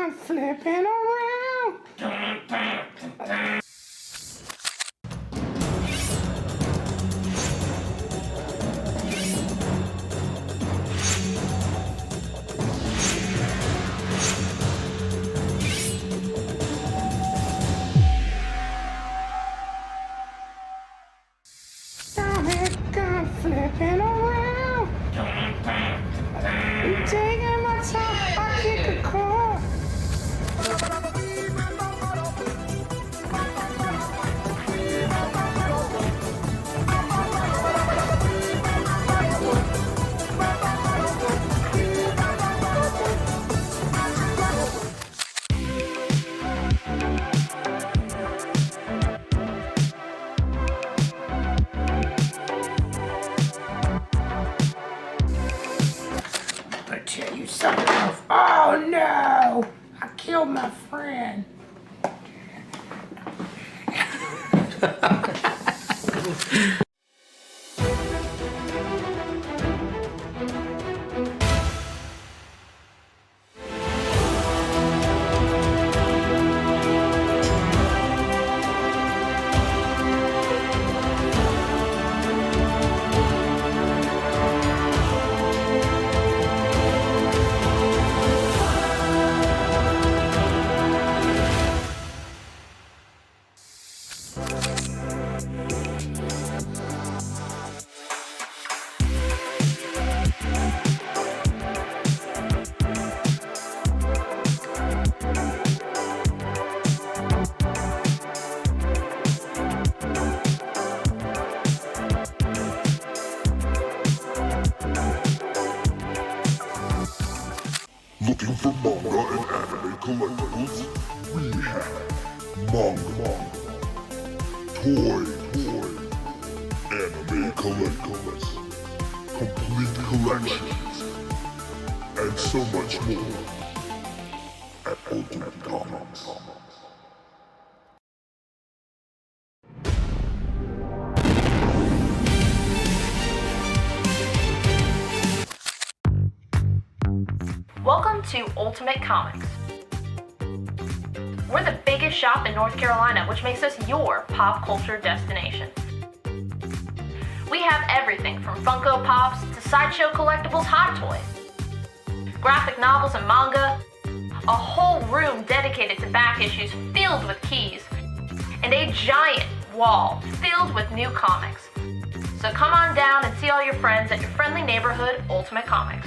gone flipping around. Gone flipping around. I'm taking my time, I kick a car. I tell you something else. Oh no! I killed my friend. Looking for manga and anime collectibles? We have manga, toy, anime collectibles, complete collections, and so much more at Ultimate Comics. Welcome to Ultimate Comics. We're the biggest shop in North Carolina, which makes us your pop culture destination. We have everything from Funko Pops to sideshow collectibles, Hot Toys, graphic novels and manga, a whole room dedicated to back issues filled with keys, and a giant wall filled with new comics. So come on down and see all your friends at your friendly neighborhood Ultimate Comics.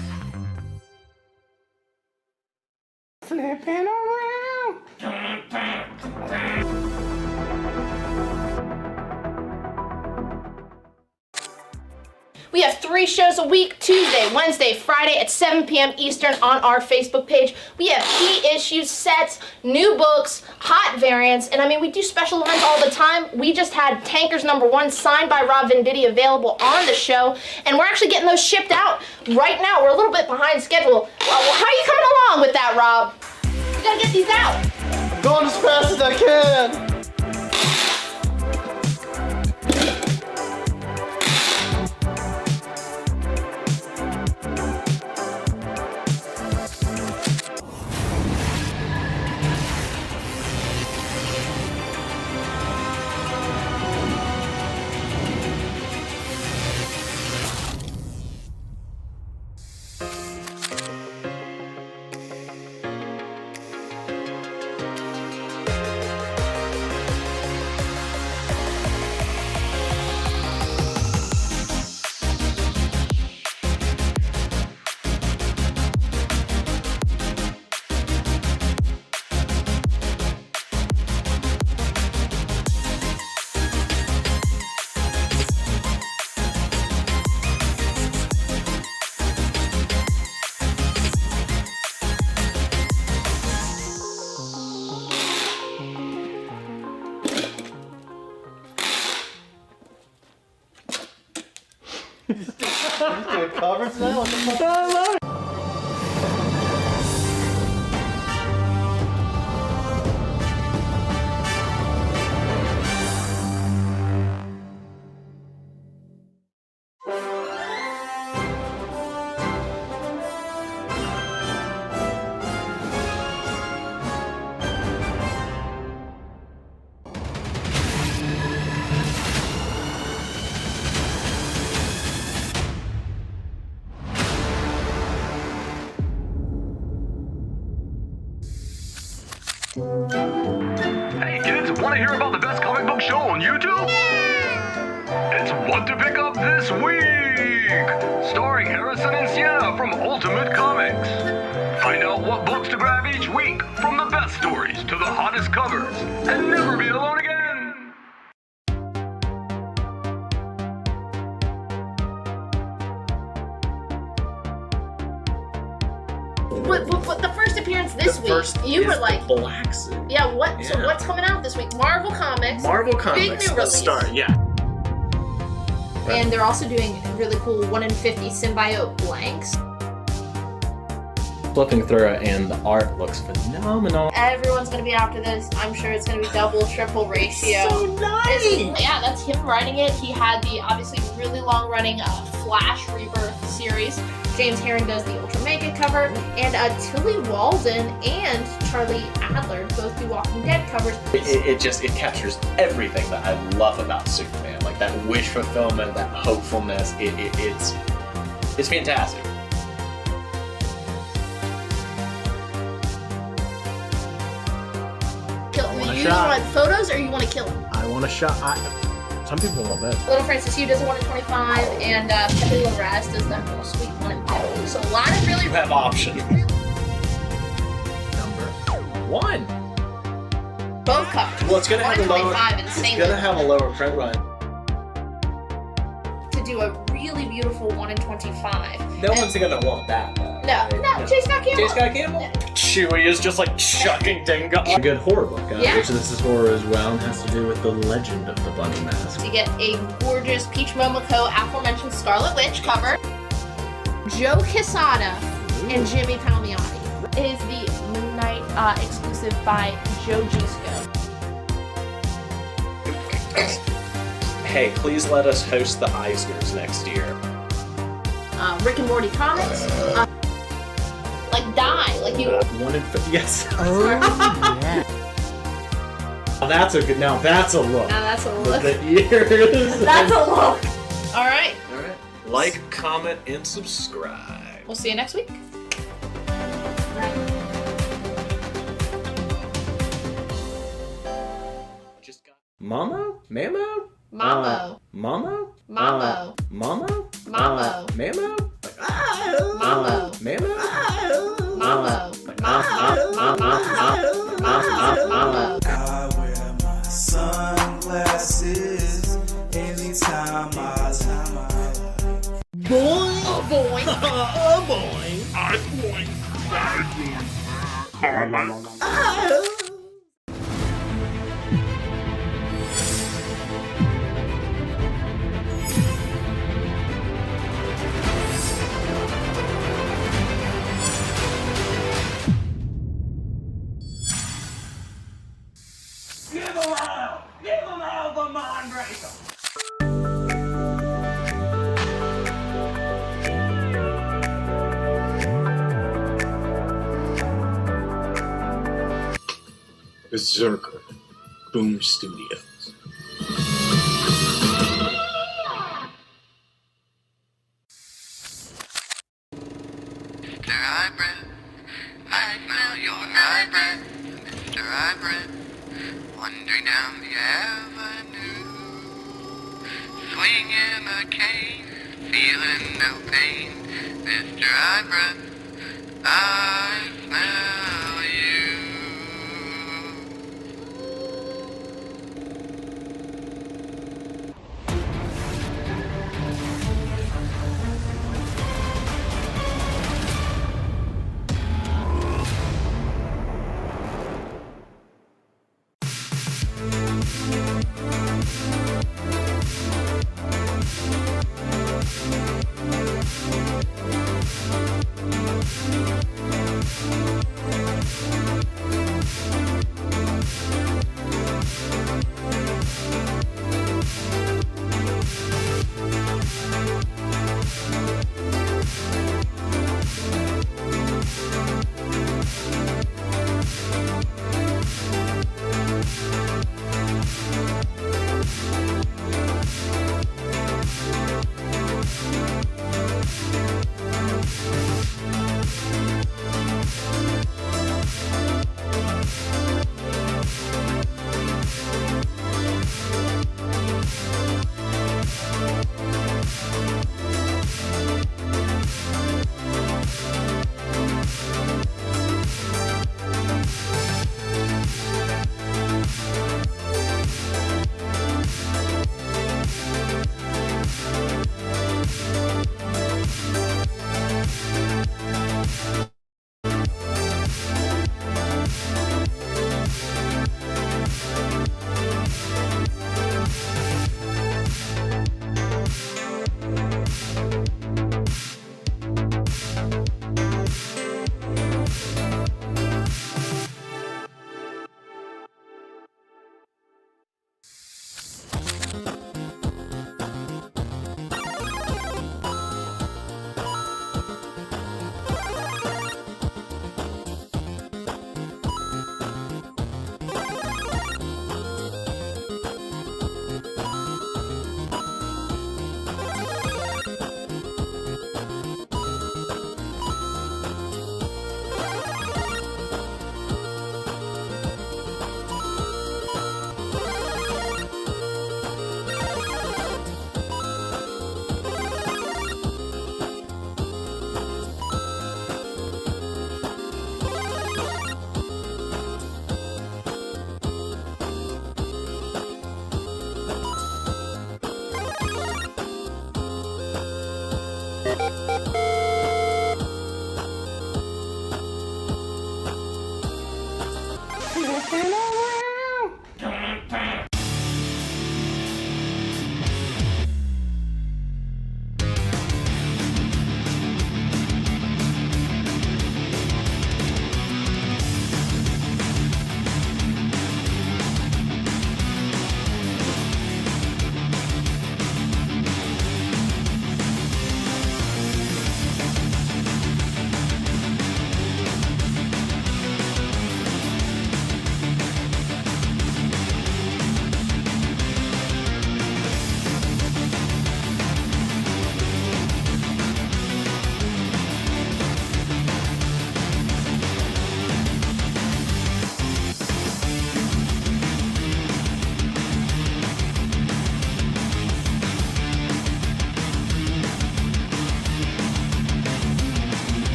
Flipping around. We have 3 shows a week, Tuesday, Wednesday, Friday at 7 p.m. Eastern on our Facebook page. We have key issues, sets, new books, hot variants, and I mean, we do special events all the time. We just had Tankers #1 signed by Rob Venditti available on the show, and we're actually getting those shipped out right now. We're a little bit behind schedule. Well, how are you coming along with that, Rob? We gotta get these out. I'm going as fast as I can. He's doing covers now? What the fuck? I love it. Hey kids, want to hear about the best comic book show on YouTube? It's What to Pick Up This Week! Starring Harrison and Sienna from Ultimate Comics. Find out what books to grab each week, from the best stories to the hottest covers, and never be alone again! But the first appearance this week, you were like, Black Suit. yeah, what? So what's coming out this week? Marvel Comics. Marvel Comics. Big new Let's release. start, yeah. And they're also doing really cool 1 in 50 symbiote blanks. Flipping through it, and the art looks phenomenal. Everyone's gonna be after this. I'm sure it's gonna be double, triple ratio. So nice! Yeah, that's him writing it. He had the obviously really long-running Flash Rebirth series. James Herring does the Ultra Mega cover, and Tilly Walden and Charlie Adler both do Walking Dead covers. It captures everything that I love about Superman, like that wish fulfillment, that hopefulness. It's fantastic. You want photos or you want to kill him? I want a shot. Some people want that. Little Francis Yu does a 1 in 25, and Pepe Larraz does that real sweet 1 in 50. So a lot of really. You have options. Number 1. Both covers. Well, it's gonna have a lower. 1 in 25 It's insanely. gonna have a lower print run. To do a really beautiful 1 in 25. No one's gonna want that, though. No, Chase Scott Campbell. Chase Scott Campbell? Yeah. Chewie is just like chucking Dingo. A good horror book, Yeah. which this is horror as well, and has to do with the legend of the bunny mask. To get a gorgeous Peach Momoko aforementioned Scarlet Witch cover. Joe Quesada and Jimmy Palmiotti. It is the Moon Knight exclusive by Joe Gisco. Hey, please let us host the Eisners next year. Rick and Morty comics. Like Die, like you. 1 in 50. Yes. Oh, yeah. That's a good. Now that's a look. Now that's a look. The ears. That's a look. All right. Alright. Like, comment, and subscribe. We'll see you next week. Just got Mamo? Mamo? Mamo. Mamo? Mamo. Mamo? Mamo. Mamo? Mamo. Mamo? Mamo. Mamo. I wear my sunglasses anytime I Boy. Oh boy. Oh boy! Give him out the mind breaker! Berserker, Boom Studios. Mr. Eyebrow, I smell your eyebrow, Mr. Eyebrow, wandering down the avenue, swinging a cane, feeling no pain, Mr. Eyebrow, I smell you.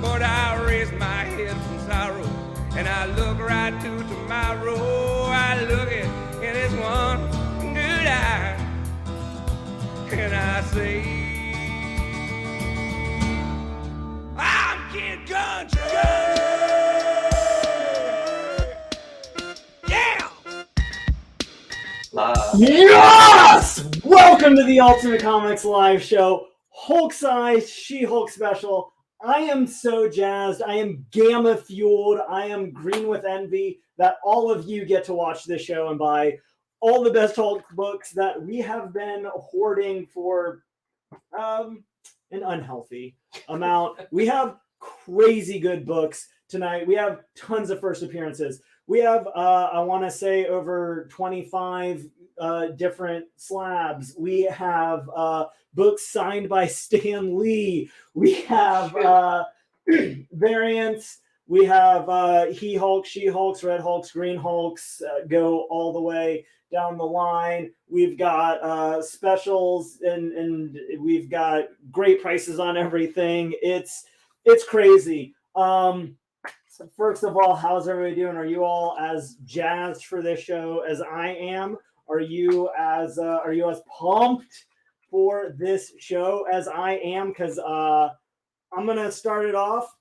But I raise my head from sorrow, and I look right to tomorrow. I look in this one good eye, and I say, I'm Kid Country. Yeah! Yes! Welcome to the Ultimate Comics Live Show, Hulk Size She-Hulk Special. I am so jazzed. I am gamma fueled. I am green with envy that all of you get to watch this show and buy all the best Hulk books that we have been hoarding for an unhealthy amount. We have crazy good books tonight. We have tons of first appearances. We have, I want to say, over 25 different slabs. We have books signed by Stan Lee. We have variants. We have He-Hulk, She-Hulks, Red Hulks, Green Hulks, go all the way down the line. We've got specials and we've got great prices on everything. It's crazy. So first of all, how's everybody doing? Are you all as jazzed for this show as I am? Are you as pumped for this show as I am? Because I'm gonna start it off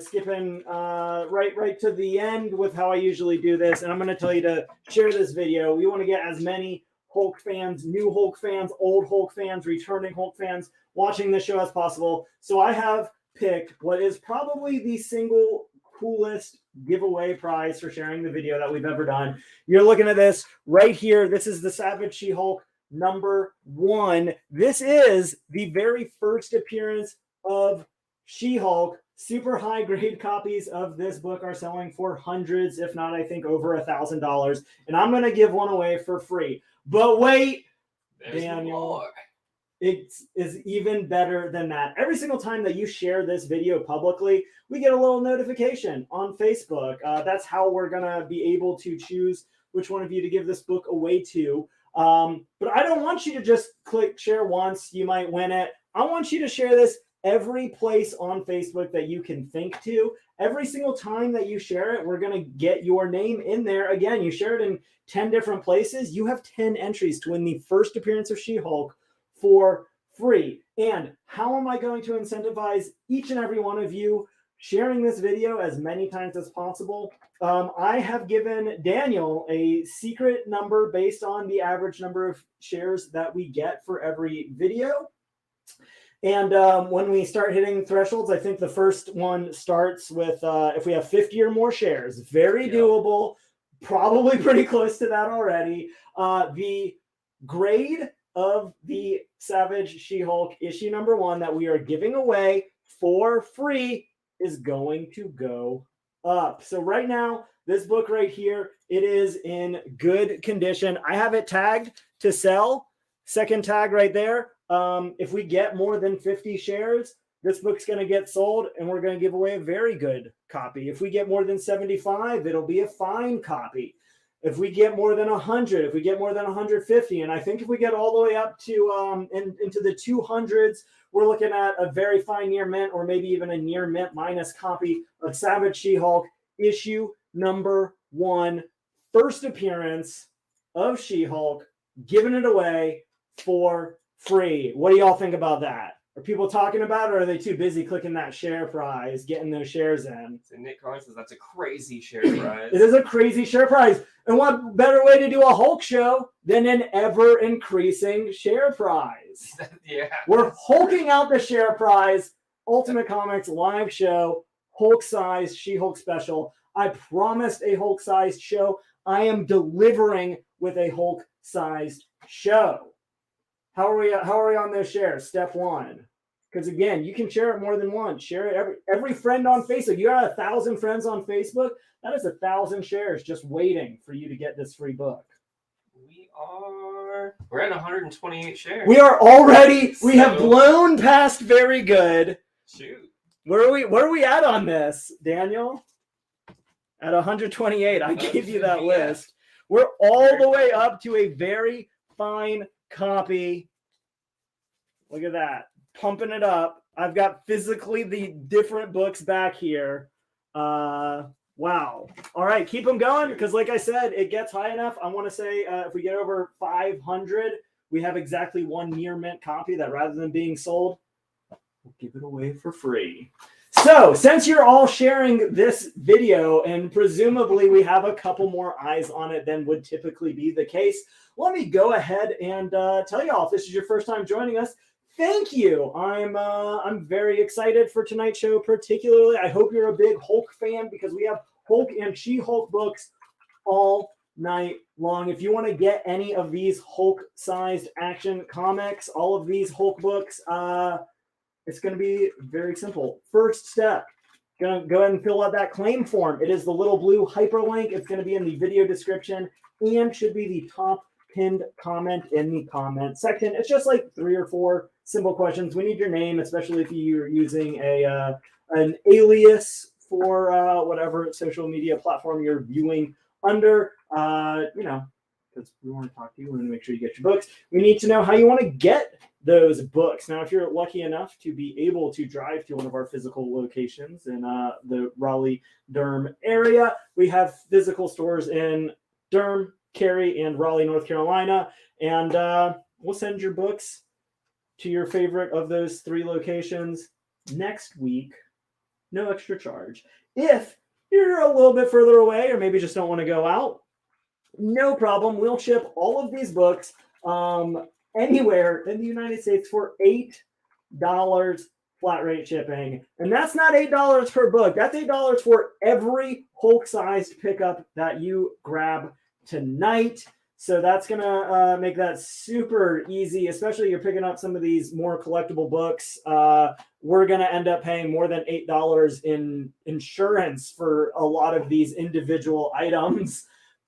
skipping right to the end with how I usually do this, and I'm gonna tell you to share this video. We want to get as many Hulk fans, new Hulk fans, old Hulk fans, returning Hulk fans watching this show as possible. So I have picked what is probably the single coolest giveaway prize for sharing the video that we've ever done. You're looking at this right here. This is the Savage She-Hulk #1. This is the very first appearance of She-Hulk. Super high grade copies of this book are selling for hundreds, if not, I think, over $1,000. And I'm going to give one away for free. But wait, there's Daniel. It is even better than that. Every single time that you share this video publicly, we get a little notification on Facebook. That's how we're going to be able to choose which one of you to give this book away to. But I don't want you to just click share once. You might win it. I want you to share this every place on Facebook that you can think to. Every single time that you share it, we're going to get your name in there. Again, you share it in 10 different places. You have 10 entries to win the first appearance of She-Hulk for free. And how am I going to incentivize each and every one of you sharing this video as many times as possible? I have given Daniel a secret number based on the average number of shares that we get for every video. And when we start hitting thresholds, I think the first one starts with if we have 50 or more shares. Very doable, probably pretty close to that already. The grade of the Savage She-Hulk issue #1 that we are giving away for free is going to go up. So right now, this book right here, it is in good condition. I have it tagged to sell. Second tag right there. If we get more than 50 shares, this book's going to get sold and we're going to give away a very good copy. If we get more than 75, it'll be a fine copy. If we get more than 100, if we get more than 150, and I think if we get all the way up to into the 200s, we're looking at a very fine near mint or maybe even a near mint minus copy of Savage She-Hulk issue #1, first appearance. of She-Hulk, giving it away for free. What do y'all think about that? Are people talking about it, or are they too busy clicking that share prize, getting those shares in? So Nick Carr says that's a crazy share prize. It is a crazy share prize. And what better way to do a Hulk show than an ever-increasing share prize? Yeah. We're hulking out the share prize. Ultimate Comics live show, Hulk-sized She-Hulk special. I promised a Hulk-sized show. I am delivering with a Hulk-sized show. How are we on those shares? Step one. Because again, you can share it more than once. Share it every friend on Facebook. You got 1,000 friends on Facebook. That is 1,000 shares just waiting for you to get this free book. We're at 128 shares. We have blown past very good. Shoot. Where are we at on this, Daniel? At 128. I gave you that list. We're all the way up to a very fine copy. Look at that. Pumping it up. I've got physically the different books back here. Wow. All right, keep them going, because like I said, it gets high enough. I want to say if we get over 500, we have exactly one near mint copy that rather than being sold, we'll give it away for free. So since you're all sharing this video, and presumably we have a couple more eyes on it than would typically be the case, let me go ahead and tell you all, if this is your first time joining us, thank you. I'm very excited for tonight's show, particularly. I hope you're a big Hulk fan, because we have Hulk and She-Hulk books all night long. If you want to get any of these Hulk-sized action comics, all of these Hulk books, it's going to be very simple. First step, going to go ahead and fill out that claim form. It is the little blue hyperlink. It's going to be in the video description and should be the top pinned comment in the comment section. It's just like 3 or 4 simple questions. We need your name, especially if you're using an alias for whatever social media platform you're viewing under. Because we want to talk to you. We want to make sure you get your books. We need to know how you want to get those books. Now, if you're lucky enough to be able to drive to one of our physical locations in the Raleigh-Durham area, we have physical stores in Durham, Cary, and Raleigh, North Carolina. And we'll send your books to your favorite of those 3 locations next week. No extra charge. If you're a little bit further away, or maybe just don't want to go out, no problem. We'll ship all of these books anywhere in the United States for $8 flat rate shipping. And that's not $8 per book. That's $8 for every Hulk-sized pickup that you grab tonight. So that's going to make that super easy, especially if you're picking up some of these more collectible books. We're going to end up paying more than $8 in insurance for a lot of these individual items,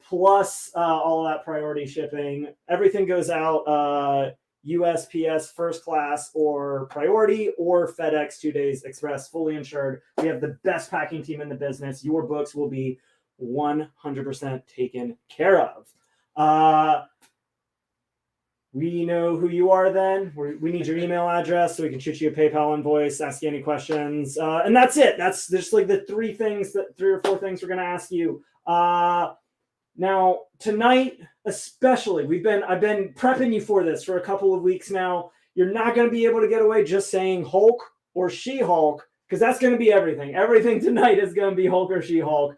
plus all that priority shipping. Everything goes out USPS first class or priority, or FedEx 2 days express, fully insured. We have the best packing team in the business. Your books will be 100% taken care of. We know who you are then. We need your email address so we can shoot you a PayPal invoice, ask you any questions. And that's it. That's just like the 3 or 4 things we're going to ask you. Now, tonight, especially, I've been prepping you for this for a couple of weeks now. You're not going to be able to get away just saying Hulk or She-Hulk, because that's going to be everything. Everything tonight is going to be Hulk or She-Hulk.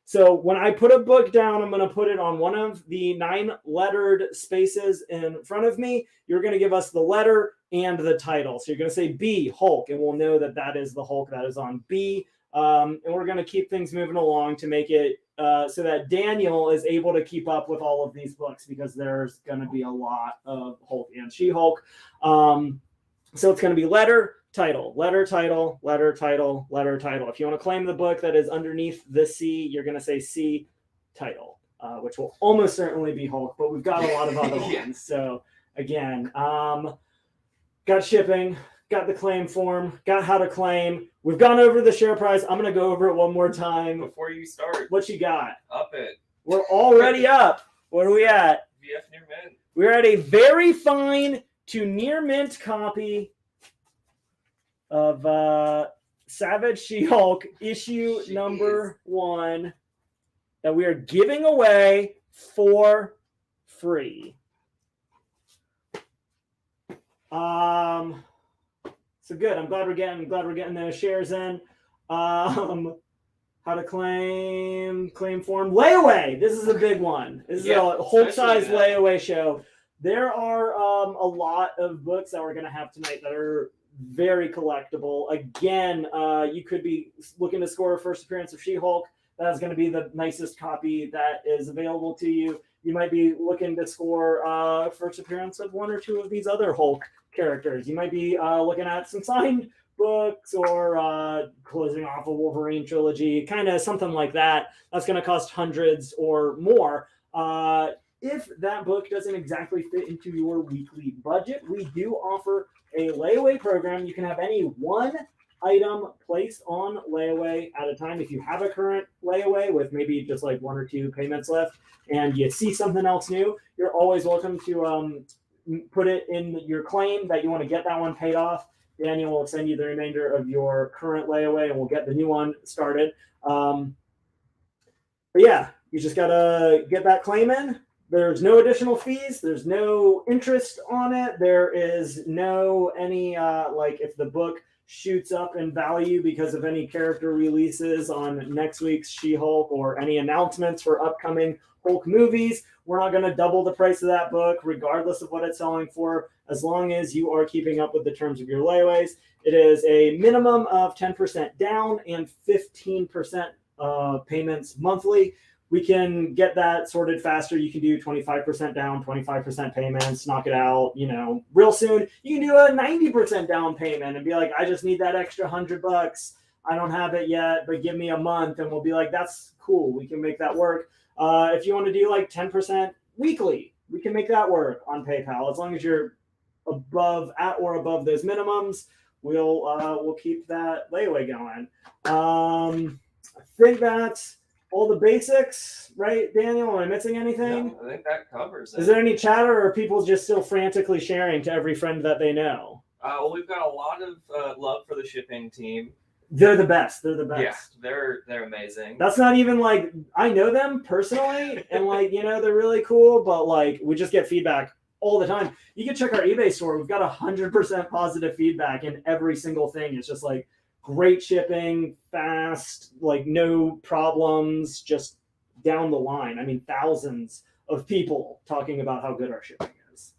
So when I put a book down, I'm going to put it on one of the 9 lettered spaces in front of me. You're going to give us the letter and the title. So you're going to say B, Hulk, and we'll know that that is the Hulk that is on B. And we're going to keep things moving along to make it so that Daniel is able to keep up with all of these books, because there's going to be a lot of Hulk and She-Hulk. So it's going to be letter, title, letter, title, letter, title, letter, title. If you want to claim the book that is underneath the C, you're going to say C, title, which will almost certainly be Hulk, but we've got a lot of other ones. So again, got shipping, got the claim form, got how to claim. We've gone over the share price. I'm going to go over it one more time. Before you start, what you got? Up it. We're already up. What are we at? VF near mint. We're at a very fine to near mint copy of Savage She-Hulk issue number 1 that we are giving away for free. So good. I'm glad we're getting those shares in. How to claim form layaway. This is a big one. This is a Hulk size layaway show. There are a lot of books that we're going to have tonight that are very collectible. Again, you could be looking to score a first appearance of She-Hulk. That's going to be the nicest copy that is available to you. You might be looking to score first appearance of one or two of these other Hulk characters. You might be looking at some signed books or closing off a Wolverine trilogy, kind of something like that. That's going to cost hundreds or more. If that book doesn't exactly fit into your weekly budget, we do offer a layaway program. You can have any one item placed on layaway at a time. If you have a current layaway with maybe just like one or two payments left and you see something else new, you're always welcome to put it in your claim that you want to get that one paid off. Daniel will send you the remainder of your current layaway and we'll get the new one started. But yeah, you just got to get that claim in. There's no additional fees. There's no interest on it. There is no like if the book shoots up in value because of any character releases on next week's She-Hulk or any announcements for upcoming Hulk movies, we're not going to double the price of that book regardless of what it's selling for, as long as you are keeping up with the terms of your layaways. It is a minimum of 10% down and 15% payments monthly. We can get that sorted faster. You can do 25% down, 25% payments, knock it out, real soon. You can do a 90% down payment and be like, I just need that extra $100. I don't have it yet, but give me a month. And we'll be like, that's cool. We can make that work. If you want to do like 10% weekly, we can make that work on PayPal. As long as you're at or above those minimums, we'll keep that layaway going. I think that's all the basics, right, Daniel? Am I missing anything? No, I think that covers it. Is there any chatter, or are people just still frantically sharing to every friend that they know? Well, we've got a lot of love for the shipping team. They're the best. They're the best. Yeah, they're amazing. That's not even like I know them personally, and like they're really cool, but like we just get feedback all the time. You can check our eBay store. We've got 100% positive feedback in every single thing. It's just like great shipping, fast, like no problems, just down the line. I mean, thousands of people talking about how good our shipping is.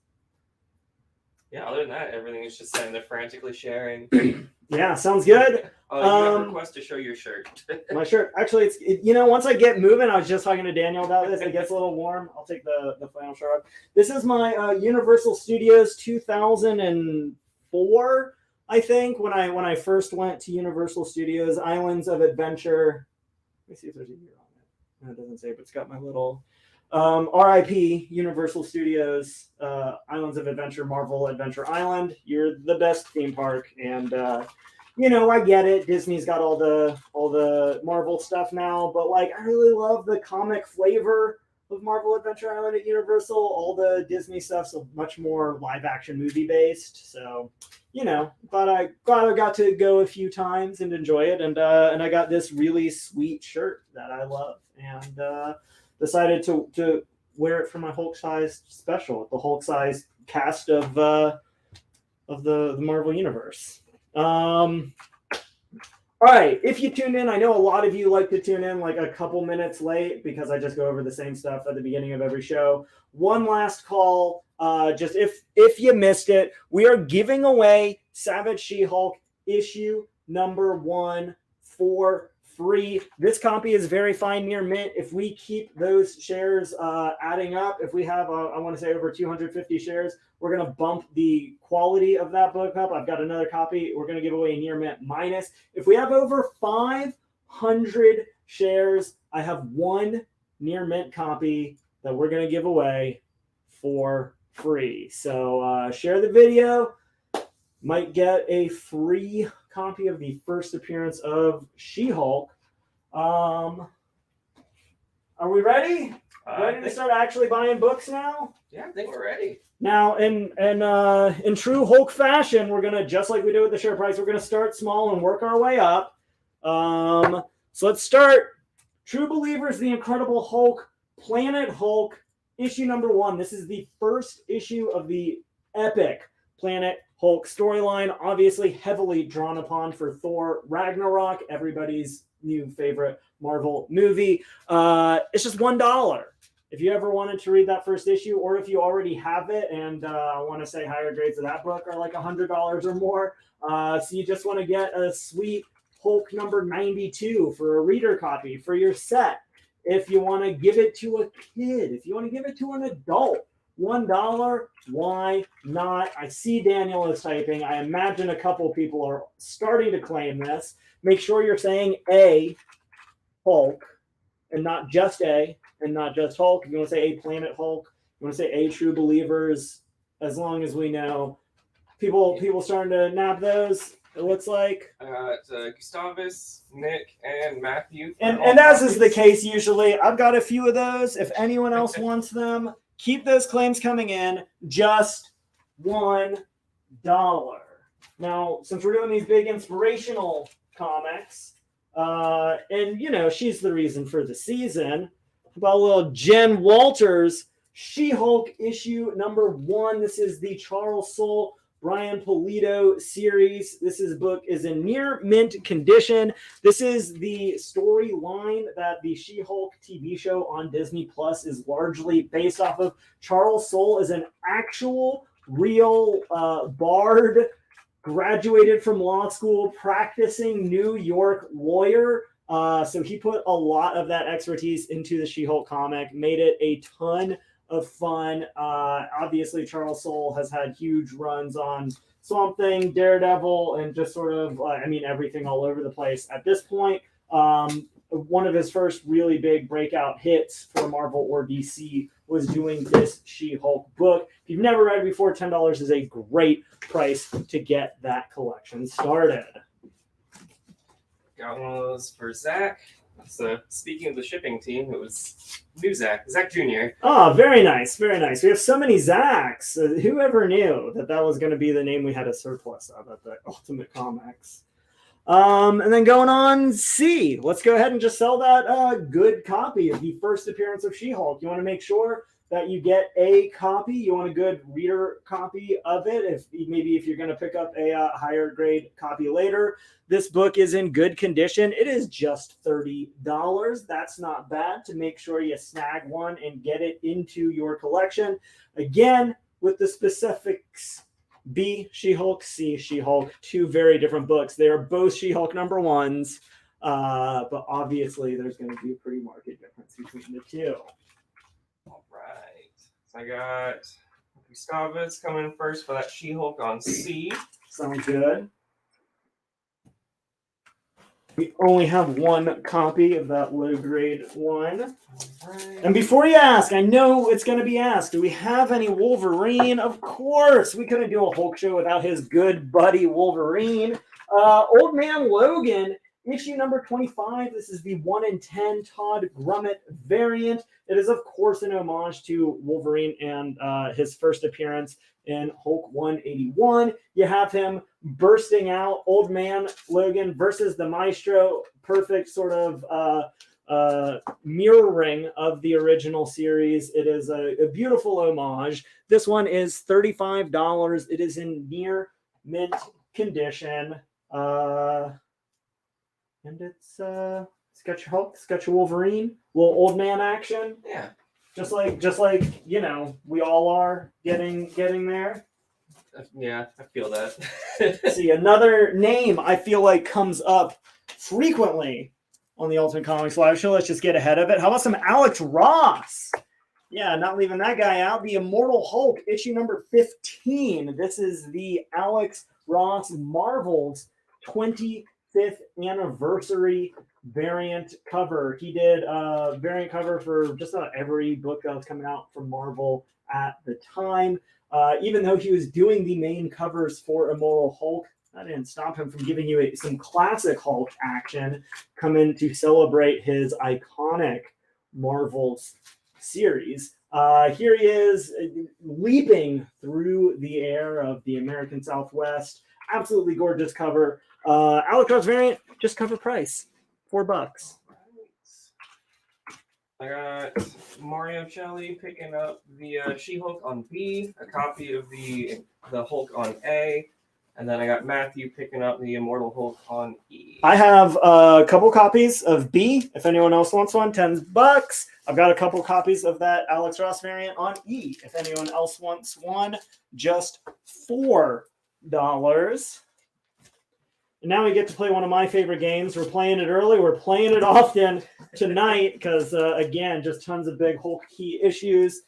Yeah, other than that, everything is just saying they're frantically sharing. Yeah, sounds good. You have a request to show your shirt. My shirt. Actually, once I get moving, I was just talking to Daniel about this. It gets a little warm. I'll take the flannel shirt off. This is my Universal Studios 2004, I think, when I first went to Universal Studios, Islands of Adventure. Let me see if there's a year on it. No, it doesn't say, but it's got my little RIP Universal Studios, Islands of Adventure, Marvel Adventure Island. You're the best theme park, and I get it. Disney's got all the Marvel stuff now, but like I really love the comic flavor of Marvel Adventure Island at Universal. All the Disney stuff's much more live action movie based. So, glad I got to go a few times and enjoy it. And I got this really sweet shirt that I love, and decided to wear it for my Hulk size special, the Hulk size cast of the Marvel Universe. All right, if you tuned in, I know a lot of you like to tune in like a couple minutes late because I just go over the same stuff at the beginning of every show. One last call, just if you missed it, we are giving away Savage She-Hulk issue number 1 for free. This copy is very fine near mint. If we keep those shares adding up, if we have, I want to say over 250 shares, we're going to bump the quality of that book up. I've got another copy. We're going to give away near mint minus. If we have over 500 shares, I have one near mint copy that we're going to give away for free. So share the video. Might get a free copy of the first appearance of She-Hulk. Are we ready? Ready to start actually buying books now? Yeah, I think we're ready. Now, in true Hulk fashion, we're gonna, just like we do with the share price, we're gonna start small and work our way up. So let's start. True Believers, The Incredible Hulk, Planet Hulk, issue number 1. This is the first issue of the epic Planet Hulk storyline, obviously heavily drawn upon for Thor Ragnarok, everybody's new favorite Marvel movie. It's just $1. If you ever wanted to read that first issue, or if you already have it and want to say higher grades of that book are like $100 or more, so you just want to get a sweet Hulk number 92 for a reader copy for your set. If you want to give it to a kid, if you want to give it to an adult, $1, why not? I see Daniel is typing. I imagine a couple people are starting to claim this. Make sure you're saying A, Hulk, and not just A, and not just Hulk. If you want to say A Planet Hulk, you want to say A True Believers, as long as we know. People starting to nab those, it looks like. Gustavus, Nick, and Matthew. And as is the case usually, I've got a few of those. If anyone else wants them, keep those claims coming in. Just $1. Now, since we're doing these big inspirational comics, and you know, she's the reason for the season, about a little Jen Walters, She-Hulk issue number 1. This is the Charles Soule, Brian Pulido series. This book is in near mint condition. This is the storyline that the She-Hulk TV show on Disney Plus is largely based off of. Charles Soule is an actual, real bard, graduated from law school, practicing New York lawyer. So he put a lot of that expertise into the She-Hulk comic, made it a ton of fun. Obviously, Charles Soule has had huge runs on Swamp Thing, Daredevil, and just sort of, everything all over the place. At this point, one of his first really big breakout hits for Marvel or DC was doing this She-Hulk book. If you've never read it before, $10 is a great price to get that collection started. Got one of those for Zach. So speaking of the shipping team, it was new Zach Jr. Oh, very nice, very nice. We have so many Zachs. Whoever knew that was going to be the name we had a surplus of at the Ultimate Comics. And then going on C, let's go ahead and just sell that good copy of the first appearance of She-Hulk. You want to make sure that you get a copy. You want a good reader copy of it. If you're going to pick up a higher grade copy later, this book is in good condition. It is just $30. That's not bad to make sure you snag one and get it into your collection. Again, with the specifics, B, She-Hulk, C, She-Hulk, 2 very different books. They are both She-Hulk number 1s, but obviously there's going to be a pretty marked difference between the two. All right. So I got Gustavus coming in first for that She-Hulk on C. Sounds good. We only have one copy of that low grade one. Right. And before you ask, I know it's going to be asked, do we have any Wolverine? Of course. We couldn't do a Hulk show without his good buddy Wolverine. Old Man Logan, issue number 25. This is the 1 in 10 Todd Grummett variant. It is, of course, an homage to Wolverine and his first appearance in Hulk 181. You have him bursting out, Old Man Logan versus the Maestro. Perfect sort of mirroring of the original series. It is a beautiful homage. This one is $35. It is in near mint condition. And it's got your Hulk, it's got your Wolverine, little old man action. Yeah. Just like you know, we all are getting there. Yeah, I feel that. See, another name I feel like comes up frequently on the Ultimate Comics Live Show. Let's just get ahead of it. How about some Alex Ross? Yeah, not leaving that guy out. The Immortal Hulk, issue number 15. This is the Alex Ross Marvel's 25th anniversary variant cover. He did a variant cover for just about every book that was coming out from Marvel at the time. Even though he was doing the main covers for Immortal Hulk, that didn't stop him from giving you some classic Hulk action coming to celebrate his iconic Marvel's series. Here he is leaping through the air of the American Southwest. Absolutely gorgeous cover. Alex Ross variant, just cover price, $4. I got Mario Celli picking up the She-Hulk on B, a copy of the Hulk on A, and then I got Matthew picking up the Immortal Hulk on E. I have a couple copies of B. If anyone else wants one, $10. I've got a couple copies of that Alex Ross variant on E. If anyone else wants one, just $4. And now we get to play one of my favorite games. We're playing it early. We're playing it often tonight because, again, just tons of big Hulk key issues.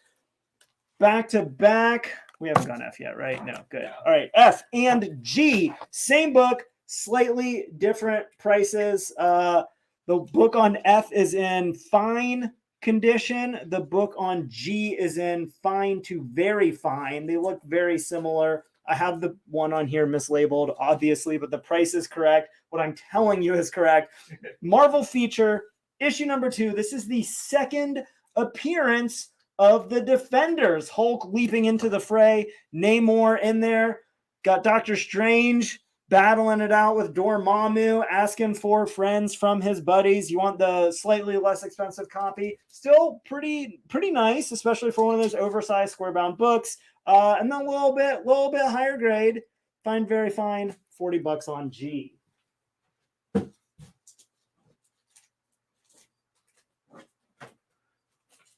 Back to back. We haven't gone F yet, right? No, good. All right, F and G. Same book, slightly different prices. The book on F is in fine condition. The book on G is in fine to very fine. They look very similar. I have the one on here mislabeled, obviously, but the price is correct. What I'm telling you is correct. Marvel feature, issue number 2. This is the second appearance of the Defenders. Hulk leaping into the fray. Namor in there. Got Doctor Strange battling it out with Dormammu, asking for friends from his buddies. You want the slightly less expensive copy. Still pretty nice, especially for one of those oversized square-bound books. And then a little bit higher grade. Fine, very fine. $40 on G.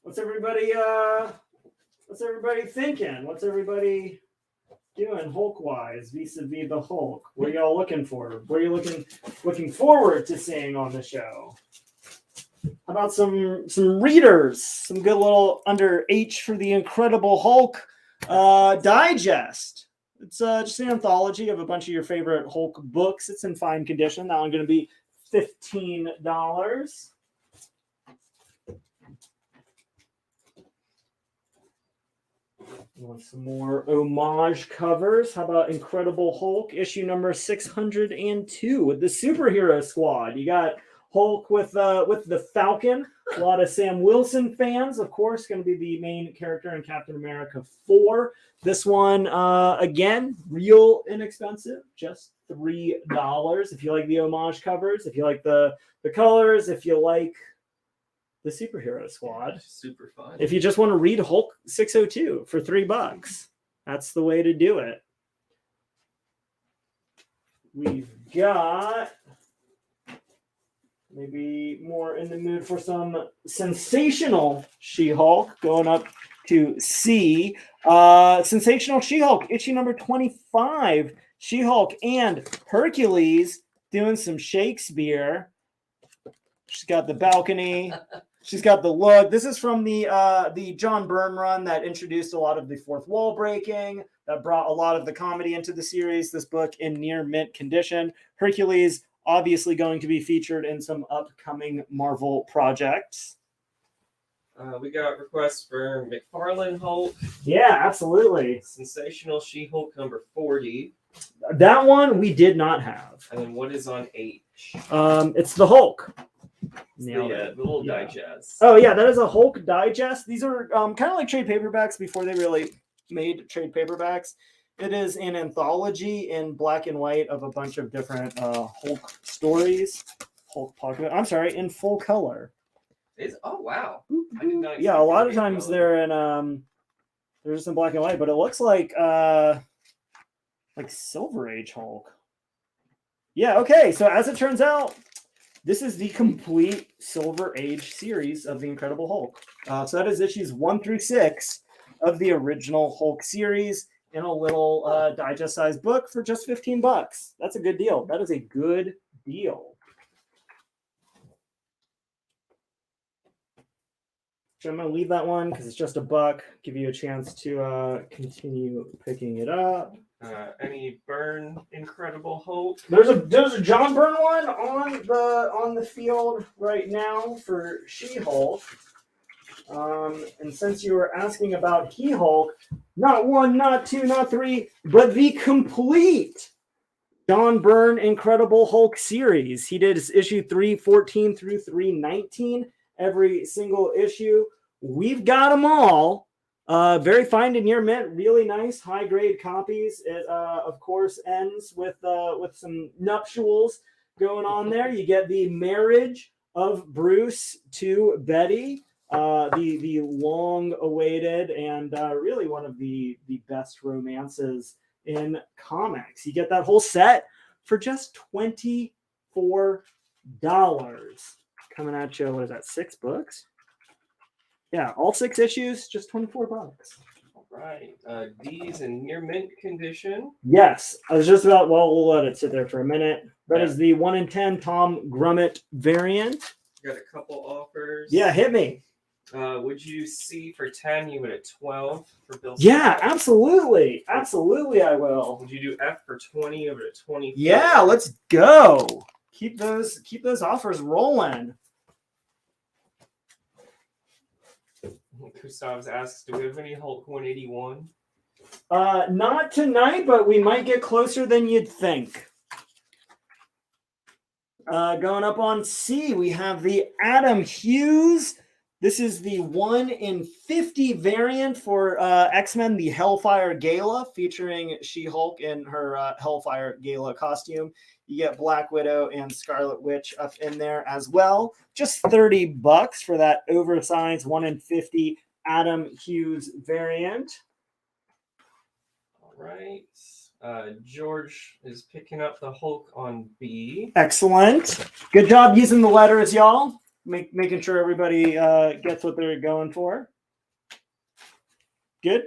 What's everybody thinking? What's everybody doing Hulk-wise vis-a-vis the Hulk? What are y'all looking for? What are you looking forward to seeing on the show? How about some readers? Some good little under H for the Incredible Hulk digest. It's just an anthology of a bunch of your favorite Hulk books. It's in fine condition. That one's going to be $15. Want some more homage covers? How about Incredible Hulk issue number 602 with the Superhero Squad? You got Hulk with the Falcon. A lot of Sam Wilson fans, of course, going to be the main character in Captain America 4. This one, again, real inexpensive, just $3. If you like the homage covers, if you like the colors, if you like the Superhero Squad. Super fun. If you just want to read Hulk 602 for $3, that's the way to do it. We've got maybe more in the mood for some sensational She-Hulk, going up to C. Sensational She-Hulk, issue number 25. She-Hulk and Hercules doing some Shakespeare. She's got the balcony. She's got the look. This is from the John Byrne run that introduced a lot of the fourth wall breaking, that brought a lot of the comedy into the series. This book in near mint condition. Hercules obviously going to be featured in some upcoming Marvel projects. We got requests for McFarlane Hulk. Yeah, absolutely. Sensational She-Hulk number 40. That one we did not have. And then what is on H? It's the Hulk. The little digest. Oh yeah, that is a Hulk digest. These are kind of like trade paperbacks before they really made trade paperbacks. It is an anthology in black and white of a bunch of different Hulk stories. Hulk pocket. I'm sorry, in full color. Oh wow! I did not. Yeah, a lot of times they're in they're just in black and white, but it looks like Silver Age Hulk. Yeah. Okay. So as it turns out, this is the complete Silver Age series of the Incredible Hulk. So that is issues 1 through 6 of the original Hulk series in a little digest-sized book for just $15. That's a good deal. That is a good deal. So I'm going to leave that one because it's just $1. Give you a chance to continue picking it up. Any Byrne Incredible Hulk? There's a John Byrne one on the field right now for She-Hulk. And since you were asking about He-Hulk, not 1, not 2, not 3, but the complete John Byrne Incredible Hulk series. He did issue 314 through 319, every single issue. We've got them all. Very fine to near mint, really nice high grade copies. It of course ends with some nuptials going on there. You get the marriage of Bruce to Betty. the long-awaited and really one of the best romances in comics. You get that whole set for just $24. Coming at you, what is that, 6 books? Yeah, all 6 issues, just $24. All right. D's in near mint condition. Yes, I was just about, well, we'll let it sit there for a minute. That Yeah. is the 1 in 10 Tom Grummett variant. Got a couple offers. Yeah, hit me. Would you C for 10? You would at 12 for Bill? Yeah, absolutely. Absolutely, I will. Would you do F for 20? You would at 20. Yeah, let's go. Keep those offers rolling. Gustav's asks, do we have any Hulk 181? Not tonight, but we might get closer than you'd think. Going up on C, we have the Adam Hughes. This is the 1 in 50 variant for X-Men, the Hellfire Gala, featuring She-Hulk in her Hellfire Gala costume. You get Black Widow and Scarlet Witch up in there as well. Just $30 for that oversized 1 in 50 Adam Hughes variant. All right. George is picking up the Hulk on B. Excellent. Good job using the letters, y'all. Making sure everybody gets what they're going for. Good.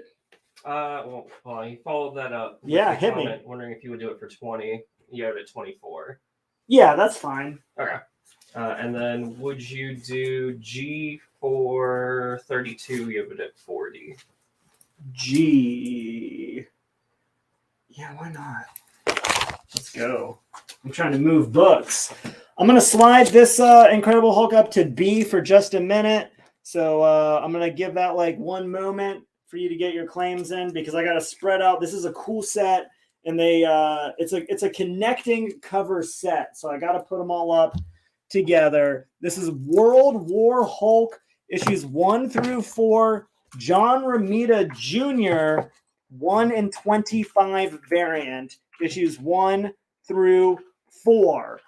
Well, he followed that up. With Yeah, a hit me. comment wondering if you would do it for 20. You have it at 24. Yeah, that's fine. Okay. And then would you do G for 32? You have it at 40. G. Yeah, why not? Let's go. I'm trying to move books. I'm going to slide this Incredible Hulk up to B for just a minute. So I'm going to give that like one moment for you to get your claims in because I got to spread out. This is a cool set, and they it's a connecting cover set. So I got to put them all up together. This is World War Hulk issues 1 through 4. John Romita Jr. 1 in 25 variant issues 1 through 4.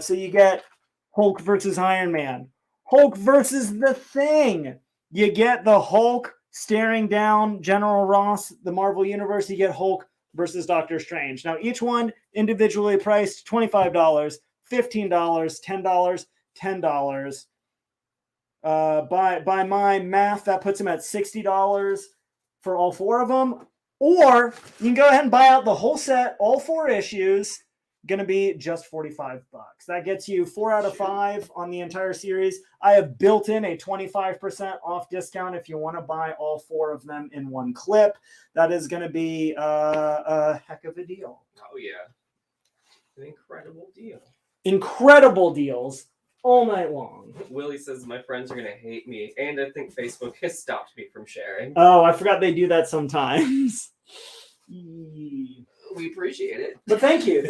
So you get Hulk versus Iron Man, Hulk versus the Thing. You get the Hulk staring down General Ross, the Marvel Universe. You get Hulk versus Doctor Strange. Now each one individually priced $25, $15, $10, $10. By my math, that puts him at $60 for all 4 of them. Or you can go ahead and buy out the whole set, all 4 issues. Going to be just $45. That gets you 4 out of 5 on the entire series. I have built in a 25% off discount if you want to buy all 4 of them in one clip. That is going to be a heck of a deal. Oh, yeah. An incredible deal. Incredible deals all night long. Willie says my friends are going to hate me, and I think Facebook has stopped me from sharing. Oh, I forgot they do that sometimes. We appreciate it. But thank you.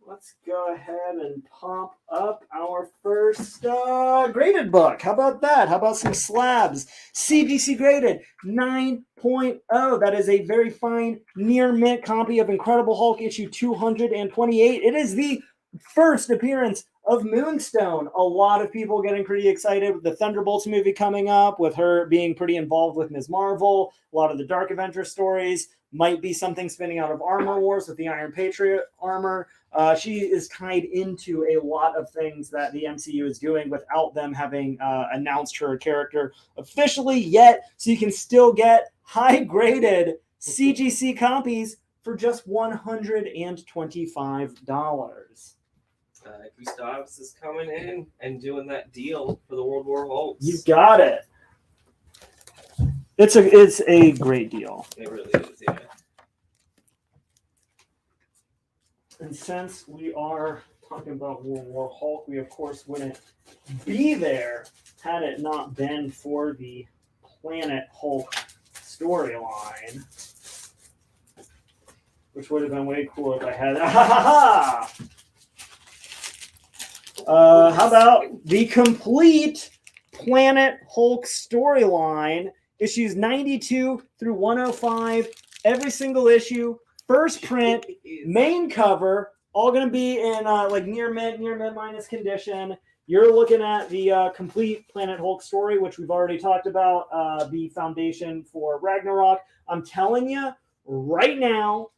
Let's go ahead and pop up our first graded book. How about that? How about some slabs? CGC graded 9.0. That is a very fine near mint copy of Incredible Hulk issue 228. It is the first appearance of Moonstone. A lot of people getting pretty excited with the Thunderbolts movie coming up, with her being pretty involved with Ms. Marvel. A lot of the Dark Avenger stories might be something spinning out of Armor Wars with the Iron Patriot armor. She is tied into a lot of things that the MCU is doing without them having announced her character officially yet. So you can still get high-graded CGC copies for just $125. Gustavs is coming in and doing that deal for the World War Hulks. You got it. It's a great deal. It really is, yeah. And since we are talking about World War Hulk, we of course wouldn't be there had it not been for the Planet Hulk storyline, which would have been way cool if I had. How about the complete Planet Hulk storyline? Issues 92 through 105, every single issue, first print, main cover, all going to be in like near mint minus condition. You're looking at the complete Planet Hulk story, which we've already talked about, the foundation for Ragnarok. I'm telling you right now,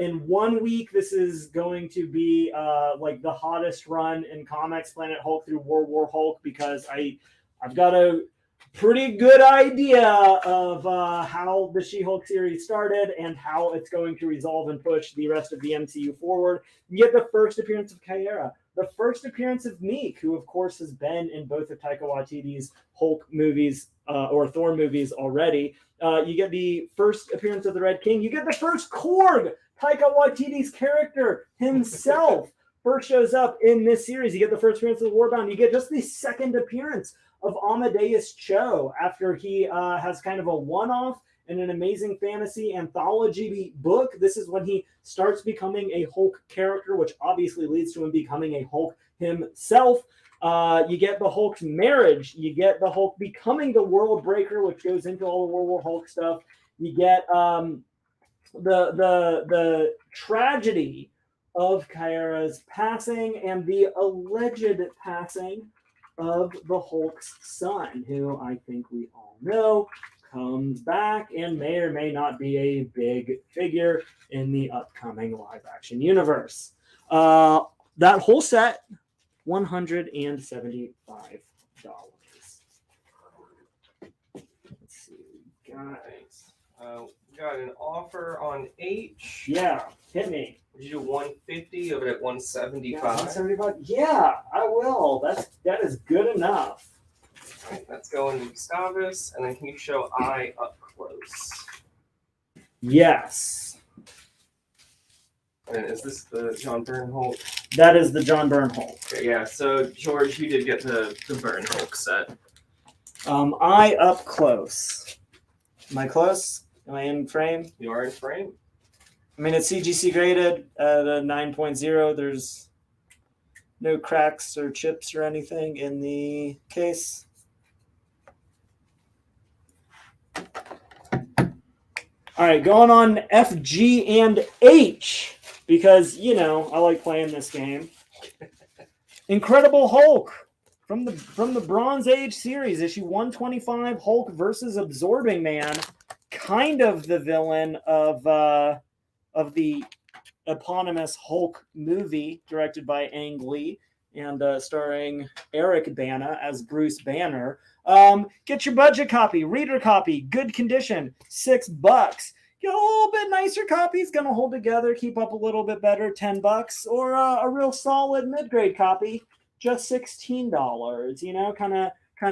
in 1 week, this is going to be like the hottest run in comics, Planet Hulk through World War Hulk, because I've got a pretty good idea of how the She-Hulk series started and how it's going to resolve and push the rest of the MCU forward. You get the first appearance of Kyra, the first appearance of Meek, who of course has been in both of Taika Waititi's Hulk movies or Thor movies already. You get the first appearance of the Red King. You get the first Korg, Taika Waititi's character himself. First shows up in this series. You get the first appearance of the Warbound. You get just the second appearance of Amadeus Cho after he has kind of a one-off in an Amazing Fantasy anthology book. This is when he starts becoming a Hulk character, which obviously leads to him becoming a Hulk himself. You get the Hulk's marriage. You get the Hulk becoming the World Breaker, which goes into all the World War Hulk stuff. You get the tragedy of Kyra's passing and the alleged passing of the Hulk's son, who I think we all know comes back and may or may not be a big figure in the upcoming live-action universe. That whole set, $175. Let's see, Guys, we got an offer on H. Yeah, hit me. Would you do 150 of it at 175? 175? Yeah, I will. That is good enough. All right, let's go into Gustavus, and then can you show I up close? Yes. And is this the John Byrne Hulk? That is the John Byrne Hulk. Okay, yeah, so George, you did get the Byrne Hulk set. I up close. Am I close? Am I in frame? You are in frame. I mean, it's CGC graded at a 9.0. There's no cracks or chips or anything in the case. All right, going on F, G, and H, because, you know, I like playing this game. Incredible Hulk from the Bronze Age series, issue 125, Hulk versus Absorbing Man, kind of the villain of the eponymous Hulk movie directed by Ang Lee and starring Eric Bana as Bruce Banner. Get your budget copy, reader copy, good condition, $6. Get a little bit nicer copy. It's going to hold together, keep up a little bit better, $10. Or a real solid mid-grade copy, just $16. You know, kind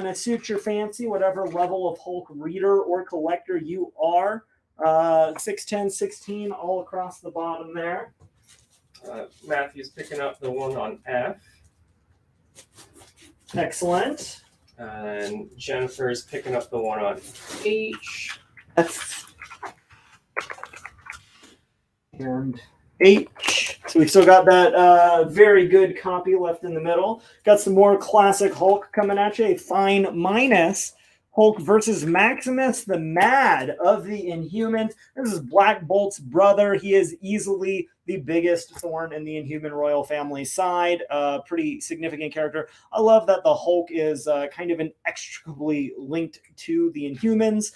of suit your fancy, whatever level of Hulk reader or collector you are. 610, 16 all across the bottom there. Matthew's picking up the one on F. Excellent. And Jennifer's picking up the one on H. F. And H. So we still got that very good copy left in the middle. Got some more classic Hulk coming at you. A fine minus. Hulk versus Maximus, the Mad of the Inhumans. This is Black Bolt's brother. He is easily the biggest thorn in the Inhuman royal family side. Pretty significant character. I love that the Hulk is kind of inextricably linked to the Inhumans.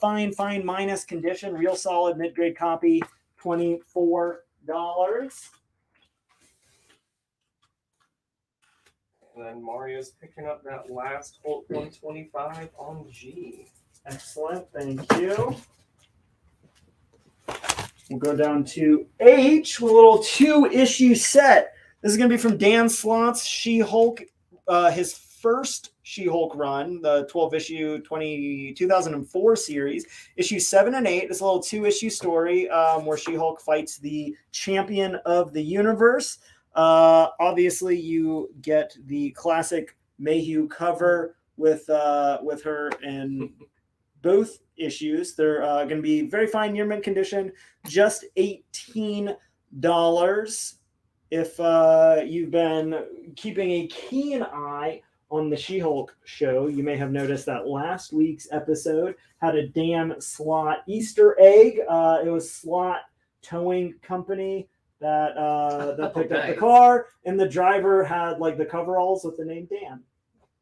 Fine minus condition. Real solid mid-grade copy. $24. And then Mario's picking up that last Hulk 125 on G. Excellent, thank you. We'll go down to H with a little 2-issue set. This is going to be from Dan Slott's She-Hulk, his first She-Hulk run, the 12-issue 2004 series. Issue 7 and 8, this little 2-issue story where She-Hulk fights the champion of the universe. Obviously, you get the classic Mayhew cover with her in both issues. They're going to be very fine near mint condition, just $18. If you've been keeping a keen eye on the She-Hulk show, you may have noticed that last week's episode had a Dan Slott Easter egg. It was Slott Towing Company that picked up the Nice. car, and the driver had like the coveralls with the name Dan.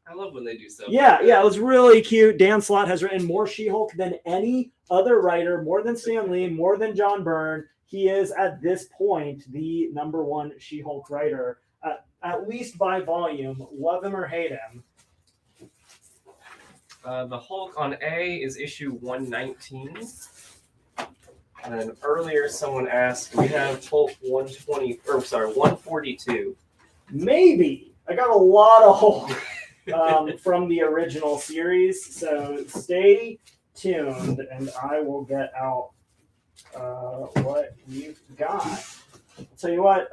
I love when they do stuff. Yeah, it was really cute. Dan Slott has written more She-Hulk than any other writer, more than Stan Lee, more than John Byrne. He is at this point the #1 She-Hulk writer, at least by volume. Love him or hate him. The Hulk on A is issue 119. And then earlier someone asked, we have Hulk 142. Maybe. I got a lot of Hulk from the original series, so stay tuned, and I will get out what we've got. I'll tell you what,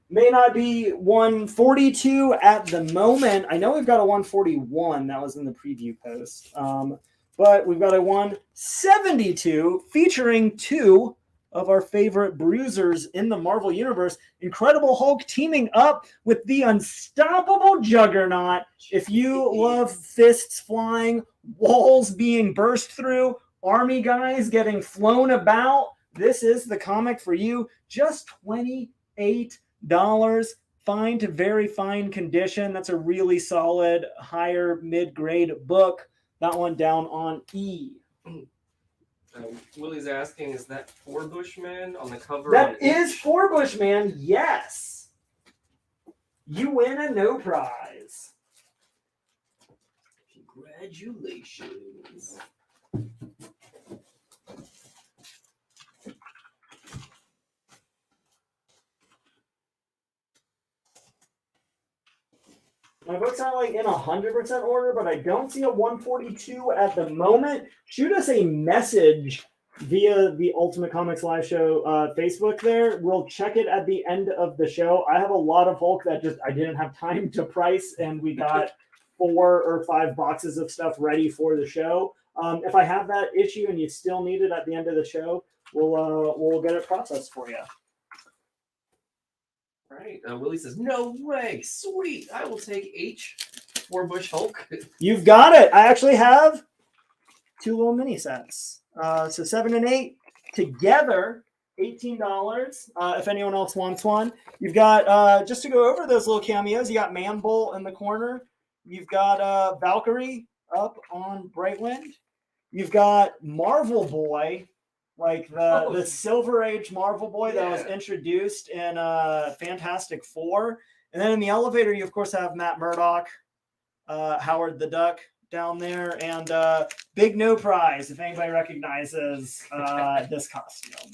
may not be 142 at the moment. I know we've got a 141 that was in the preview post, but we've got a 172 featuring 2 of our favorite bruisers in the Marvel Universe. Incredible Hulk teaming up with the unstoppable Juggernaut. If you love fists flying, walls being burst through, army guys getting flown about, this is the comic for you. Just $28. Fine to very fine condition. That's a really solid, higher mid-grade book. That one down on E. Willie's asking, is that For Bushman on the cover? That is For Bushman, yes. You win a no prize. Congratulations. My books aren't like in 100% order, but I don't see a 142 at the moment. Shoot us a message via the Ultimate Comics Live Show Facebook there. We'll check it at the end of the show. I have a lot of Hulk that just I didn't have time to price, and we got 4 or 5 boxes of stuff ready for the show. If I have that issue and you still need it at the end of the show, we'll get it processed for you. All right. Willie says, no way. Sweet. I will take H for Bush Hulk. You've got it. I actually have 2 little mini sets. So 7 and 8 together, $18. If anyone else wants one, you've got just to go over those little cameos. You got Man Bull in the corner. You've got Valkyrie up on Brightwind. You've got Marvel Boy, like the Silver Age Marvel Boy that was introduced in Fantastic Four. And then in the elevator, you of course have Matt Murdock, Howard the Duck down there, and big no prize if anybody recognizes this costume.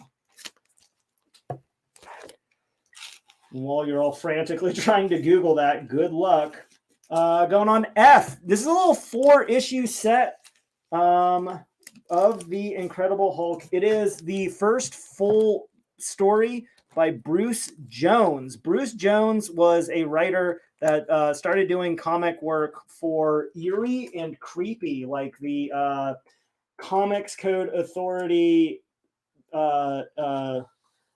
While you're all frantically trying to Google that, good luck. Going on F. This is a little 4-issue set of the Incredible Hulk. It is the first full story by Bruce Jones. Bruce Jones was a writer that started doing comic work for Eerie and Creepy, like the Comics Code Authority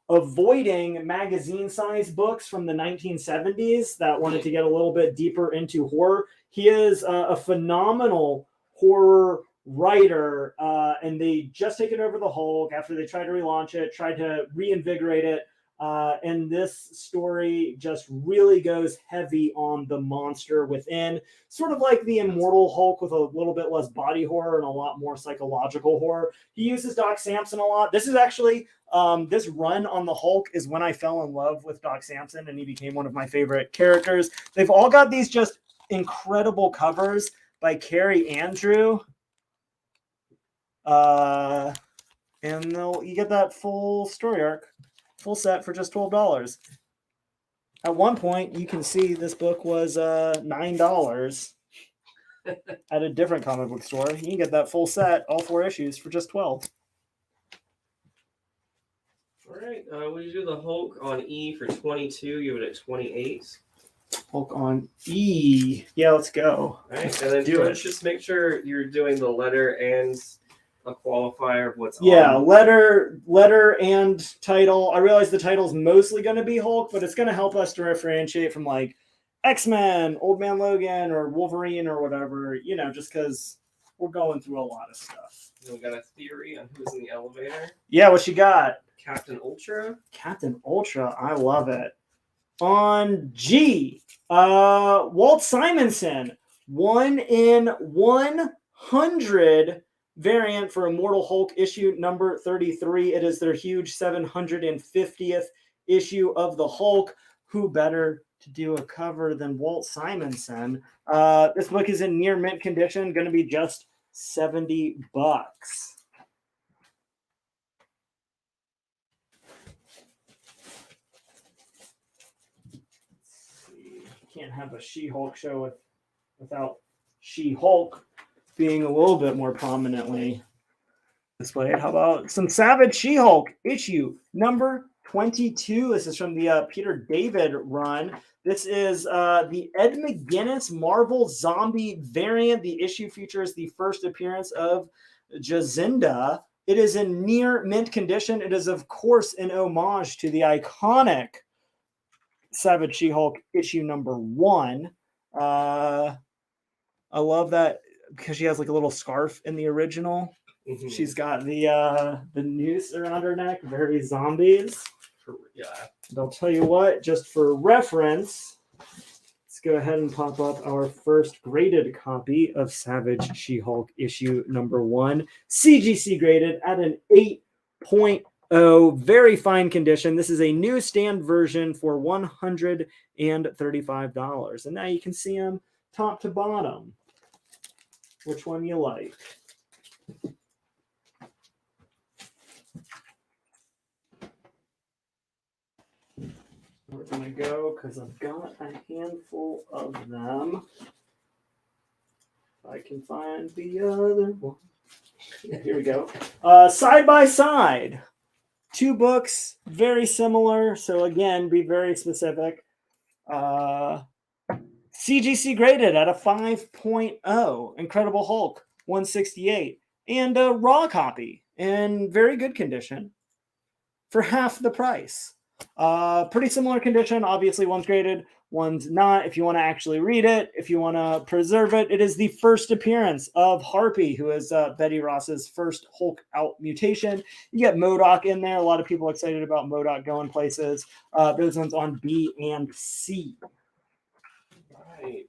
avoiding magazine-sized books from the 1970s that wanted to get a little bit deeper into horror. He is a phenomenal horror writer, and they just taken over the Hulk after they tried to relaunch it, tried to reinvigorate it. And this story just really goes heavy on the monster within, sort of like the Immortal Hulk with a little bit less body horror and a lot more psychological horror. He uses Doc Samson a lot. This is actually, this run on the Hulk is when I fell in love with Doc Samson, and he became one of my favorite characters. They've all got these just incredible covers by Carrie Andrew. And you get that full story arc. Full set for just $12. At one point, you can see this book was $9 at a different comic book store. You can get that full set, all 4 issues, for just $12. All right. Would you do the Hulk on E for 22? You have it at 28. Hulk on E. Yeah, let's go. All right. And then do it. Just make sure you're doing the letter and a qualifier of what's on. Letter and title. I realize the title's mostly going to be Hulk, but it's going to help us to differentiate from like X-Men, Old Man Logan, or Wolverine or whatever, just because we're going through a lot of stuff. We got a theory on who's in the elevator. Yeah, what you got? Captain Ultra. Captain Ultra, I love it. On G, Walt Simonson, 1 in 100 variant for Immortal Hulk issue number 33. It is their huge 750th issue of the Hulk. Who better to do a cover than Walt Simonson? This book is in near mint condition, going to be just $70. Can't have a She-Hulk show without She-Hulk being a little bit more prominently displayed. How about some Savage She-Hulk issue number 22? This is from the Peter David run. This is the Ed McGuinness Marvel Zombie variant. The issue features the first appearance of Jacinda. It is in near mint condition. It is, of course, an homage to the iconic Savage She-Hulk issue number 1. I love that because she has like a little scarf in the original. Mm-hmm. She's got the noose around her neck, very zombies. Yeah. And I'll tell you what, just for reference, let's go ahead and pop up our first graded copy of Savage She-Hulk issue number 1, CGC graded at an 8.0. Very fine condition. This is a newsstand version for $135. And now you can see them top to bottom. Which one you like? We're going to go because I've got a handful of them. If I can find the other one. Here we go. Side by side. 2 books, very similar. So again, be very specific. CGC graded at a 5.0. Incredible Hulk, 168. And a raw copy in very good condition for half the price. Pretty similar condition. Obviously, one's graded, one's not. If you want to actually read it, if you want to preserve it, it is the first appearance of Harpy, who is Betty Ross's first Hulk out mutation. You get MODOK in there. A lot of people excited about MODOK going places. Those ones on B and C. Right.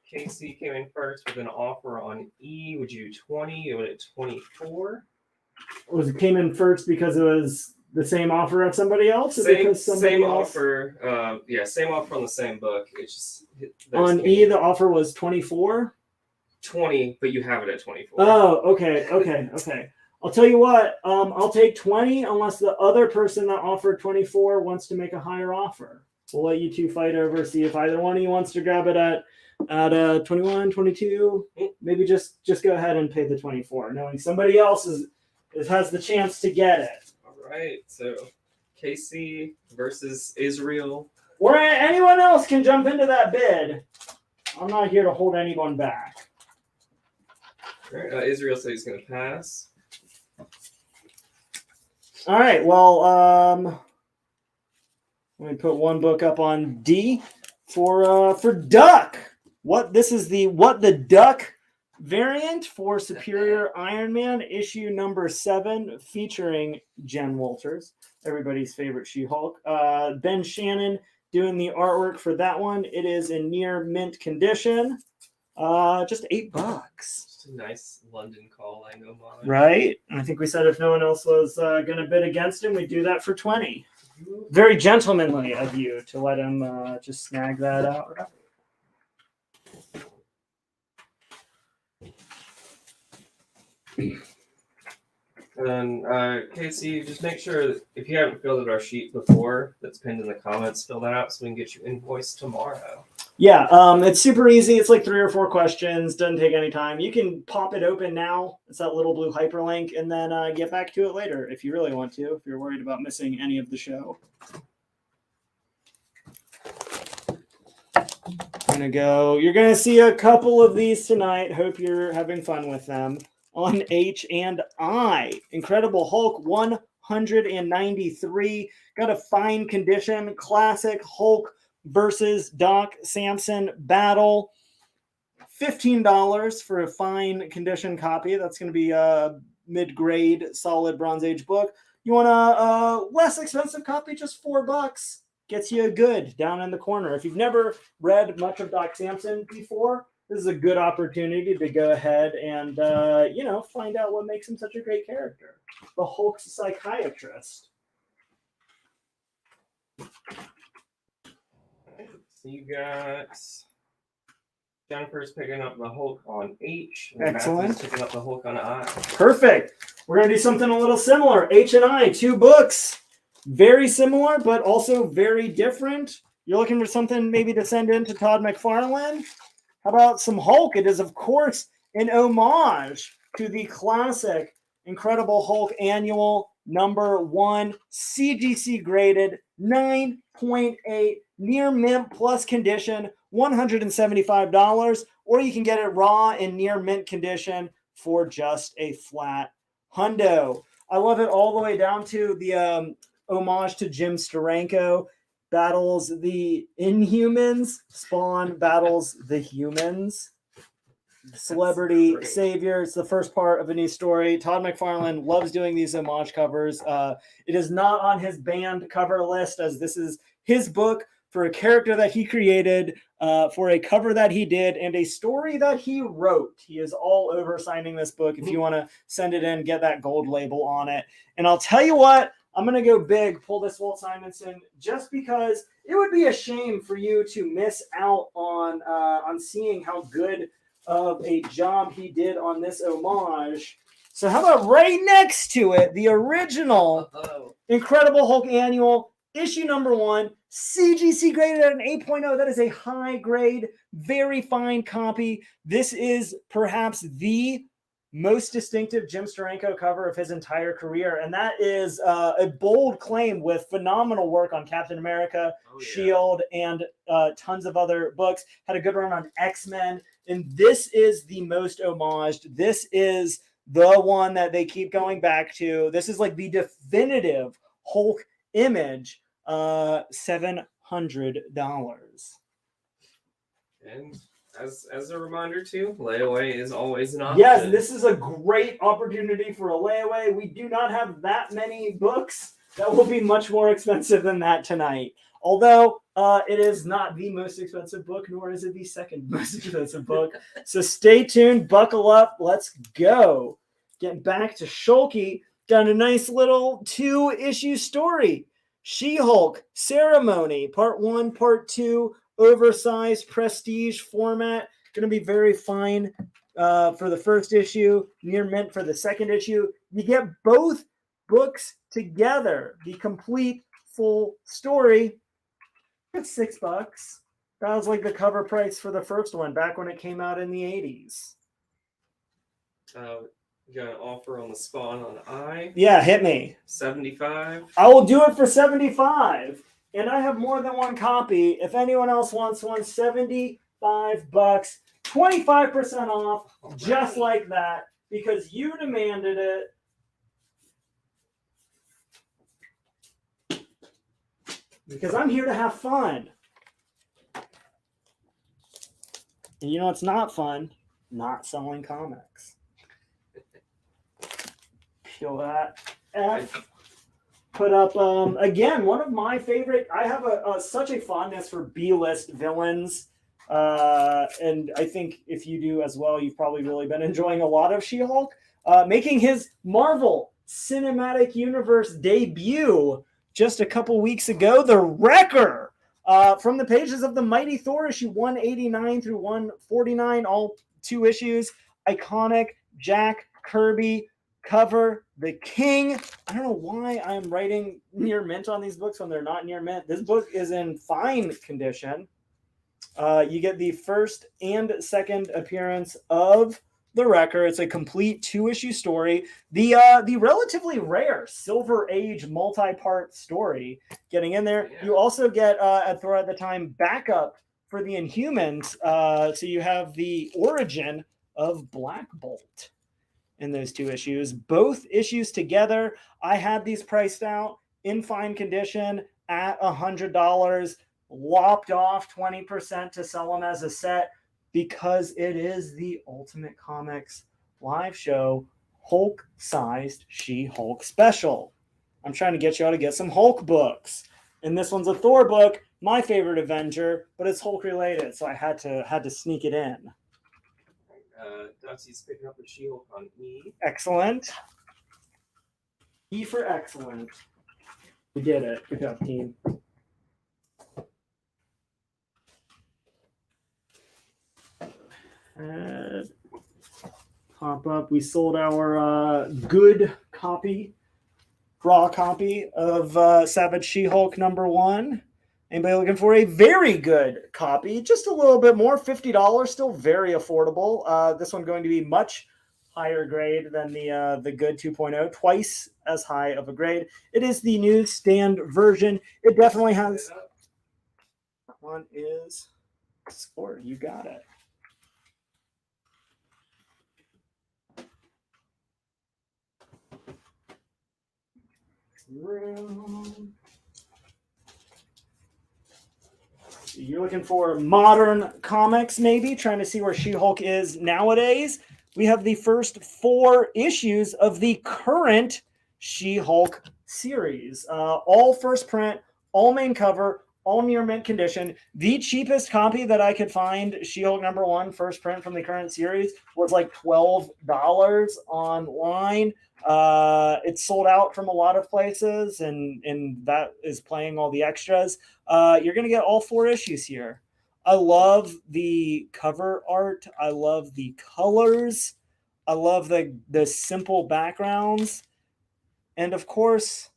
Casey came in first with an offer on E. Would you 20? It went at 24. Was it came in first because it was the same offer of somebody else? Same offer. Yeah, same offer on the same book. It's just on E, the offer was 24? 20, but you have it at 24. Oh, okay. I'll tell you what, I'll take 20 unless the other person that offered 24 wants to make a higher offer. We'll let you two fight over, see if either one of you wants to grab it at 21, 22. Maybe just go ahead and pay the 24, knowing somebody else has the chance to get it. All right, so Casey versus Israel. Or anyone else can jump into that bid. I'm not here to hold anyone back. All right, Israel says he's going to pass. All right, well, let me put one book up on D for Duck. This is the What the Duck variant for Superior Iron Man, issue number 7, featuring Jen Walters, everybody's favorite She-Hulk. Ben Shannon doing the artwork for that one. It is in near mint condition. Just $8. Just a nice London calling homage. Right? I think we said if no one else was going to bid against him, we'd do that for 20. Very gentlemanly of you to let him just snag that out. And Casey, just make sure that if you haven't filled out our sheet before that's pinned in the comments, fill that out so we can get you invoiced tomorrow. Yeah, it's super easy. It's like 3 or 4 questions. Doesn't take any time. You can pop it open now. It's that little blue hyperlink, and then get back to it later if you really want to, if you're worried about missing any of the show. You're going to see a couple of these tonight. Hope you're having fun with them. On H and I, Incredible Hulk 193. Got a fine condition. Classic Hulk versus Doc Samson battle. $15 for a fine condition copy. That's going to be a mid-grade, solid Bronze Age book. You want a less expensive copy, just $4. Gets you a good down in the corner. If you've never read much of Doc Samson before, this is a good opportunity to go ahead and, find out what makes him such a great character. The Hulk's psychiatrist. So you got Jennifer's picking up the Hulk on H. And Excellent. Matthew's picking up the Hulk on I. Perfect. We're going to do something a little similar. H and I, 2 books. Very similar, but also very different. You're looking for something maybe to send in to Todd McFarlane? How about some Hulk? It is, of course, an homage to the classic Incredible Hulk Annual #1, CGC graded, 9.8, near mint plus condition, $175. Or you can get it raw in near mint condition for just a flat hundo. I love it all the way down to the homage to Jim Steranko. Battles the Inhumans, Spawn battles the humans. Celebrity Savior. It's the first part of a new story. Todd McFarlane loves doing these homage covers. It is not on his banned cover list, as this is his book for a character that he created, for a cover that he did, and a story that he wrote. He is all over signing this book. If you want to send it in, get that gold label on it. And I'll tell you what, I'm going to go big, pull this Walt Simonson, just because it would be a shame for you to miss out on seeing how good of a job he did on this homage. So how about right next to it, the original Incredible Hulk Annual, issue #1, CGC graded at an 8.0. That is a high grade, very fine copy. This is perhaps the most distinctive Jim Steranko cover of his entire career, and that is a bold claim with phenomenal work on Captain America, Shield, and tons of other books. Had a good run on X-Men, and this is the most homaged. This is the one that they keep going back to. This is like the definitive Hulk image. $700. And as a reminder too, layaway is always an option. Yes, this is a great opportunity for a layaway. We do not have that many books that will be much more expensive than that tonight. Although it is not the most expensive book, nor is it the second most expensive book. So stay tuned, buckle up, let's go. Getting back to Shulky, got a nice little 2-issue story. She-Hulk Ceremony, Part 1, Part 2, oversized prestige format. Going to be very fine for the first issue, near mint for the second issue. You get both books together, the complete full story. It's $6. That was like the cover price for the first one back when it came out in the 80s. You got an offer on the Spawn on I? Yeah, hit me. 75. I will do it for 75. And I have more than one copy. If anyone else wants one, $75, 25% off, just like that, because you demanded it. Because I'm here to have fun. And you know it's not fun? Not selling comics. Peel that F. Put up, again, one of my favorite. I have such a fondness for B-list villains. And I think if you do as well, you've probably really been enjoying a lot of She-Hulk. Making his Marvel Cinematic Universe debut just a couple weeks ago, The Wrecker. From the pages of the Mighty Thor, issue 189 through 149, all 2 issues. Iconic Jack Kirby cover, the King. I don't know why I'm writing near mint on these books when they're not near mint. This book is in fine condition. You get the first and second appearance of the Wrecker. It's a complete 2-issue story. The relatively rare Silver Age multi-part story getting in there. Yeah. You also get at Thor at the time backup for the Inhumans. So you have the origin of Black Bolt in those 2 issues. Both issues together, I had these priced out in fine condition at $100, lopped off 20% to sell them as a set. because it is the Ultimate Comics live show Hulk-sized She-Hulk special. I'm trying to get y'all to get some Hulk books. And this one's a Thor book, my favorite Avenger, but it's Hulk related, so I had to sneak it in. Darcy's picking up the She-Hulk on E. Excellent. E for excellent. We did it. Good job, team. Pop up. We sold our good copy, raw copy of Savage She-Hulk #1. Anybody looking for a very good copy? Just a little bit more, $50, still very affordable. This one going to be much higher grade than the good 2.0, twice as high of a grade. It is the newsstand version. It definitely has. That one is scored. You got it. Room. You're looking for modern comics, maybe trying to see where She-Hulk is nowadays. We have the first 4 issues of the current She-Hulk series, all first print, all main cover, all near mint condition. The cheapest copy that I could find, She-Hulk #1 first print from the current series, was like $12 online. It's sold out from a lot of places, and that is playing all the extras. You're going to get all 4 issues here. I love the cover art. I love the colors. I love the simple backgrounds. And of course,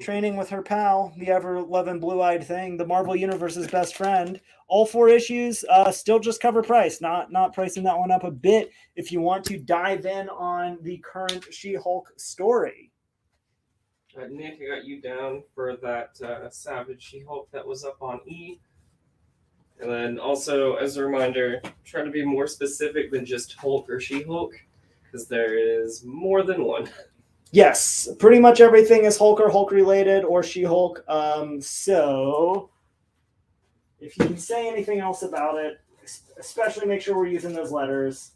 training with her pal, the ever-loving blue-eyed thing, the Marvel Universe's best friend. All 4 issues, still just cover price, not pricing that one up a bit if you want to dive in on the current She-Hulk story. Nick, I got you down for that Savage She-Hulk that was up on E. And then also, as a reminder, try to be more specific than just Hulk or She-Hulk, because there is more than one. Yes, pretty much everything is Hulk or Hulk related or She-Hulk. So if you can say anything else about it, especially make sure we're using those letters.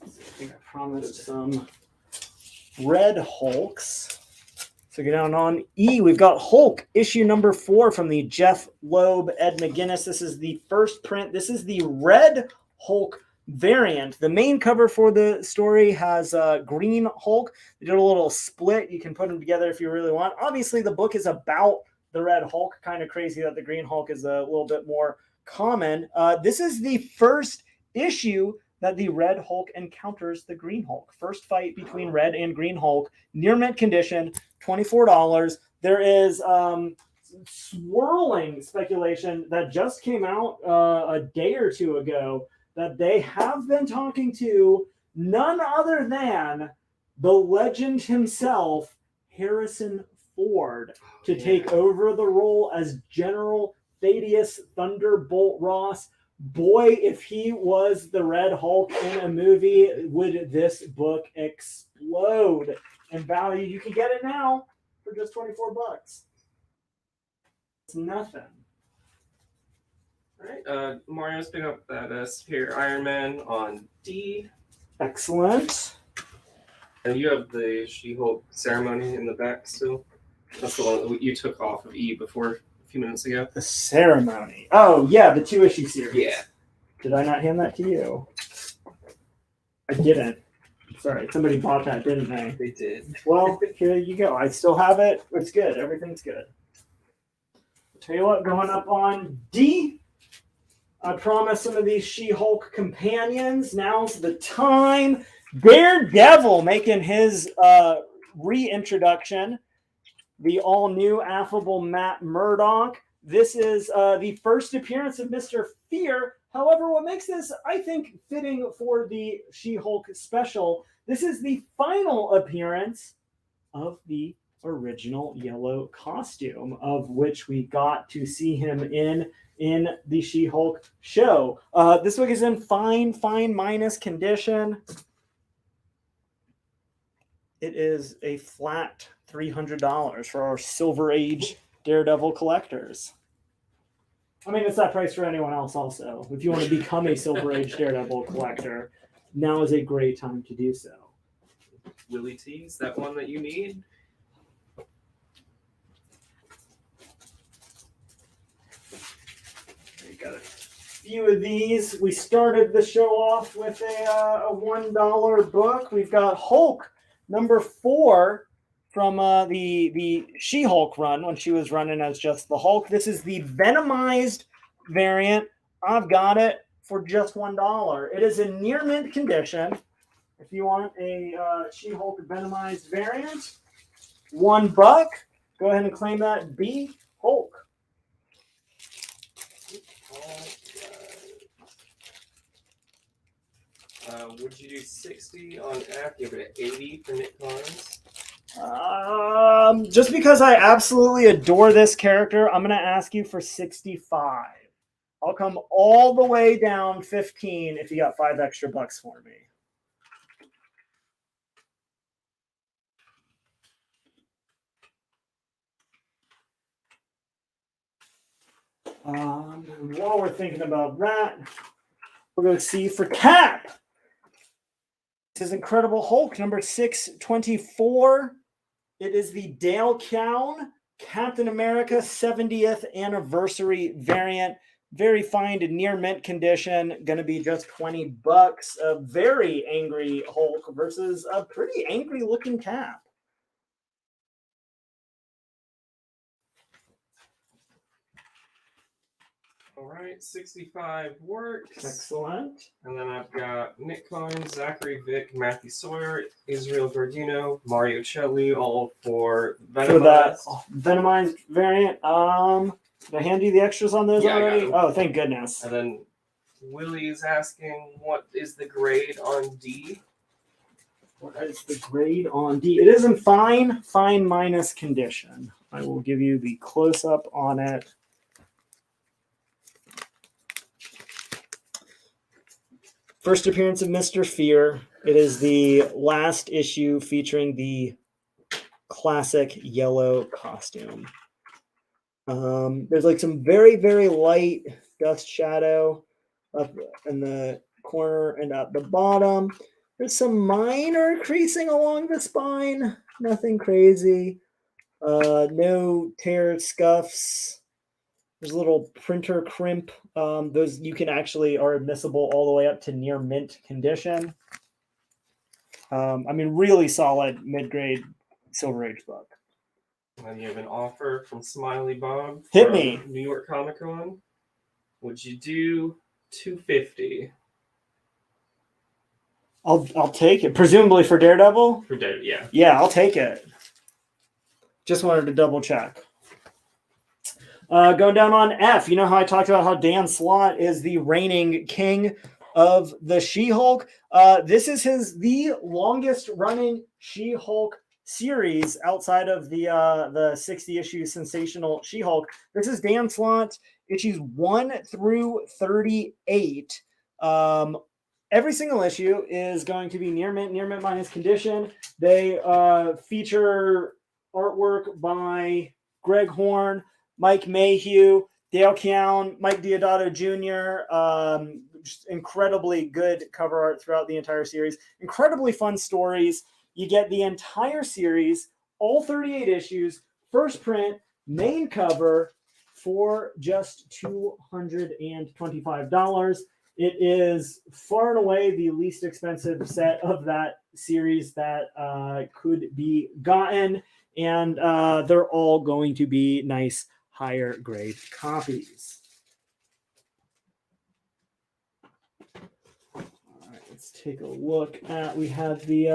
I think I promised some Red Hulks. So get down on E. We've got Hulk, issue #4 from the Jeff Loeb, Ed McGuinness. This is the first print. This is the Red Hulk variant. The main cover for the story has Green Hulk. They did a little split. You can put them together if you really want. Obviously, the book is about the Red Hulk. Kind of crazy that the Green Hulk is a little bit more common. This is the first issue that the Red Hulk encounters the Green Hulk. First fight between Red and Green Hulk. Near mint condition, $24. There is swirling speculation that just came out a day or two ago that they have been talking to none other than the legend himself, Harrison Ford, to take over the role as General Thaddeus Thunderbolt Ross. Boy, if he was the Red Hulk in a movie, would this book explode in value. You can get it now for just $24. It's nothing. All right, Mario's picking up that Superior Iron Man on D. Excellent. And you have the She-Hulk ceremony in the back still. That's the one that you took off of E before a few minutes ago. The ceremony. Oh, yeah, the 2-issue series. Yeah. Did I not hand that to you? I didn't. Sorry, somebody bought that, didn't they? They did. Well, here you go. I still have it. It's good. Everything's good. I'll tell you what, going up on D, I promised some of these She-Hulk companions. Now's the time. Daredevil making his reintroduction. The all-new affable Matt Murdock. This is the first appearance of Mr. Fear. However, what makes this, I think, fitting for the She-Hulk special, this is the final appearance of the original yellow costume, of which we got to see him in the She-Hulk show. This book is in fine minus condition. It is a flat $300 for our Silver Age Daredevil collectors. I mean, it's that price for anyone else also. If you want to become a Silver Age Daredevil collector, now is a great time to do so. Willie T's, that one that you need? You got a few of these. We started the show off with a $1 book. We've got Hulk number 4 from the She-Hulk run when she was running as just the Hulk. This is the Venomized variant. I've got it for just $1. It is in near mint condition. If you want a She-Hulk Venomized variant, $1. Go ahead and claim that. B Hulk. Would you do 60 on app? Give it an 80 for Nick Carnes. Just because I absolutely adore this character, I'm going to ask you for 65. I'll come all the way down 15 if you got $5 extra for me. While we're thinking about that, we're going to see for Cap. This is Incredible Hulk number 624. It is the Dale Cowan Captain America 70th anniversary variant. Very fine to near mint condition. Going to be just $20. A very angry Hulk versus a pretty angry looking Cap. All right, 65 works. Excellent. And then I've got Nick Carnes, Zachary Vick, Matthew Sawyer, Israel Gardino, Mario Celli, all for Venomized. For that Venomized variant. Did I hand you the extras on those already? Oh, thank goodness. And then Willie is asking, what is the grade on D? What is the grade on D? It is in fine minus condition. I will give you the close-up on it. First appearance of Mr. Fear. It is the last issue featuring the classic yellow costume. There's like some very, very light dust shadow up in the corner and at the bottom. There's some minor creasing along the spine. Nothing crazy. No tear scuffs. There's a little printer crimp. Those you can actually are admissible all the way up to near mint condition. I mean, really solid mid-grade Silver Age book. And then you have an offer from Smiley Bob. Hit me. New York Comic Con. Would you do 250? I'll take it. Presumably for Daredevil? For Daredevil, yeah. Yeah, I'll take it. Just wanted to double check. Going down on F, you know how I talked about how Dan Slott is the reigning king of the She-Hulk? This is the longest running She-Hulk series outside of the 60-issue Sensational She-Hulk. This is Dan Slott, issues 1 through 38. Every single issue is going to be near mint minus condition. They feature artwork by Greg Horn, Mike Mayhew, Dale Cowan, Mike Deodato Jr. Just incredibly good cover art throughout the entire series. Incredibly fun stories. You get the entire series, all 38 issues, first print, main cover for just $225. It is far and away the least expensive set of that series that could be gotten. And they're all going to be nice higher grade copies. All right, let's take a look at, we have the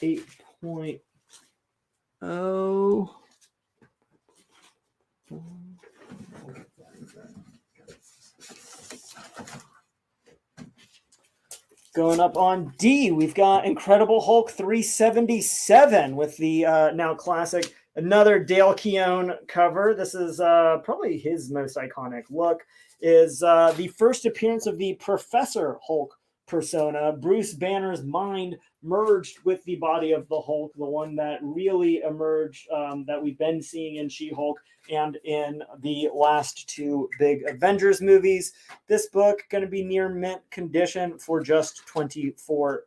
8.0. Going up on D, we've got Incredible Hulk 377 with the now classic, another Dale Keown cover. This is probably his most iconic look, is the first appearance of the Professor Hulk persona. Bruce Banner's mind merged with the body of the Hulk, the one that really emerged, that we've been seeing in She-Hulk and in the last two big Avengers movies. This book going to be near mint condition for just $24.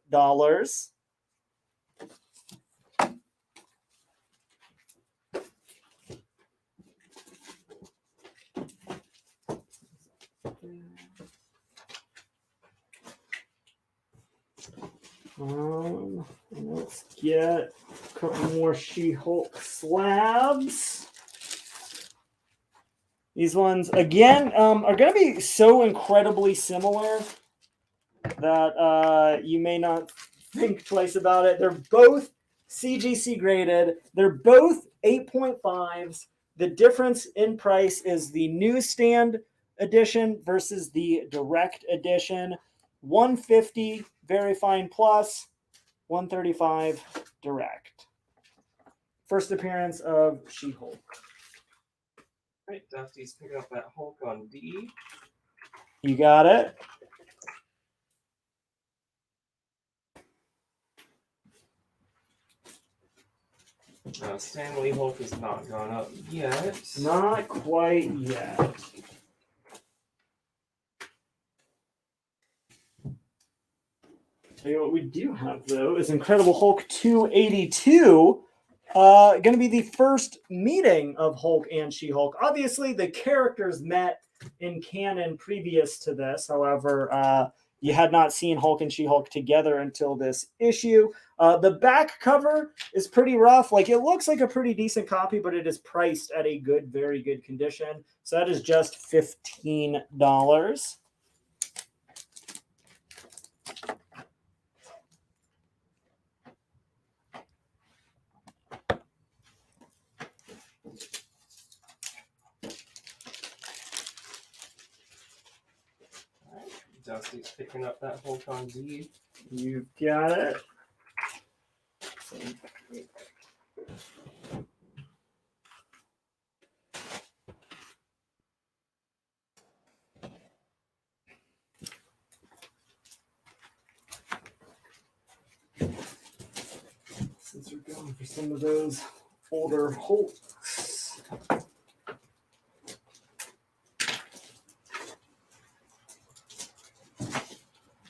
Let's get a couple more She-Hulk slabs. These ones, again, are going to be so incredibly similar that you may not think twice about it. They're both CGC graded. They're both 8.5s. The difference in price is the newsstand edition versus the direct edition. $150 Very Fine Plus, $135 direct. First appearance of She-Hulk. All right, Dusty's picking up that Hulk on D. You got it. Stanley Hulk has not gone up yet. Not quite yet. Tell you what we do have, though, is Incredible Hulk 282. Going to be the first meeting of Hulk and She-Hulk. Obviously, the characters met in canon previous to this. However, you had not seen Hulk and She-Hulk together until this issue. The back cover is pretty rough. Like, it looks like a pretty decent copy, but it is priced at a good, very good condition. So that is just $15. Dusty's picking up that Hulk on D. You got it. Since we're going for some of those older Hulks.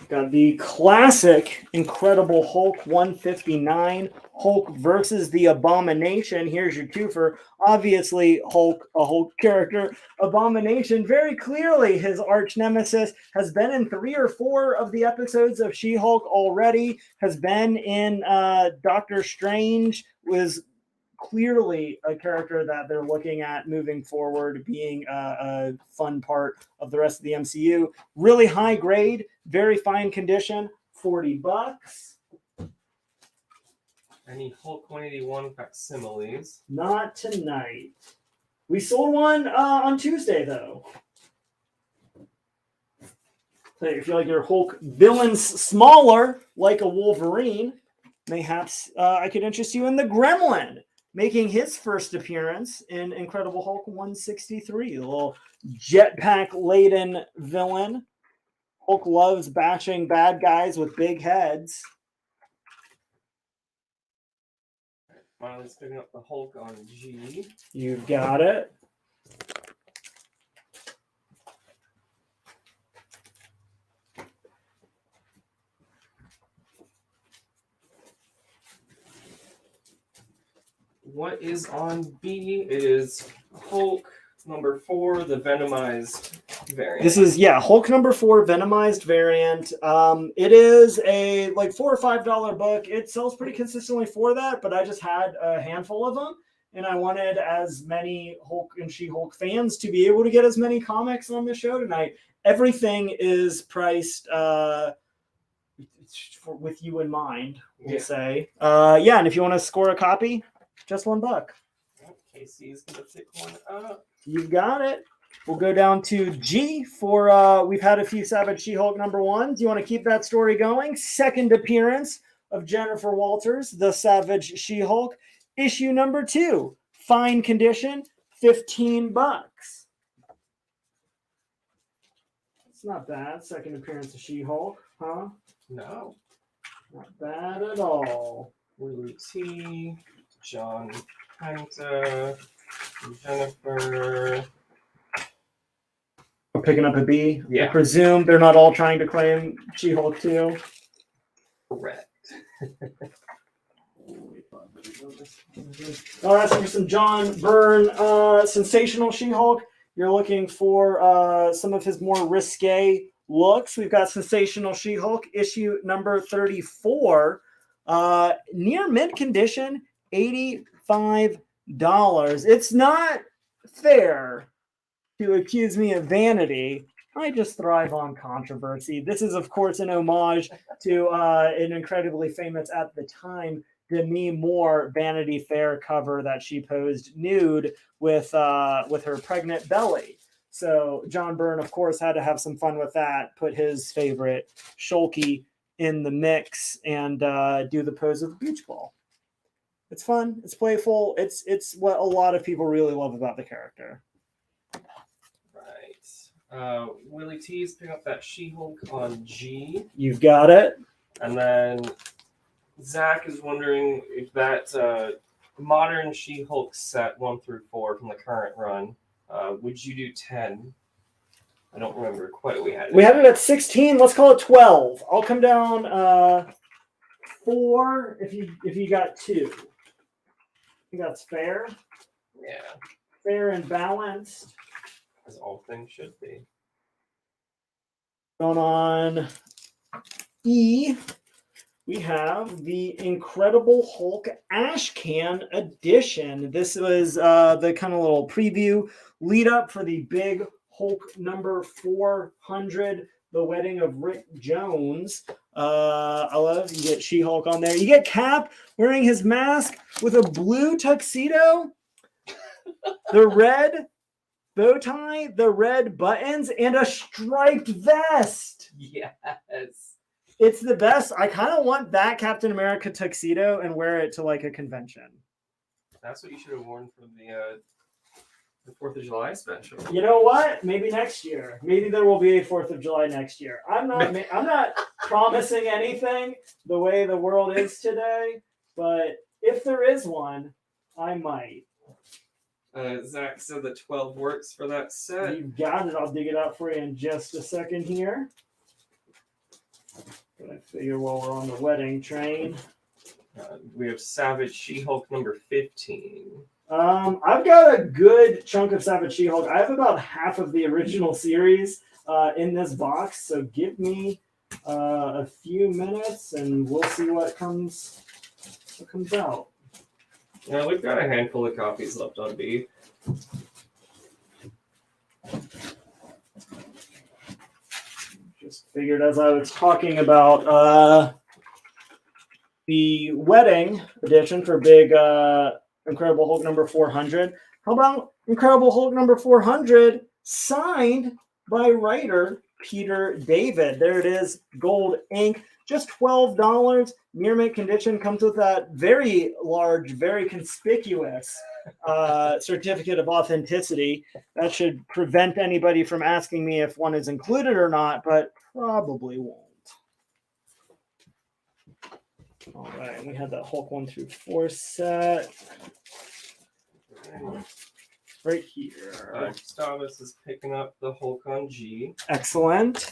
Got the classic Incredible Hulk 159, Hulk versus the Abomination. Here's your twofer. Obviously, Hulk, a Hulk character. Abomination, very clearly his arch nemesis, has been in 3 or 4 of the episodes of She-Hulk already, has been in Doctor Strange, was clearly a character that they're looking at moving forward, being a fun part of the rest of the MCU. Really high grade, very fine condition, $40. Any Hulk 181 facsimiles? Not tonight. We sold one on Tuesday, though. So if you like your Hulk villains smaller, like a Wolverine, mayhaps I could interest you in the Gremlin, making his first appearance in Incredible Hulk 163, a little jetpack-laden villain. Hulk loves bashing bad guys with big heads. Miley's picking up the Hulk on G. You've got it. What is on B is Hulk number 4, the Venomized variant. This is, Hulk number 4, Venomized variant. It is a like $4 or $5 book. It sells pretty consistently for that, but I just had a handful of them, and I wanted as many Hulk and She-Hulk fans to be able to get as many comics on the show tonight. Everything is priced with you in mind, we'll say. And if you want to score a copy, just $1. Casey's gonna pick one up. You've got it. We'll go down to G for, we've had a few Savage She-Hulk number 1s. Do you want to keep that story going? Second appearance of Jennifer Walters, the Savage She-Hulk. Issue number 2, fine condition, $15. It's not bad. Second appearance of She-Hulk, huh? No. Not bad at all. Willie T, John Penta, Jennifer. We're picking up a B. Yeah. I presume they're not all trying to claim She-Hulk too. Correct. Oh, that's for some John Byrne, sensational She-Hulk. You're looking for some of his more risque looks. We've got sensational She-Hulk issue number 34, near mint condition, $85. It's not fair to accuse me of vanity. I just thrive on controversy. This is, of course, an homage to an incredibly famous at the time Demi Moore Vanity Fair cover that she posed nude with her pregnant belly. So John Byrne, of course, had to have some fun with that, put his favorite Shulky in the mix, and do the pose of the beach ball. It's fun. It's playful. It's what a lot of people really love about the character. Right. Willie T's picking up that She-Hulk on G. You've got it. And then Zach is wondering if that modern She-Hulk set 1 through 4 from the current run, would you do 10? I don't remember quite what we had. We had it at 16. Let's call it 12. I'll come down 4 if you got 2. I think that's fair. Yeah. Fair and balanced. As all things should be. Going on E, we have the Incredible Hulk Ash Can Edition. This was the kind of little preview lead up for the big Hulk number 400, the wedding of Rick Jones. I love you get She-Hulk on there. You get Cap wearing his mask with a blue tuxedo, the red bow tie, the red buttons, and a striped vest. Yes. It's the best. I kind of want that Captain America tuxedo and wear it to like a convention. That's what you should have worn for the 4th of July special. You know what? Maybe next year. Maybe there will be a 4th of July next year. I'm not promising anything the way the world is today, but if there is one, I might. Zach said that 12 works for that set. You've got it. I'll dig it out for you in just a second here. But I figure while we're on the wedding train. We have Savage She-Hulk number 15. I've got a good chunk of Savage She-Hulk. I have about half of the original series in this box, so give me a few minutes and we'll see what comes out. Yeah, we've got a handful of copies left on B. Just figured as I was talking about the wedding edition for big Incredible Hulk number 400. How about Incredible Hulk number 400 signed by writer Peter David? There it is, gold ink. Just $12, near mint condition, comes with that very large, very conspicuous certificate of authenticity. That should prevent anybody from asking me if one is included or not, but probably won't. All right, we had that Hulk 1 through 4 set. Right here. Gustavus is picking up the Hulk on G. Excellent.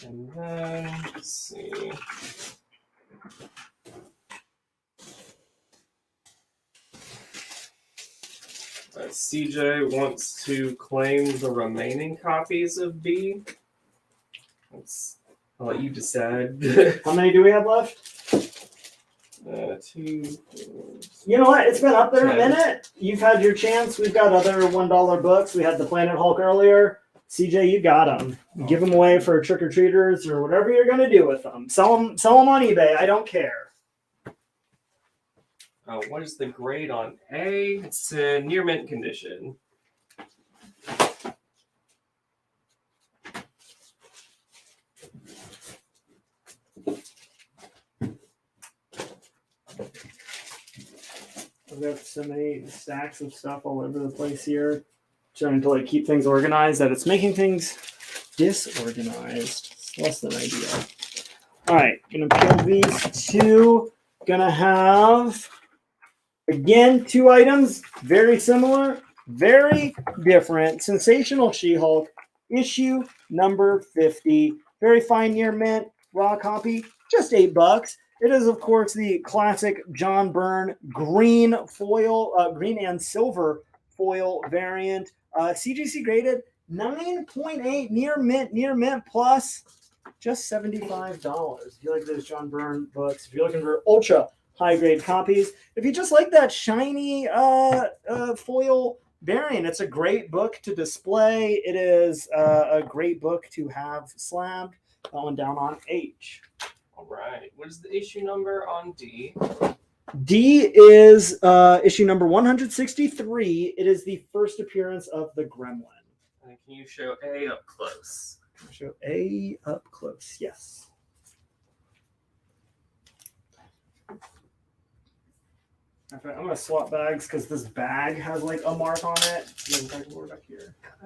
And then, let's see. CJ wants to claim the remaining copies of B. I'll let you decide. How many do we have left? 2. You know what? It's been up there 10. a minute. You've had your chance. We've got other $1 books. We had the Planet Hulk earlier. CJ, you got them. Give them away for trick-or-treaters or whatever you're going to do with them. Sell them on eBay. I don't care. What is the grade on A? It's near mint condition. We have so many stacks of stuff all over the place here, trying to like keep things organized that it's making things disorganized. It's less than ideal. All right, gonna peel these two. Gonna have again 2 items, very similar, very different. Sensational She-Hulk, issue number 50. Very fine near mint, raw copy, just $8. It is, of course, the classic John Byrne green foil, green and silver foil variant. CGC graded 9.8 near mint plus just $75. If you like those John Byrne books, if you're looking for ultra high grade copies, if you just like that shiny foil variant, it's a great book to display. It is a great book to have slabbed. That one down on H. All right. What is the issue number on D? D is issue number 163. It is the first appearance of the Gremlin. And can you show A up close? Show A up close, yes. I'm going to swap bags because this bag has like a mark on it. Back here. I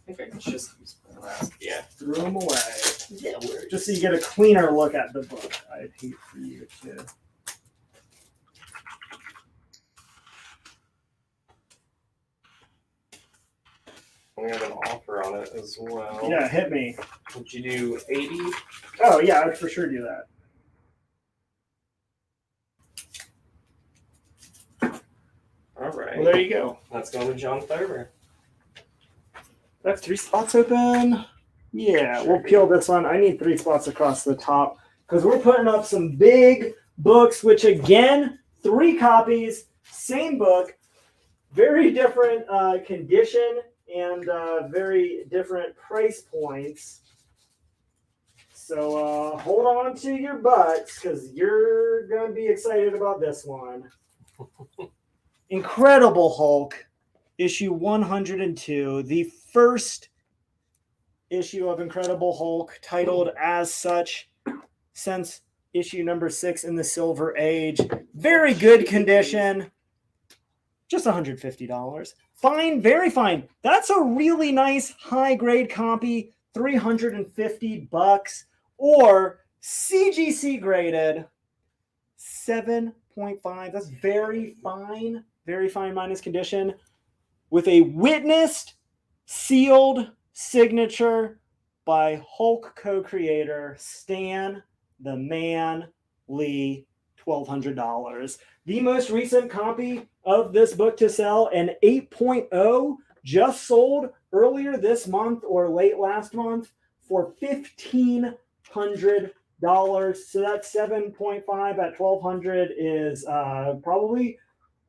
think I can just use my last. Yeah. Threw them away. Yeah, we're Just so you get a cleaner look at the book. I'd hate for you to. We have an offer on it as well. Yeah, hit me. Would you do 80? Oh, yeah, I'd for sure do that. All right. Well, there you go. That's going to John Thurber. I have 3 spots open. Yeah, we'll peel this one. I need 3 spots across the top because we're putting up some big books, which again, 3 copies, same book, very different condition and very different price points. So hold on to your butts because you're going to be excited about this one. Incredible Hulk, issue 102, the first issue of Incredible Hulk, titled as such since issue number 6 in the Silver Age. Very good condition, just $150. Fine, very fine. That's a really nice high-grade copy, $350, or CGC graded 7.5. That's very fine minus condition, with a witnessed, sealed signature by Hulk co-creator Stan the Man Lee, $1,200. The most recent copy of this book to sell, an 8.0, just sold earlier this month or late last month for $1,500. So that's 7.5 at $1,200 is probably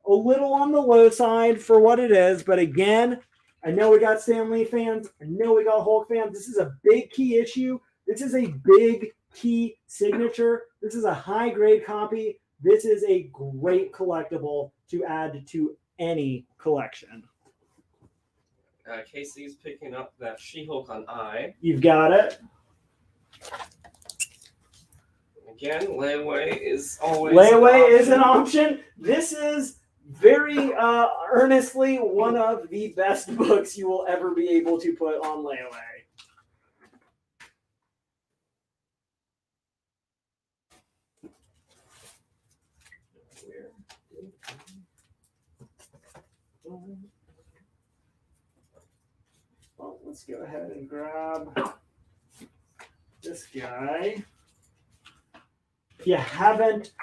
a little on the low side for what it is. But again, I know we got Stan Lee fans. I know we got Hulk fans. This is a big key issue. This is a big key signature. This is a high grade copy. This is a great collectible to add to any collection. Casey's picking up that She-Hulk on I. You've got it. Again, layaway is always Layaway is an option. This is very earnestly one of the best books you will ever be able to put on layaway. Well, let's go ahead and grab this guy. If you haven't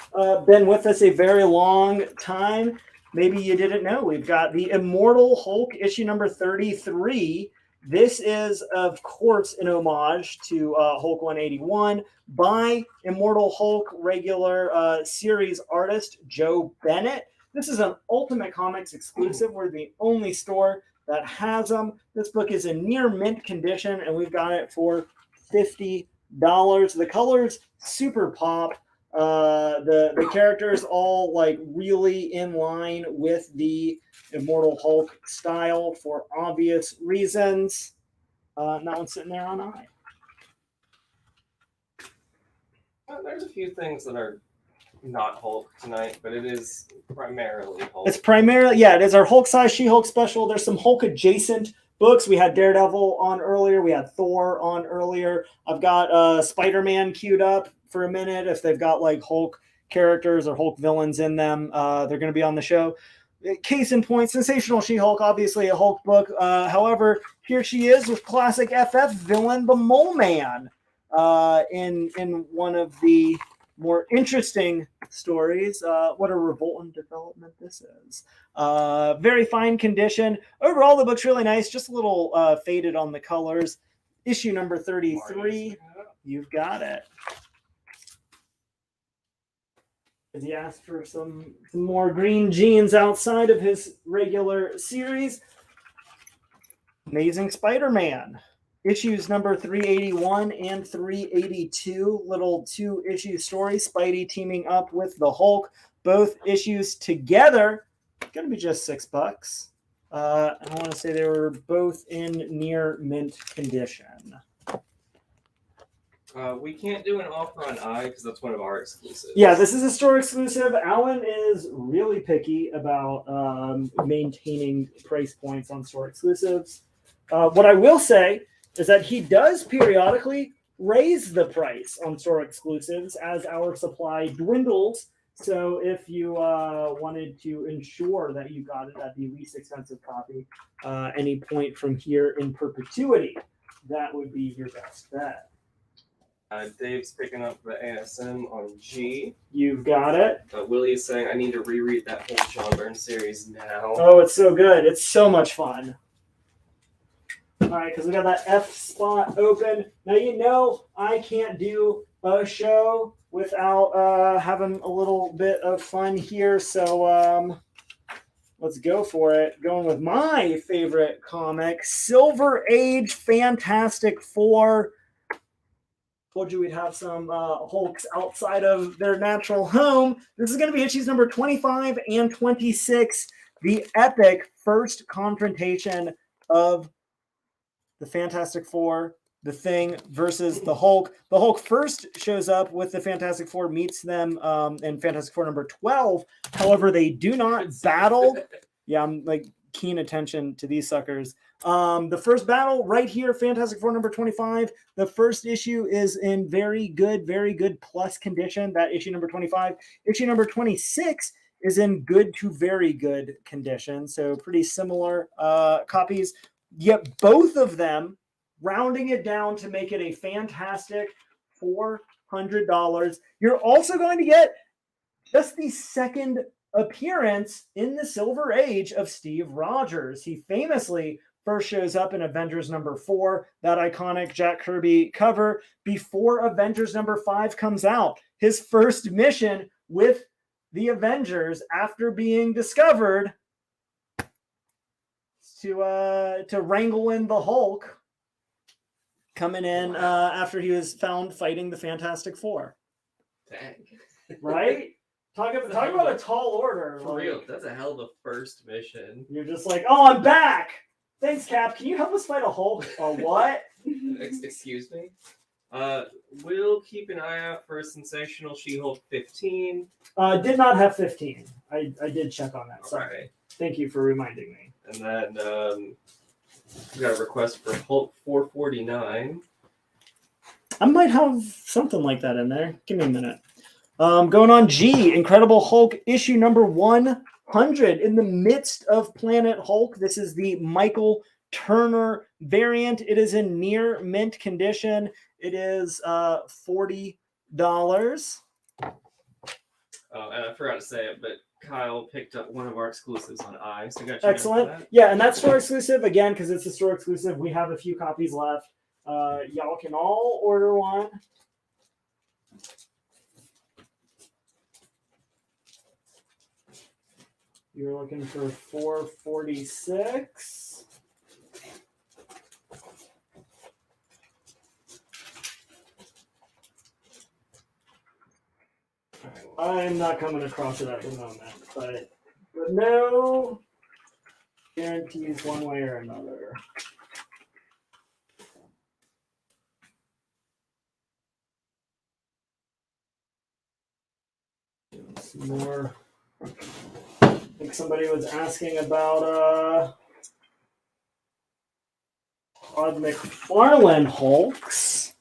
been with us a very long time, maybe you didn't know, we've got the Immortal Hulk issue number 33. This is, of course, an homage to Hulk 181 by Immortal Hulk regular series artist Joe Bennett. This is an Ultimate Comics exclusive. We're the only store that has them. This book is in near mint condition, and we've got it for $50. The colors super pop. The characters all like really in line with the Immortal Hulk style for obvious reasons. And that one's sitting there on I. There's a few things that are not Hulk tonight, but it is primarily Hulk. It's primarily, yeah, it is our Hulk size She-Hulk special. There's some Hulk adjacent books. We had Daredevil on earlier. We had Thor on earlier. I've got Spider-Man queued up for a minute. If they've got like Hulk characters or Hulk villains in them, they're going to be on the show. Case in point, Sensational She-Hulk, obviously a Hulk book. However, here she is with classic FF villain, the Mole Man, in one of the more interesting stories. What a revolting development this is. Very fine condition. Overall, the book's really nice, just a little faded on the colors. Issue number 33. You've got it. He asked for some more green jeans outside of his regular series. Amazing Spider-Man. Issues number 381 and 382. Little 2-issue story. Spidey teaming up with the Hulk. Both issues together. Going to be just $6. I want to say they were both in near mint condition. We can't do an offer on I because that's one of our exclusives. Yeah, this is a store exclusive. Alan is really picky about maintaining price points on store exclusives. What I will say is that he does periodically raise the price on store exclusives as our supply dwindles. So if you wanted to ensure that you got it at the least expensive copy, any point from here in perpetuity, that would be your best bet. Dave's picking up the ASM on G. You've got it. Willie is saying I need to reread that whole John Byrne series now. Oh, it's so good. It's so much fun. All right, because we got that F spot open. Now, you know I can't do a show without having a little bit of fun here. So let's go for it. Going with my favorite comic, Silver Age Fantastic Four. Told you we'd have some Hulks outside of their natural home. This is going to be issues number 25 and 26. The epic first confrontation of the Fantastic Four, the Thing versus the Hulk. The Hulk first shows up with the Fantastic Four, meets them in Fantastic Four number 12. However, they do not battle. Yeah, I'm like keen attention to these suckers. The first battle right here, Fantastic Four number 25. The first issue is in very good plus condition. That issue number 25. Issue number 26 is in good to very good condition. So pretty similar copies. Yet both of them rounding it down to make it a fantastic $400. You're also going to get just the second appearance in the Silver Age of Steve Rogers. He famously first shows up in Avengers number 4, that iconic Jack Kirby cover, before Avengers number 5 comes out. His first mission with the Avengers after being discovered to wrangle in the Hulk, coming in after he was found fighting the Fantastic Four. Dang. Right? Talk about a tall order. For real, that's a hell of a first mission. You're just like, oh, I'm back. Thanks, Cap. Can you help us fight a Hulk? A what? Excuse me? We'll keep an eye out for a Sensational She-Hulk 15. Did not have 15. I did check on that. Sorry. Okay. Thank you for reminding me. And then we got a request for Hulk 449. I might have something like that in there. Give me a minute. Going on G, Incredible Hulk issue number 100 in the midst of Planet Hulk. This is the Michael Turner variant. It is in near mint condition. It is $40. And I forgot to say it, but Kyle picked up one of our exclusives on I. So got you Excellent. Yeah, and that's store exclusive again because it's a store exclusive. We have a few copies left. Y'all can all order one. You're looking for $446. I'm not coming across it at the moment, but no guarantees one way or another. Some more. I think somebody was asking about Todd McFarlane Hulks.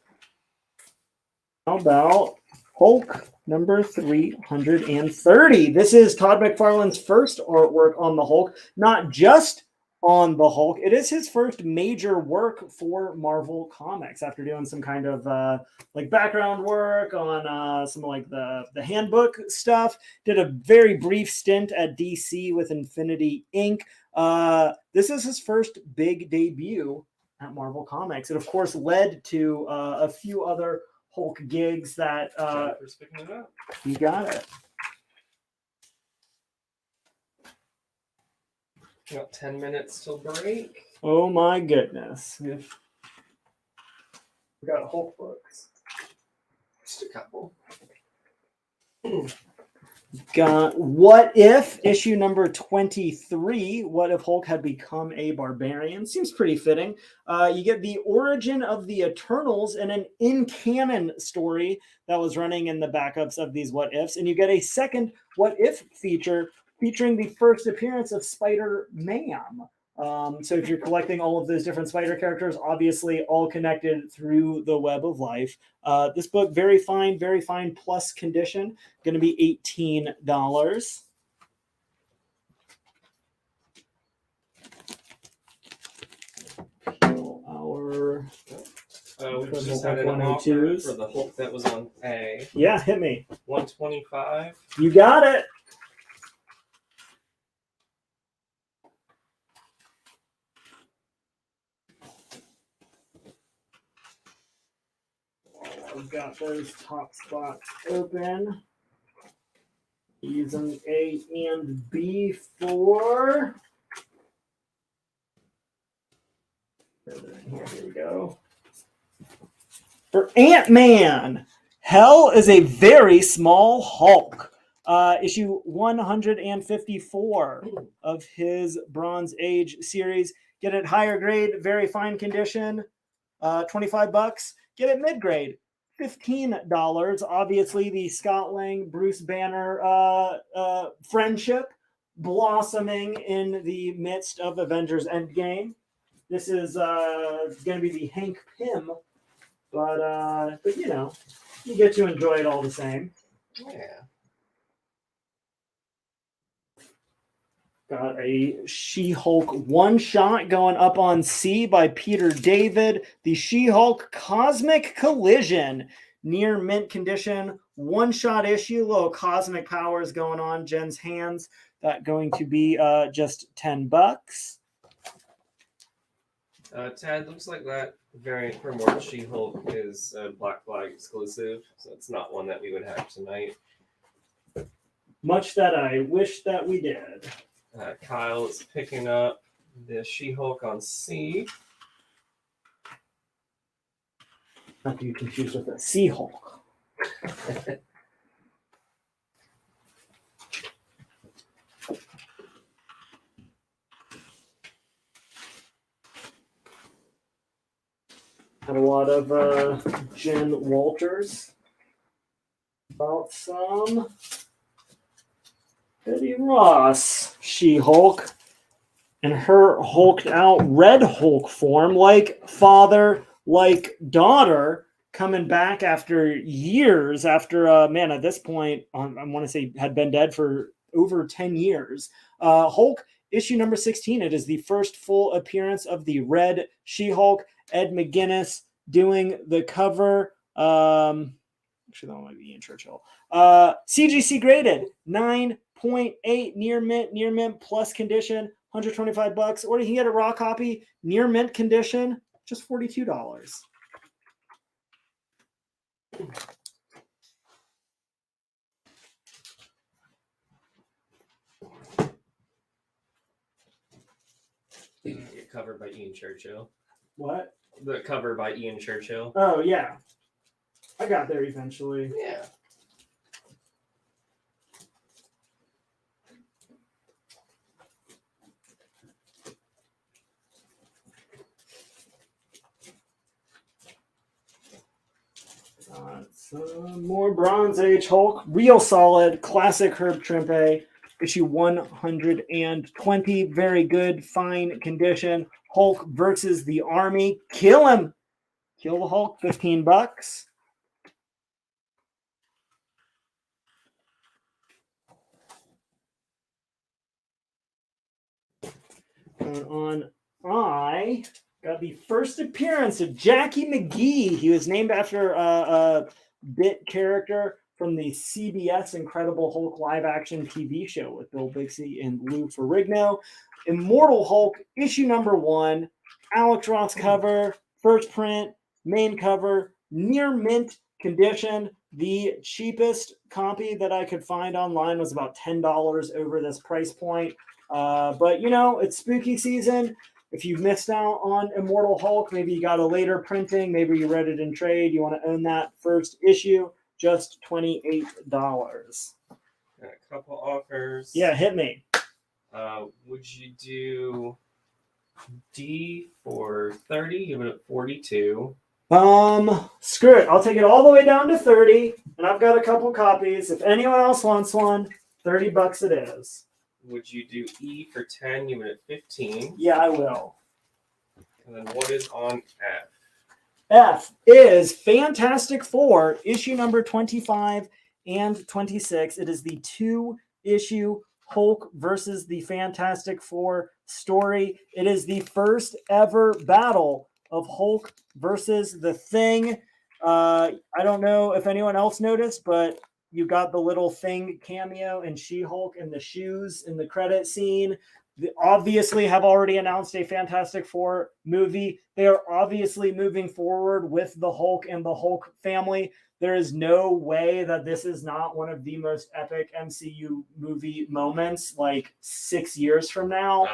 How about Hulk number 330? This is Todd McFarlane's first artwork on the Hulk, not just on the Hulk. It is his first major work for Marvel Comics after doing some kind of like background work on some like the handbook stuff. Did a very brief stint at DC with Infinity Inc. This is his first big debut at Marvel Comics. It of course led to a few other Hulk gigs that Jennifer's picking it up. you got it. Got 10 minutes till break. Oh my goodness. We got Hulk books. Just a couple. Got What If, issue number 23. What if Hulk had become a barbarian? Seems pretty fitting. You get the origin of the Eternals in an in-canon story that was running in the backups of these What Ifs. And you get a second What If feature featuring the first appearance of Spider-Man. So if you're collecting all of those different Spider characters, obviously all connected through the web of life. This book, very fine plus condition. Going to be $18. We just had an offer for the Hulk that was on A. Yeah, hit me. 125. You got it. I've got those top spots open. Using A and B for. Here we go. For Ant-Man, Hell is a very small Hulk. Issue 154 of his Bronze Age series. Get it higher grade, very fine condition, $25. Get it mid grade, $15. Obviously, the Scott Lang Bruce Banner friendship blossoming in the midst of Avengers Endgame. This is going to be the Hank Pym, but you know, you get to enjoy it all the same. Yeah. Got a She-Hulk one-shot going up on C by Peter David. The She-Hulk Cosmic Collision. Near mint condition. One-shot issue. Little cosmic powers going on Jen's hands. That going to be just $10. Tad, looks like that variant for more She-Hulk is a Black Flag exclusive, so it's not one that we would have tonight. Much that I wish that we did. Kyle is picking up the She-Hulk on C. Not to be confused with the Sea-Hulk. Had a lot of Jen Walters. About some Betty Ross She-Hulk and her hulked out Red Hulk form, like father, like daughter, coming back after years after man at this point I want to say had been dead for over 10 years. Hulk issue number 16. It is the first full appearance of the Red She-Hulk. Ed McGuinness doing the cover. Actually, that one might be Ian Churchill. CGC graded 9.8 near mint plus condition, $125. Or you can get a raw copy near mint condition, just $42. Get covered by Ian Churchill. What? The cover by Ian Churchill. Oh, yeah. I got there eventually. Yeah. Some more Bronze Age Hulk. Real solid. Classic Herb Trimpe. Issue 120. Very good. Fine condition. Hulk versus the Army. Kill him. Kill the Hulk. $15. I got the first appearance of Jackie McGee. He was named after a bit character from the CBS Incredible Hulk live action TV show with Bill Bixby and Lou Ferrigno. Immortal Hulk, issue number 1, Alex Ross cover, first print, main cover, near mint condition. The cheapest copy that I could find online was about $10 over this price point. But, you know, it's spooky season. If you've missed out on Immortal Hulk, maybe you got a later printing, maybe you read it in trade, you want to own that first issue, just $28. Got a couple offers. Yeah, hit me. Would you do D for 30? Give it at 42. Screw it. I'll take it all the way down to 30, and I've got a couple copies. If anyone else wants one, $30 it is. Would you do E for 10? Give it at 15. Yeah, I will. And then what is on F? F is Fantastic Four, issue number 25 and 26. It is the 2-issue Hulk versus the Fantastic Four story. It is the first ever battle of Hulk versus the Thing. I don't know if anyone else noticed, but you got the little Thing cameo and She-Hulk in the shoes in the credit scene. They obviously have already announced a Fantastic Four movie. They are obviously moving forward with the Hulk and the Hulk family. There is no way that this is not one of the most epic MCU movie moments like 6 years from now.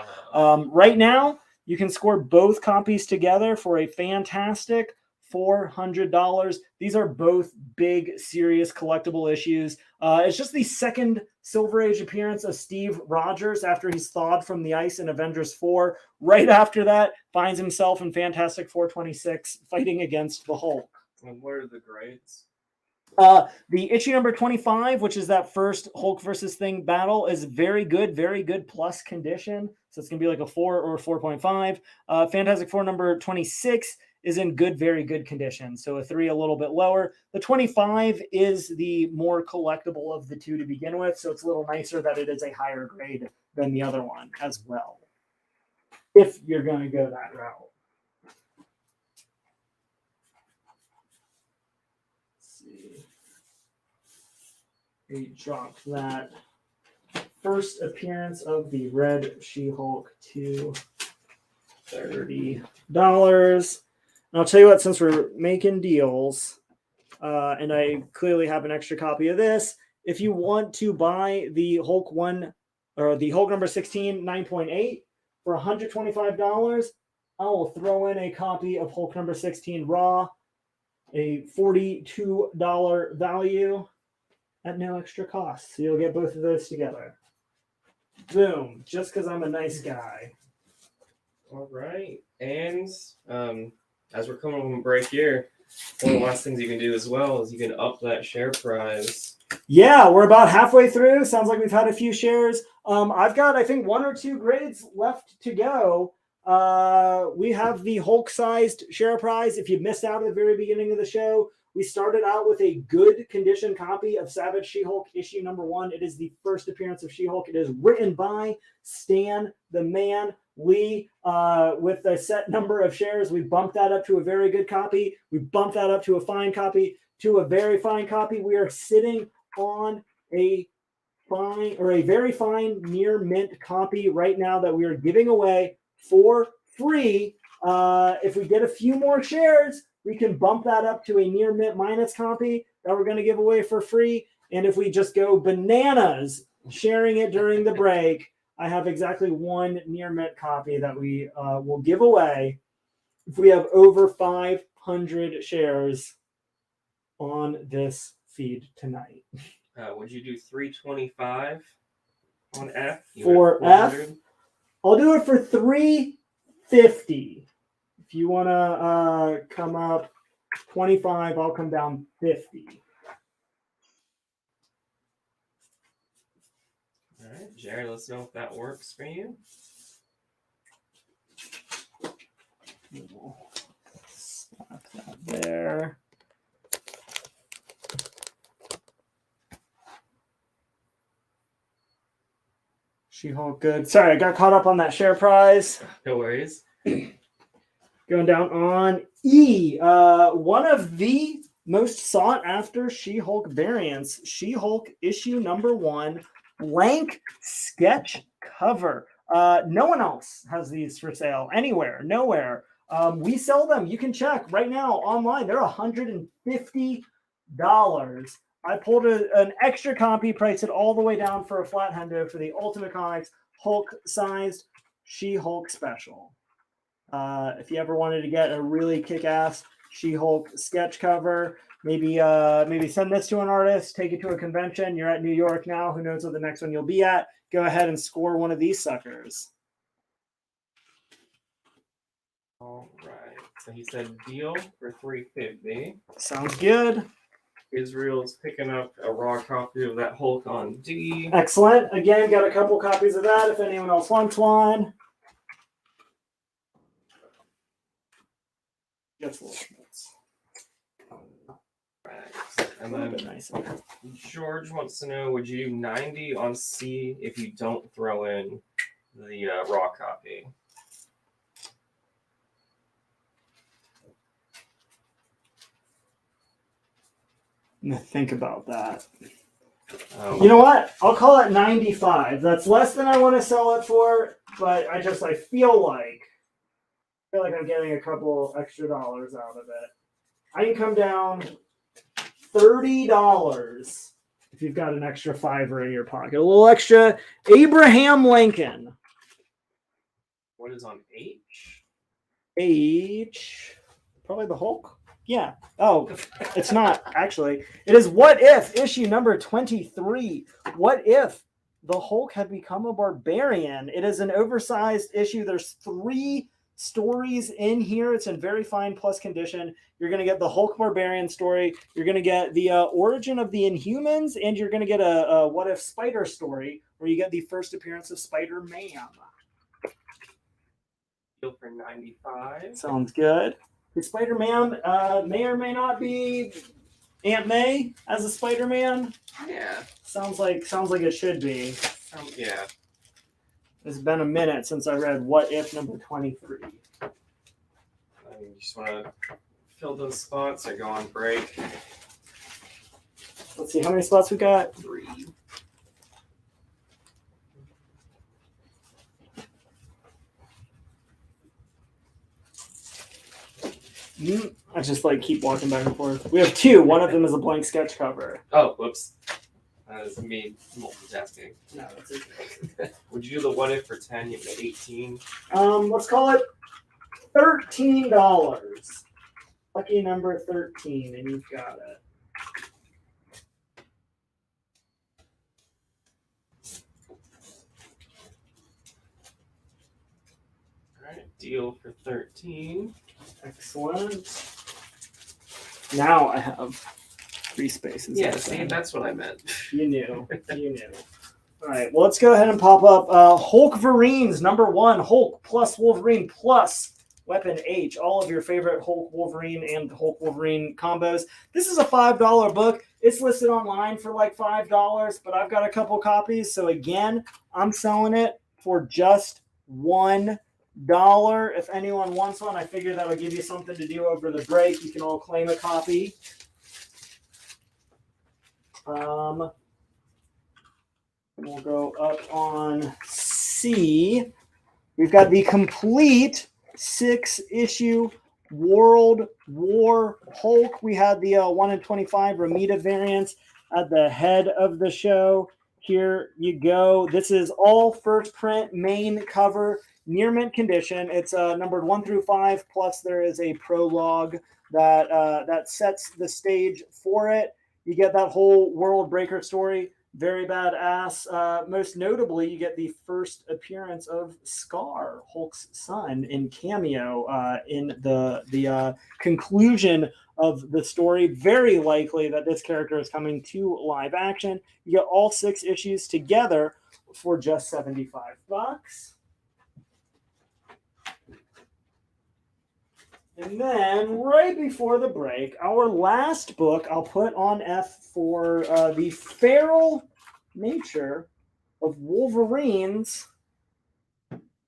Right now, you can score both copies together for a fantastic $400. These are both big, serious collectible issues. It's just the second Silver Age appearance of Steve Rogers after he's thawed from the ice in Avengers 4. Right after that, finds himself in Fantastic Four 26 fighting against the Hulk. And what are the grades? The issue number 25, which is that first Hulk versus Thing battle, is very good plus condition. So it's going to be like a 4 or 4.5. Fantastic Four number 26 is in very good condition. So a 3 a little bit lower. The 25 is the more collectible of the two to begin with. So it's a little nicer that it is a higher grade than the other one as well, if you're going to go that route. We dropped that first appearance of the Red She-Hulk to $30. And I'll tell you what, since we're making deals, and I clearly have an extra copy of this, if you want to buy the Hulk 1 or the Hulk number 16 9.8 for $125, I will throw in a copy of Hulk number 16 Raw, a $42 value at no extra cost. So you'll get both of those together. Boom. Just because I'm a nice guy. All right. And as we're coming on break here, one of the last things you can do as well is you can up that share prize. Yeah, we're about halfway through. Sounds like we've had a few shares. I've got, I think, 1 or 2 grades left to go. We have the Hulk-sized share prize. If you missed out at the very beginning of the show, we started out with a good condition copy of Savage She-Hulk issue number 1. It is the first appearance of She-Hulk. It is written by Stan the Man Lee. With a set number of shares, we bumped that up to a very good copy. We bumped that up to a fine copy, to a very fine copy. We are sitting on a fine or a very fine near mint copy right now that we are giving away for free. If we get a few more shares, we can bump that up to a near mint minus copy that we're going to give away for free. And if we just go bananas sharing it during the break, I have exactly 1 near mint copy that we will give away if we have over 500 shares on this feed tonight. Would you do 325 on F? For F, I'll do it for 350. If you want to come up 25, I'll come down 50. Jerry, let's know if that works for you. Slap that there. She-Hulk, good. Sorry, I got caught up on that share prize. No worries. Going down on E. One of the most sought after She-Hulk variants, She-Hulk issue number 1, blank sketch cover. No one else has these for sale anywhere, nowhere. We sell them. You can check right now online. They're $150. I pulled an extra copy, priced it all the way down for a flat hundo for the Ultimate Comics Hulk-sized She-Hulk special. If you ever wanted to get a really kick-ass She-Hulk sketch cover, maybe send this to an artist, take it to a convention. You're at New York now. Who knows what the next one you'll be at? Go ahead and score one of these suckers. All right. So he said deal for $350. Sounds good. Israel's picking up a raw copy of that Hulk on D. Excellent. Again, got a couple copies of that if anyone else wants one. Just a little bit. Right. And then George wants to know, would you do 90 on C if you don't throw in the raw copy? Think about that. You know what? I'll call it 95. That's less than I want to sell it for, but I feel like I'm getting a couple extra dollars out of it. I can come down $30 if you've got an extra $5 in your pocket. A little extra Abraham Lincoln. What is on H? H. Probably the Hulk. Yeah. Oh, it's not actually. It is What If, issue number 23. What if the Hulk had become a barbarian? It is an oversized issue. There's 3 stories in here. It's in very fine plus condition. You're going to get the Hulk barbarian story. You're going to get the origin of the Inhumans, and you're going to get a What If Spider story where you get the first appearance of Spider-Man. Deal for 95. Sounds good. Spider-Man may or may not be Aunt May as a Spider-Man. Yeah. Sounds like it should be. Yeah. It's been a minute since I read What If number 23. You just want to fill those spots or go on break? Let's see, how many spots we got? 3. I just keep walking back and forth. We have 2. One of them is a blank sketch cover. Oh, whoops. That is me multitasking. No, that's okay. Would you do the What If for 10? You have 18. Let's call it $13. Lucky number 13, and you've got it. All right, deal for 13. Excellent. Now I have 3 spaces. Yeah, see, that's what I meant. You knew. You knew. All right, well, let's go ahead and pop up Hulkverines number 1. Hulk plus Wolverine plus Weapon H. All of your favorite Hulk Wolverine and Hulk Wolverine combos. This is a $5 book. It's listed online for $5, but I've got a couple copies. So again, I'm selling it for just $1. If anyone wants one, I figure that would give you something to do over the break. You can all claim a copy. We'll go up on C. We've got the complete 6-issue World War Hulk. We had the 1 in 25 Ramita variants at the head of the show. Here you go. This is all first print main cover, near mint condition. It's numbered 1 through 5, plus there is a prologue that sets the stage for it. You get that whole world breaker story. Very badass. Most notably, you get the first appearance of Scar, Hulk's son, in cameo in the conclusion of the story. Very likely that this character is coming to live action. You get all 6 issues together for just $75. And then right before the break, our last book I'll put on F for the feral nature of Wolverine's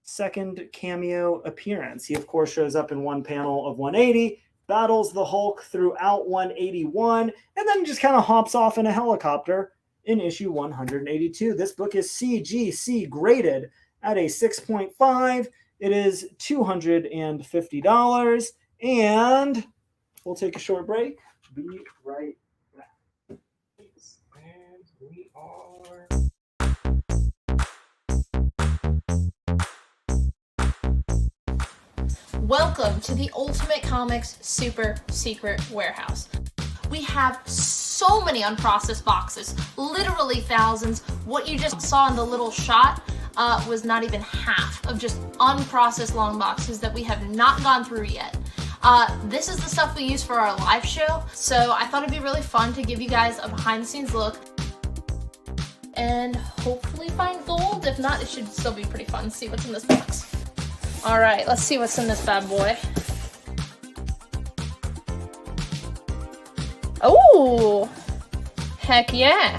second cameo appearance. He, of course, shows up in one panel of 180, battles the Hulk throughout 181, and then just kind of hops off in a helicopter in issue 182. This book is CGC graded at a 6.5. It is $250, and we'll take a short break. Be right back. And we are. Welcome to the Ultimate Comics Super Secret Warehouse. We have so many unprocessed boxes, literally thousands. What you just saw in the little shot was not even half of just unprocessed long boxes that we have not gone through yet. This is the stuff we use for our live show, so I thought it'd be really fun to give you guys a behind the scenes look and hopefully find gold. If not, it should still be pretty fun to see what's in this box. All right, let's see what's in this bad boy. Oh, heck yeah.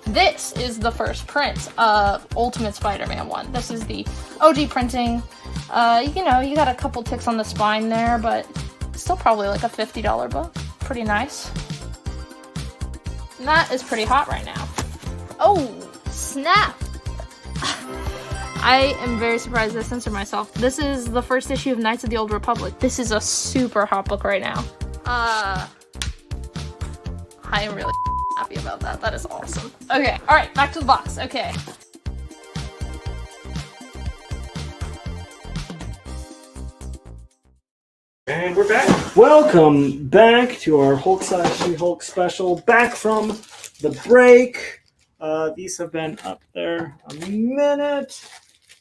This is the first print of Ultimate Spider-Man 1. This is the OG printing. You know, you got a couple ticks on the spine there, but still probably like a $50 book. Pretty nice. And that is pretty hot right now. Oh, snap. I am very surprised I censored myself. This is the first issue of Knights of the Old Republic. This is a super hot book right now. I am really happy about that. That is awesome. Okay, alright, back to the box. Okay. And we're back. Welcome back to our Hulk size She-Hulk special. Back from the break. These have been up there a minute.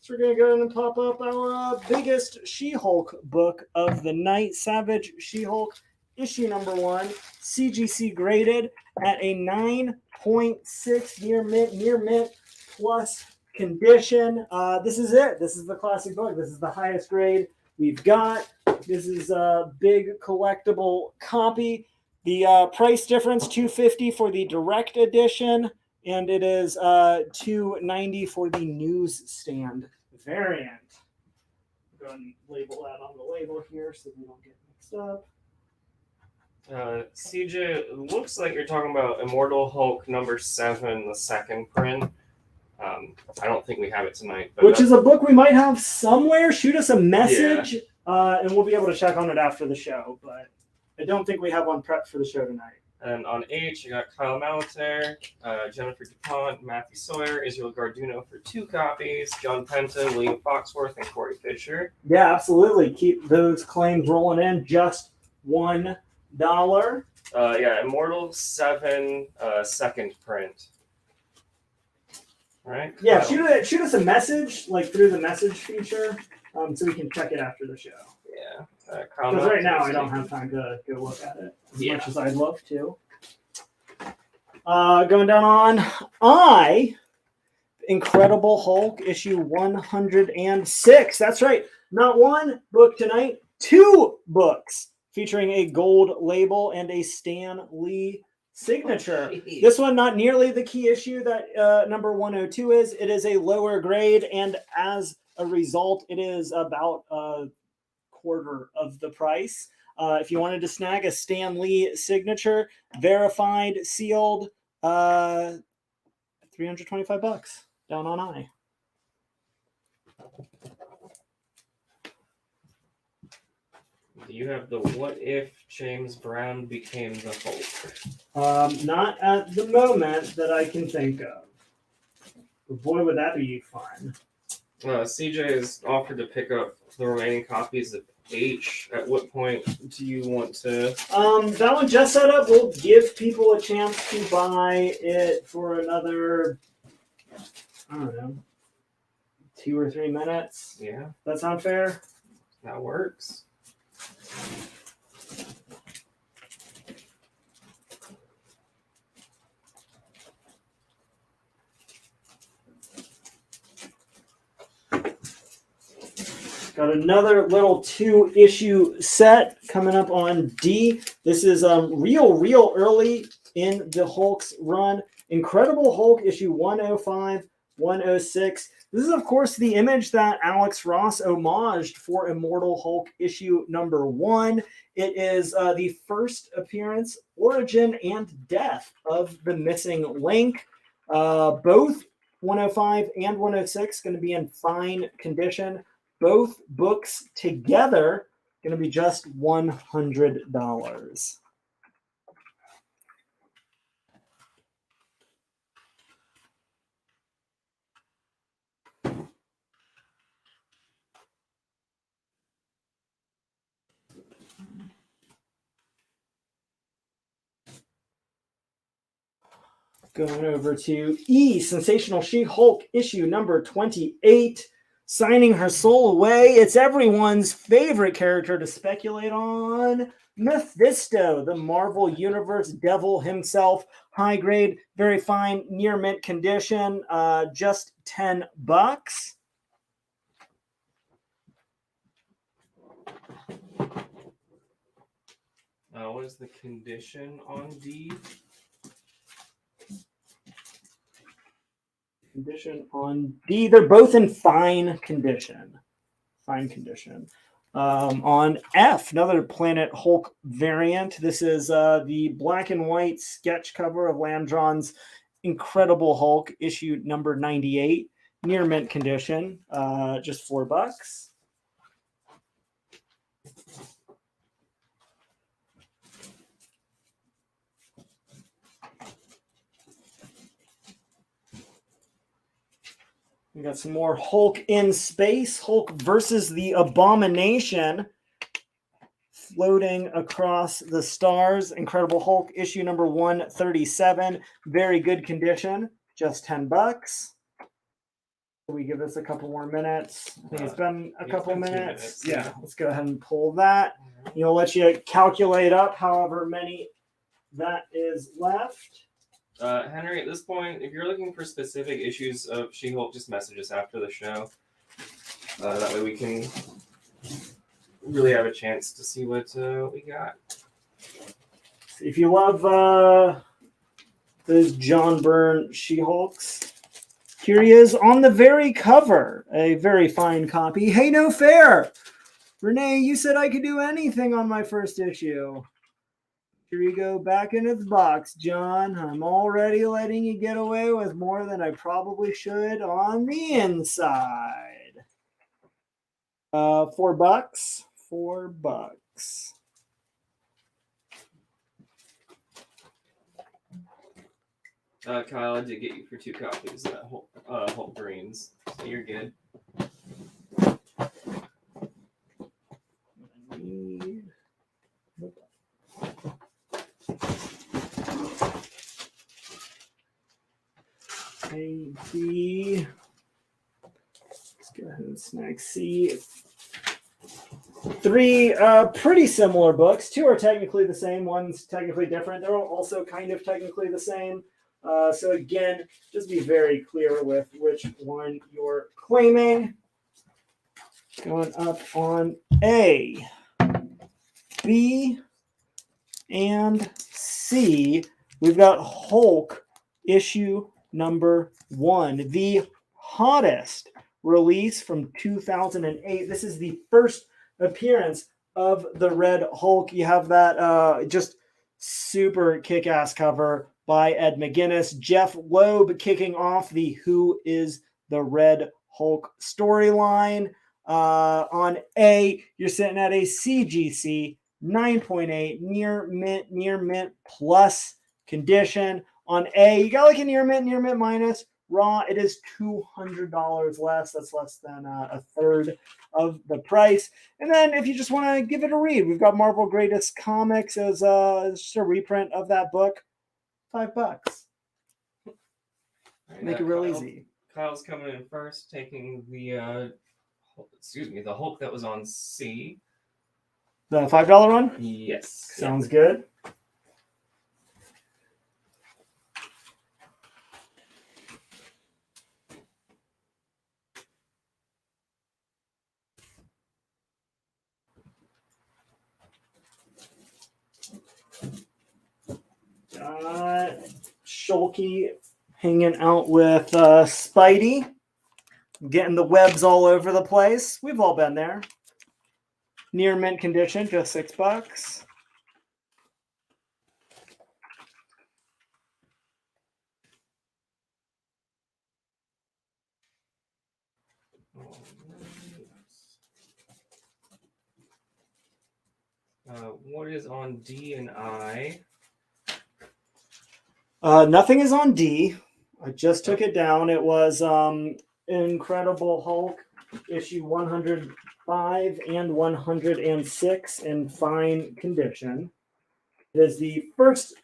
So we're going to go ahead and pop up our biggest She-Hulk book of the night. Savage She-Hulk, issue number 1. CGC graded at a 9.6 near mint plus condition. This is it. This is the classic book. This is the highest grade we've got. This is a big collectible copy. The price difference, $250 for the direct edition, and it is $290 for the newsstand variant. Go ahead and label that on the label here so we don't get mixed up. CJ, it looks like you're talking about Immortal Hulk number 7, the second print. I don't think we have it tonight. But which is a book we might have somewhere. Shoot us a message, and we'll be able to check on it after the show. But I don't think we have one prepped for the show tonight. And on H, you got Kyle Malataire, Jennifer DuPont, Matthew Sawyer, Israel Garduno for 2 copies, John Penton, William Foxworth, and Corey Fisher. Yeah, absolutely. Keep those claims rolling in. Just $1. Yeah, Immortal 7, second print. All right. Yeah, shoot us a message, like through the message feature, so we can check it after the show. Yeah. Because right now I don't have time to go look at it as much as I'd love to. Going down on Incredible Hulk, issue 106. That's right. Not one book tonight, 2 books featuring a gold label and a Stan Lee signature. This one, not nearly the key issue that number 102 is. It is a lower grade, and as a result, it is about a quarter of the price. If you wanted to snag a Stan Lee signature, verified, sealed, $325 down on I. Do you have the What If James Brown Became the Hulk? Not at the moment that I can think of. But boy, would that be fun. CJ has offered to pick up the remaining copies of H. At what point do you want to? That one just set up. We'll give people a chance to buy it for another, I don't know, 2 or 3 minutes. Yeah. That sound fair? That works. Got another little 2-issue set coming up on D. This is real early in the Hulk's run. Incredible Hulk issue 105, 106. This is, of course, the image that Alex Ross homaged for Immortal Hulk issue number 1. It is the first appearance, origin, and death of the missing link. Both 105 and 106 going to be in fine condition. Both books together going to be just $100. Going over to E, Sensational She-Hulk, issue number 28. Signing her soul away. It's everyone's favorite character to speculate on. Mephisto, the Marvel Universe devil himself. High grade, very fine, near mint condition. Just $10. What is the condition on D? Condition on D. They're both in fine condition. Fine condition. On F, another Planet Hulk variant. This is the black and white sketch cover of Landron's Incredible Hulk, issue number 98. Near mint condition. Just $4. We got some more Hulk in space. Hulk versus the Abomination. Floating across the stars. Incredible Hulk, issue number 137. Very good condition. Just $10. We give this a couple more minutes. I think it's been a couple minutes. Yeah, let's go ahead and pull that. You'll let you calculate up however many that is left. Henry, at this point, if you're looking for specific issues of She-Hulk, just message us after the show. That way we can really have a chance to see what we got. If you love those John Byrne She-Hulks, here he is on the very cover. A very fine copy. Hey, no fair! Renee, you said I could do anything on my first issue. Here you go, back in its box, John. I'm already letting you get away with more than I probably should on the inside. $4. $4. Kyle, I did get you for 2 copies of that Hulk Greens, so you're good. A, B. Let's go ahead and snag C. 3 pretty similar books. 2 are technically the same. One's technically different. They're also kind of technically the same. So again, just be very clear with which one you're claiming. Going up on A, B, and C. We've got Hulk issue number 1, the hottest release from 2008. This is the first appearance of the Red Hulk. You have that just super kick-ass cover by Ed McGuinness. Jeff Loeb kicking off the Who is the Red Hulk storyline. On A, you're sitting at a CGC 9.8, near mint plus condition. On A, you got like a near mint minus. Raw, it is $200 less. That's less than a third of the price. And then if you just want to give it a read, we've got Marvel Greatest Comics as just a reprint of that book. $5. Make it real easy. Kyle's coming in first, taking the the Hulk that was on C. The $5 one? Yes. Sounds good. Shulky hanging out with Spidey, getting the webs all over the place. We've all been there. Near mint condition, just $6. What is on D and I? Nothing is on D. I just took it down. It was Incredible Hulk issue 105 and 106 in fine condition. It is the first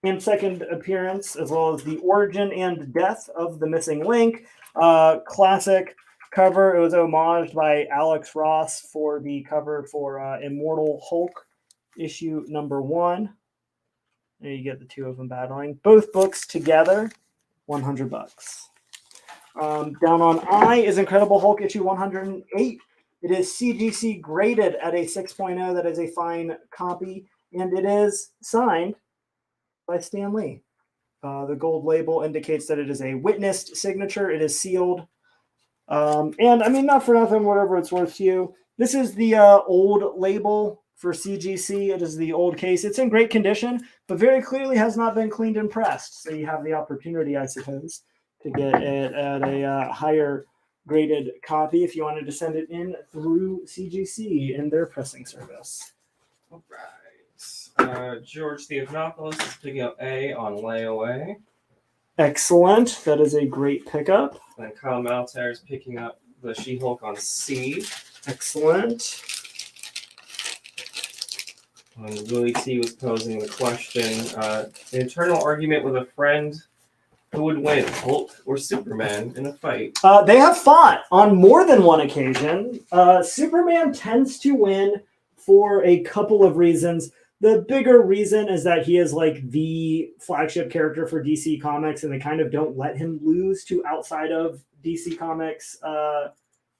and second appearance, as well as the origin and death of the missing link. Classic cover. It was homaged by Alex Ross for the cover for Immortal Hulk issue number 1. There you get the two of them battling. Both books together, $100. Down on I is Incredible Hulk issue 108. It is CGC graded at a 6.0. That is a fine copy, and it is signed by Stan Lee. The gold label indicates that it is a witnessed signature. It is sealed. And I mean, not for nothing, whatever it's worth to you. This is the old label for CGC. It is the old case. It's in great condition, but very clearly has not been cleaned and pressed. So you have the opportunity, I suppose, to get it at a higher graded copy if you wanted to send it in through CGC in their pressing service. All right. George Theophanopoulos is picking up A on layaway. Excellent. That is a great pickup. And Kyle Maltair is picking up the She-Hulk on C. Excellent. And Willie T was posing the question, an internal argument with a friend, who would win, Hulk or Superman in a fight? They have fought on more than one occasion. Superman tends to win for a couple of reasons. The bigger reason is that he is like the flagship character for DC Comics, and they kind of don't let him lose to outside of DC Comics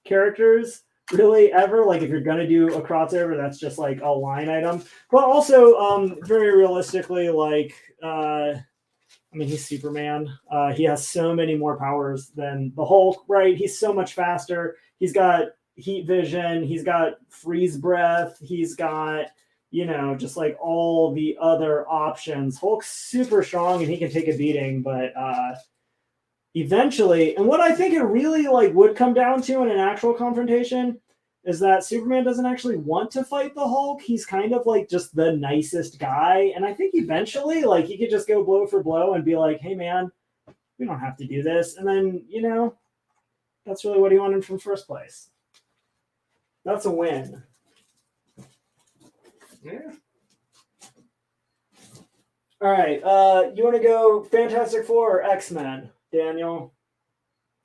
characters really ever. Like if you're going to do a crossover, that's just like a line item. But also, very realistically, like, I mean, he's Superman. He has so many more powers than the Hulk, right? He's so much faster. He's got heat vision. He's got freeze breath. He's got, you know, just like all the other options. Hulk's super strong and he can take a beating, but eventually, and what I think it really like would come down to in an actual confrontation is that Superman doesn't actually want to fight the Hulk. He's kind of like just the nicest guy. And I think eventually, like, he could just go blow for blow and be like, hey man, we don't have to do this. And then, you know, that's really what he wanted from first place. That's a win. Yeah. All right. You want to go Fantastic Four or X-Men, Daniel?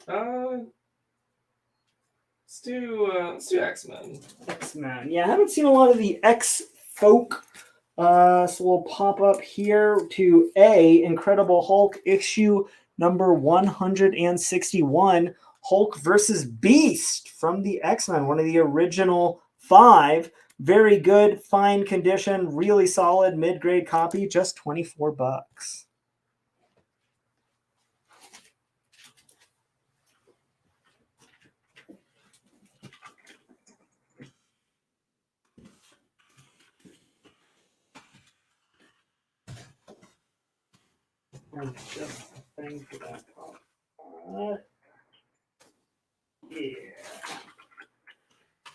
Let's do X-Men. X-Men. Yeah, I haven't seen a lot of the X-Folk. So we'll pop up here to A, Incredible Hulk issue number 161, Hulk versus Beast from the X-Men, one of the original 5. Very good, fine condition, really solid mid-grade copy, just $24. And just a thing for that card. Yeah.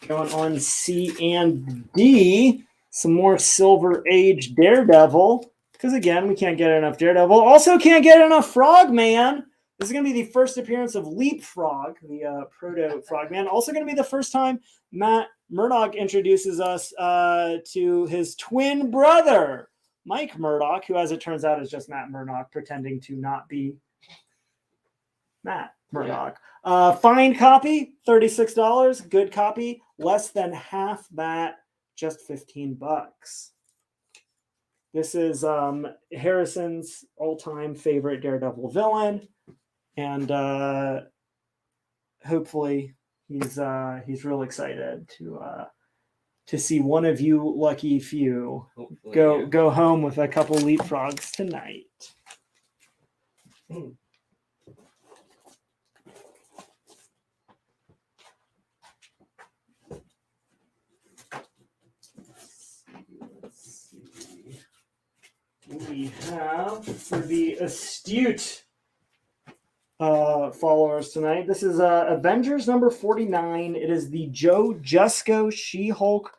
Going on C and D, some more Silver Age Daredevil. Because again, we can't get enough Daredevil. Also can't get enough Frogman. This is going to be the first appearance of Leapfrog, the proto Frogman. Also going to be the first time Matt Murdock introduces us to his twin brother, Mike Murdock, who, as it turns out, is just Matt Murdock pretending to not be Matt Murdock. Yeah. Fine copy, $36. Good copy, less than half that, just $15. This is Harrison's all-time favorite Daredevil villain, and hopefully he's real excited to to see one of you lucky few Hopefully, go home with a couple leapfrogs tonight. Let's see. We have for the astute followers tonight. This is Avengers number 49. It is the Joe Jusko She-Hulk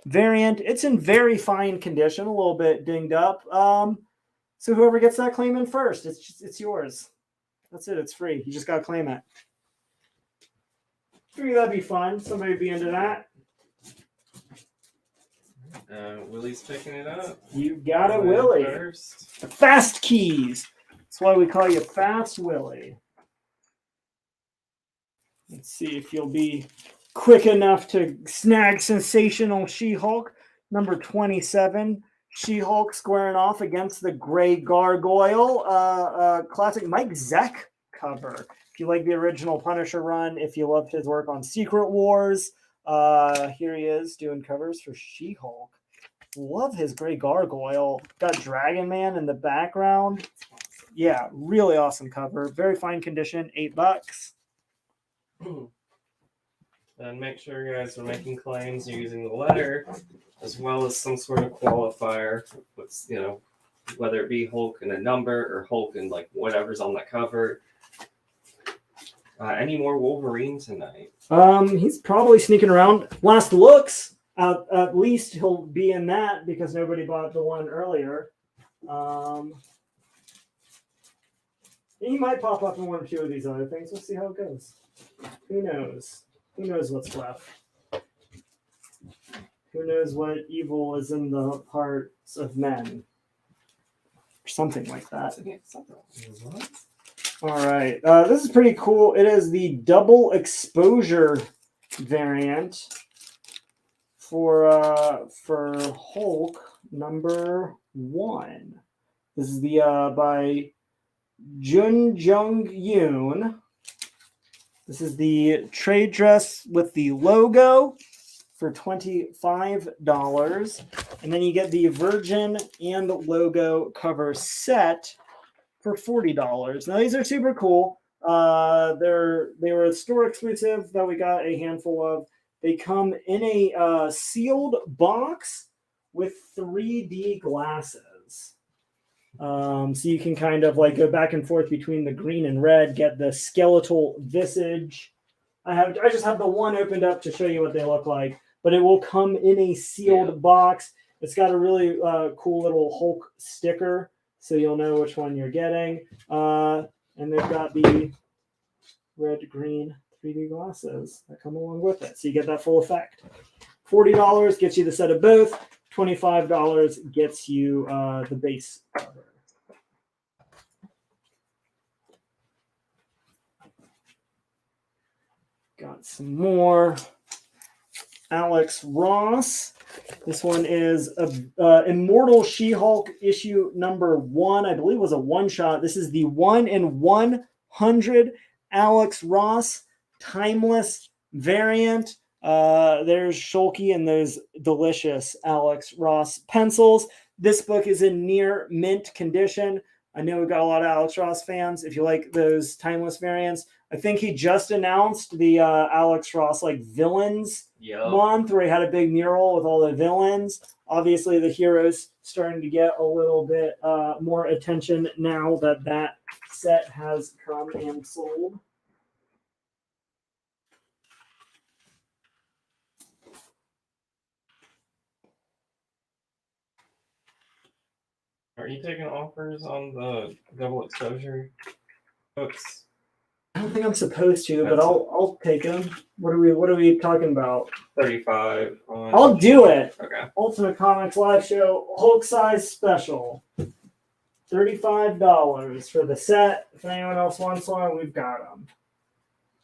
variant. It's in very fine condition, a little bit dinged up. So whoever gets that claim in first, it's yours. That's it. It's free. You just gotta claim it. Figure that'd be fun. Somebody would be into that. Willie's picking it up. You got it, Willie. First. Fast keys. That's why we call you Fast Willie. Let's see if you'll be quick enough to snag sensational She-Hulk. Number 27. She-Hulk squaring off against the Gray Gargoyle. Classic Mike Zeck cover. If you like the original Punisher run, if you loved his work on Secret Wars, here he is doing covers for She-Hulk. Love his Gray Gargoyle. Got Dragon Man in the background. Yeah, really awesome cover. Very fine condition. $8. And make sure you guys are making claims using the letter as well as some sort of qualifier. What's, whether it be Hulk and a number or Hulk and like whatever's on the cover. Any more Wolverine tonight? He's probably sneaking around. Last looks, at least he'll be in that because nobody bought the one earlier. He might pop up in one or two of these other things. We'll see how it goes. Who knows? Who knows what's left? Who knows what evil is in the hearts of men? Or something like that. All right. This is pretty cool. It is the double exposure variant for Hulk number 1. This is the by Jun Jung Yoon. This is the trade dress with the logo for $25. And then you get the Virgin and logo cover set for $40. Now these are super cool. They were a store exclusive that we got a handful of. They come in a sealed box with 3D glasses. So you can kind of like go back and forth between the green and red, get the skeletal visage. I just have the one opened up to show you what they look like, but it will come in a sealed box. It's got a really cool little Hulk sticker, so you'll know which one you're getting. And they've got the red, green 3D glasses that come along with it, so you get that full effect. $40 gets you the set of both. $25 gets you the base cover. Got some more. Alex Ross. This one is Immortal She-Hulk issue number 1. I believe it was a one-shot. This is the 1 in 100 Alex Ross timeless variant. There's Shulky and there's delicious Alex Ross pencils. This book is in near mint condition. I know we've got a lot of Alex Ross fans. If you like those timeless variants, I think he just announced the Alex Ross villains month where he had a big mural with all the villains. Obviously, the heroes starting to get a little bit more attention now that set has come and sold. Are you taking offers on the double exposure books? I don't think I'm supposed to, but I'll take them. What are we talking about? 35 on... I'll do it. Okay. Ultimate Comics Live Show Hulk size special. $35 for the set. If anyone else wants one, we've got them.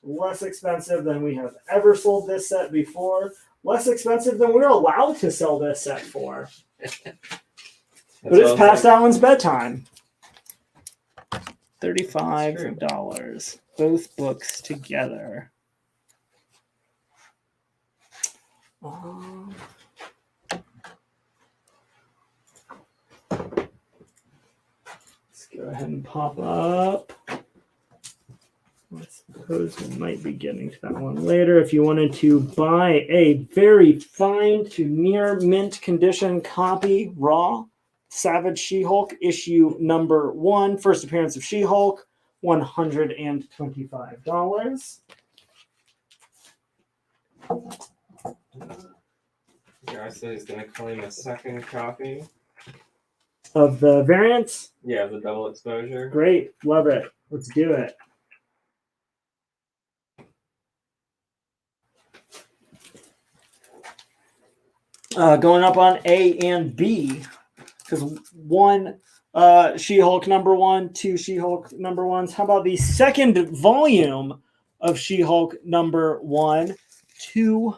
Less expensive than we have ever sold this set before. Less expensive than we're allowed to sell this set for. But it's past that one's bedtime. $35. Both books together. Let's go ahead and pop up. I suppose we might be getting to that one later. If you wanted to buy a very fine to near mint condition copy, raw, Savage She-Hulk, issue number 1, first appearance of She-Hulk, $125. Yeah, I said he's gonna claim a second copy. Of the variants? Yeah, the double exposure. Great, love it. Let's do it. Going up on A and B, because 1 She-Hulk number 1, 2 She-Hulk number 1s. How about the second volume of She-Hulk number 1? 2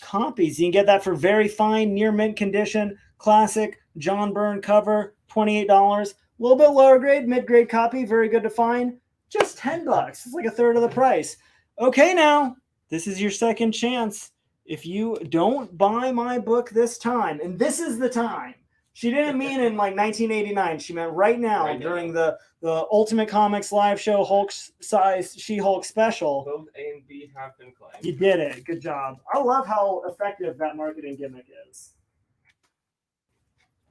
copies. You can get that for very fine, near mint condition, classic John Byrne cover, $28. A little bit lower grade, mid-grade copy, very good to find. Just $10. It's like a third of the price. Okay, now, this is your second chance. If you don't buy my book this time, and this is the time, she didn't mean in like 1989. She meant right now during the Ultimate Comics live show Hulk size She-Hulk special. Both A and B have been claimed. You did it. Good job. I love how effective that marketing gimmick is.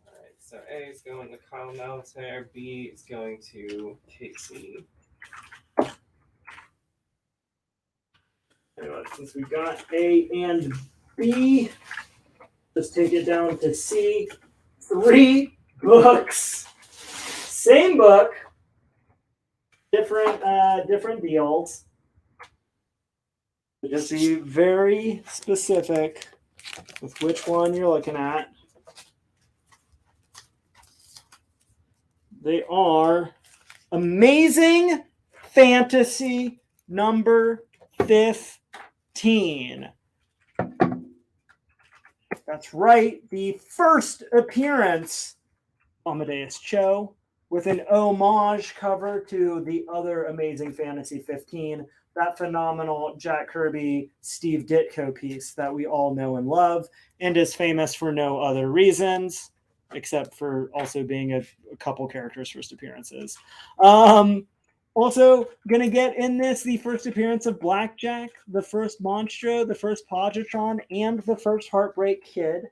All right, so A is going to Kyle Malataire, B is going to Casey. Anyway, since we got A and B, let's take it down to C. 3 books, same book, different deals. Just be very specific with which one you're looking at. They are Amazing Fantasy number 15. That's right, the first appearance, Amadeus Cho, with an homage cover to the other Amazing Fantasy 15, that phenomenal Jack Kirby, Steve Ditko piece that we all know and love, and is famous for no other reasons, except for also being a couple characters' first appearances. Also, gonna get in this the first appearance of Blackjack, the first Monstro, the first Podgetron, and the first Heartbreak Kid.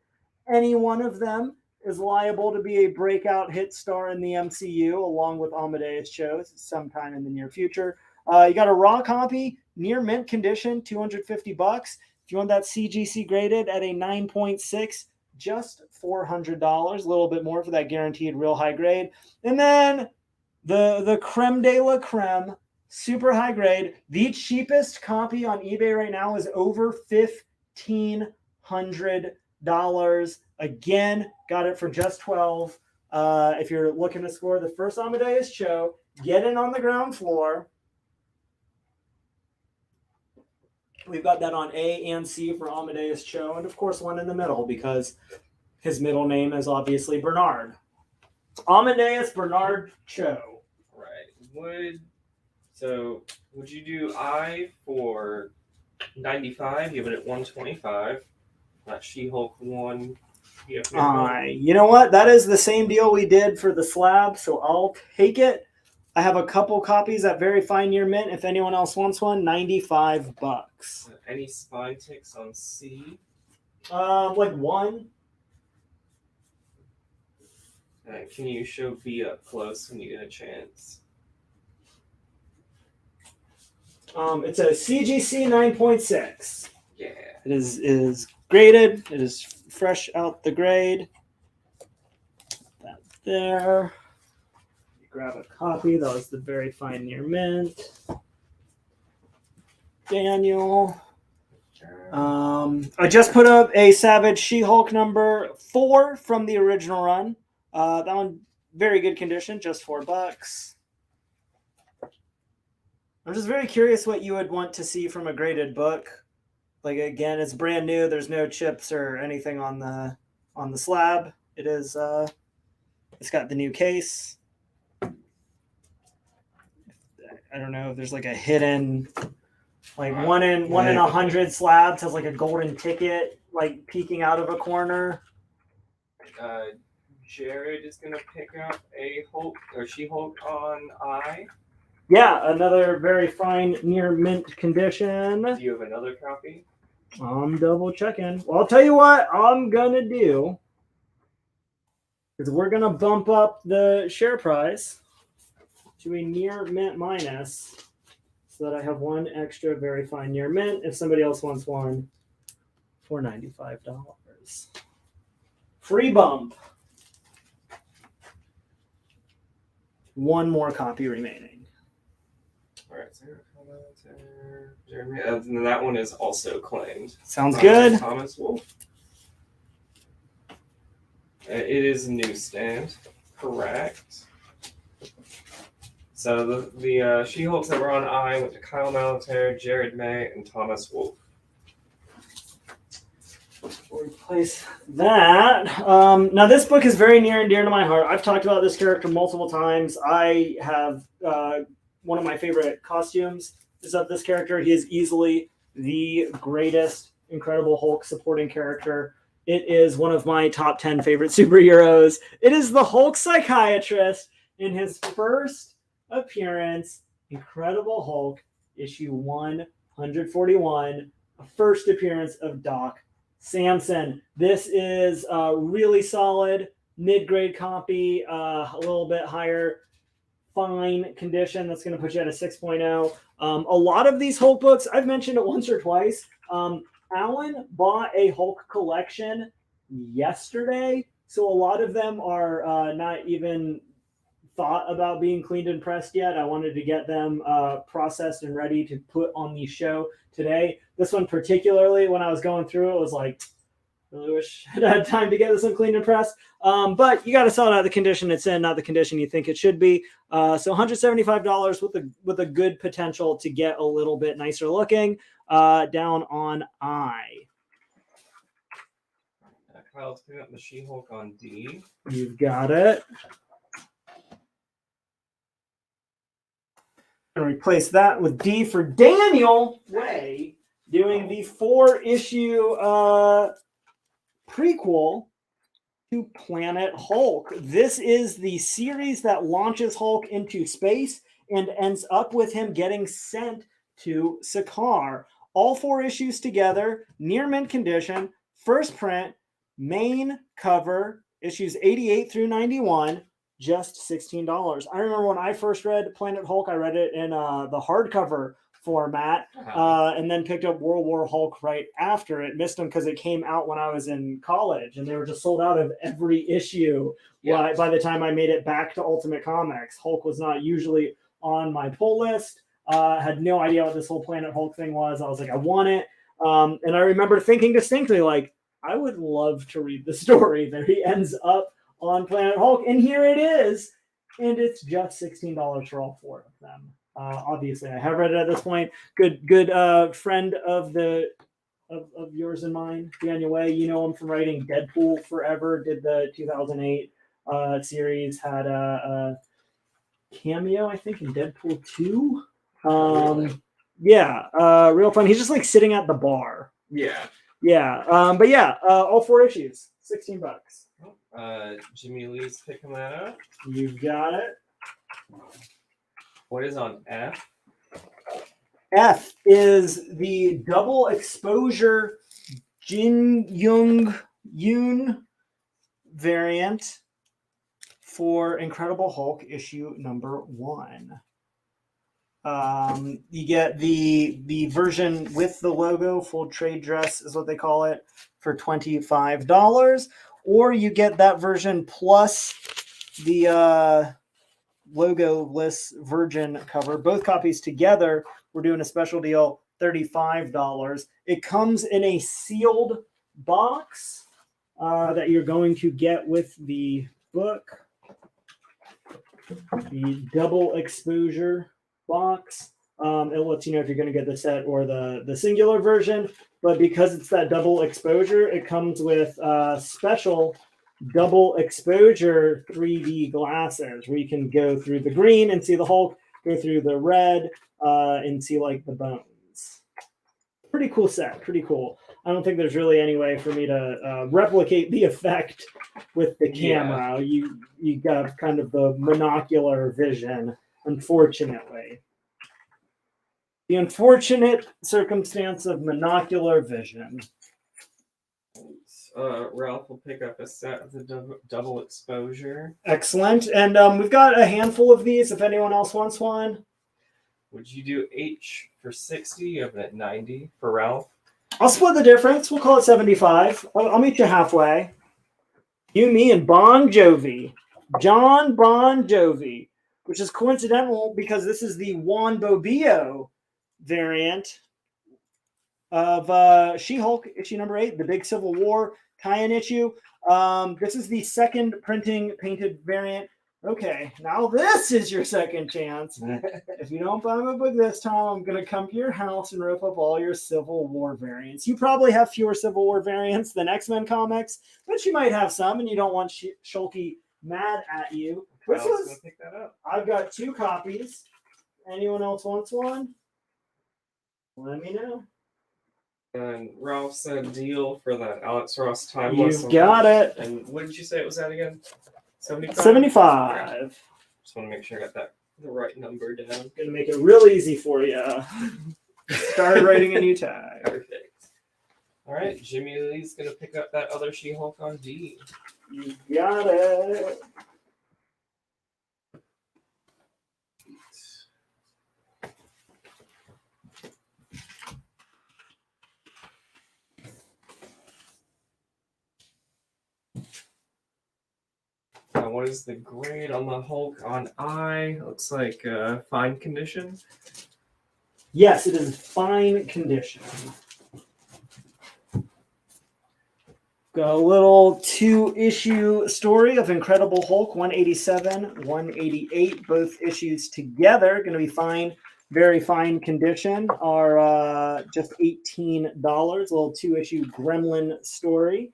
Any one of them is liable to be a breakout hit star in the MCU, along with Amadeus Cho sometime in the near future. You got a raw copy, near mint condition, $250. If you want that CGC graded at a 9.6, just $400, a little bit more for that guaranteed real high grade. And then the creme de la creme, super high grade. The cheapest copy on eBay right now is over $1,500. Again, got it for just $12. If you're looking to score the first Amadeus Cho, get in on the ground floor. We've got that on A and C for Amadeus Cho, and of course one in the middle because his middle name is obviously Bernard. Amadeus Bernard Cho. Right. Would you do I for 95? Give it at 125. That She-Hulk 1. You know what? That is the same deal we did for the slab, so I'll take it. I have a couple copies at very fine near mint. If anyone else wants one, $95. Any spine ticks on C? Like one. Can you show B up close when you get a chance? It's a CGC 9.6. Yeah. It is graded. It is fresh out the grade. That there. You grab a copy. That was the very fine near mint. Daniel. I just put up a Savage She-Hulk number 4 from the original run. That one, very good condition, just $4. I'm just very curious what you would want to see from a graded book. Like, again, it's brand new. There's no chips or anything on the slab. It is. It's got the new case. I don't know if there's like a hidden Like one in 100 slabs has like a golden ticket like peeking out of a corner. Jared is gonna pick up a Hulk or She-Hulk on I. Yeah, another very fine near mint condition. Do you have another copy? I'm double checking. Well, I'll tell you what I'm gonna do. Because we're gonna bump up the share price to a near mint minus, so that I have one extra very fine near mint. If somebody else wants one, for $95. Free bump. One more copy remaining. All right, and that one is also claimed. Sounds good. Thomas Wolfe. It is newsstand, correct. So the She-Hulks that were on I went to Kyle Malataire, Jared May, and Thomas Wolfe. We'll replace that. Now, this book is very near and dear to my heart. I've talked about this character multiple times. I have one of my favorite costumes is of this character. He is easily the greatest Incredible Hulk supporting character. It is one of my top 10 favorite superheroes. It is the Hulk Psychiatrist in his first appearance, Incredible Hulk, issue 141, a first appearance of Doc Samson. This is a really solid mid-grade copy, a little bit higher fine condition. That's going to put you at a 6.0. A lot of these Hulk books, I've mentioned it once or twice. Alan bought a Hulk collection yesterday, so a lot of them are not even thought about being cleaned and pressed yet. I wanted to get them processed and ready to put on the show today. This one particularly, when I was going through it, was like, really wish I had time to get this one cleaned and pressed. But you got to sell it out of the condition it's in, not the condition you think it should be. So $175 with a good potential to get a little bit nicer looking down on I. Kyle's picking up the She-Hulk on D. You've got it. And replace that with D for Daniel Way, doing the 4-issue prequel to Planet Hulk. This is the series that launches Hulk into space and ends up with him getting sent to Sakaar. All 4 issues together, near mint condition, first print, main cover, issues 88 through 91. Just $16. I remember when I first read Planet Hulk, I read it in the hardcover format, and then picked up World War Hulk right after it. Missed them because it came out when I was in college, and they were just sold out of every issue. Yeah. By the time I made it back to Ultimate Comics, Hulk was not usually on my pull list. Had no idea what this whole Planet Hulk thing was. I was like, I want it. And I remember thinking distinctly, like, I would love to read the story that he ends up on Planet Hulk, and here it is, and it's just $16 for all 4 of them. Obviously, I have read it at this point. Good friend of yours and mine, Daniel Way. You know him from writing Deadpool Forever. Did the 2008 series. Had a cameo, I think, in Deadpool 2. Yeah, real fun. He's just like sitting at the bar. Yeah. But yeah, all 4 issues, $16. Jimmy Lee's picking that up. You've got it. What is on F? F is the double exposure Jin Yoon variant for Incredible Hulk issue number 1. You get the version with the logo, full trade dress is what they call it, for $25. Or you get that version plus the logo-less Virgin cover. Both copies together, we're doing a special deal, $35. It comes in a sealed box that you're going to get with the book. The double exposure box. It lets you know if you're going to get the set or the singular version. But because it's that double exposure, it comes with special double exposure 3D glasses where you can go through the green and see the Hulk, go through the red and see like the bones. Pretty cool set. Pretty cool. I don't think there's really any way for me to replicate the effect with the camera. You got kind of the monocular vision, unfortunately. The unfortunate circumstance of monocular vision. Ralph will pick up a set of the double exposure. Excellent. And we've got a handful of these if anyone else wants one. Would you do H for 60? You have it at 90 for Ralph. I'll split the difference. We'll call it 75. I'll meet you halfway. You, me, and Bon Jovi. John Bon Jovi, which is coincidental because this is the Juan Bobio variant of She-Hulk, issue number 8, the big Civil War tie-in issue. This is the second printing painted variant. Okay, now this is your second chance. If you don't buy my book this time, I'm going to come to your house and rip up all your Civil War variants. You probably have fewer Civil War variants than X-Men comics, but you might have some, and you don't want Shulky mad at you. This was, pick that up. I've got 2 copies. Anyone else wants one? Let me know. And Ralph said deal for that Alex Ross timeless. You've got it. And what did you say it was at again? 75? 75. Just want to make sure I got that the right number down. Gonna make it real easy for you. Start writing a new tag. Perfect. All right, Jimmy Lee's gonna pick up that other She-Hulk on D. You got it. What is the grade on the Hulk on I? Looks like fine condition. Yes, it is fine condition. Got a little 2-issue story of Incredible Hulk 187, 188, both issues together. Going to be fine, very fine condition. Are just $18. A little 2-issue Gremlin story.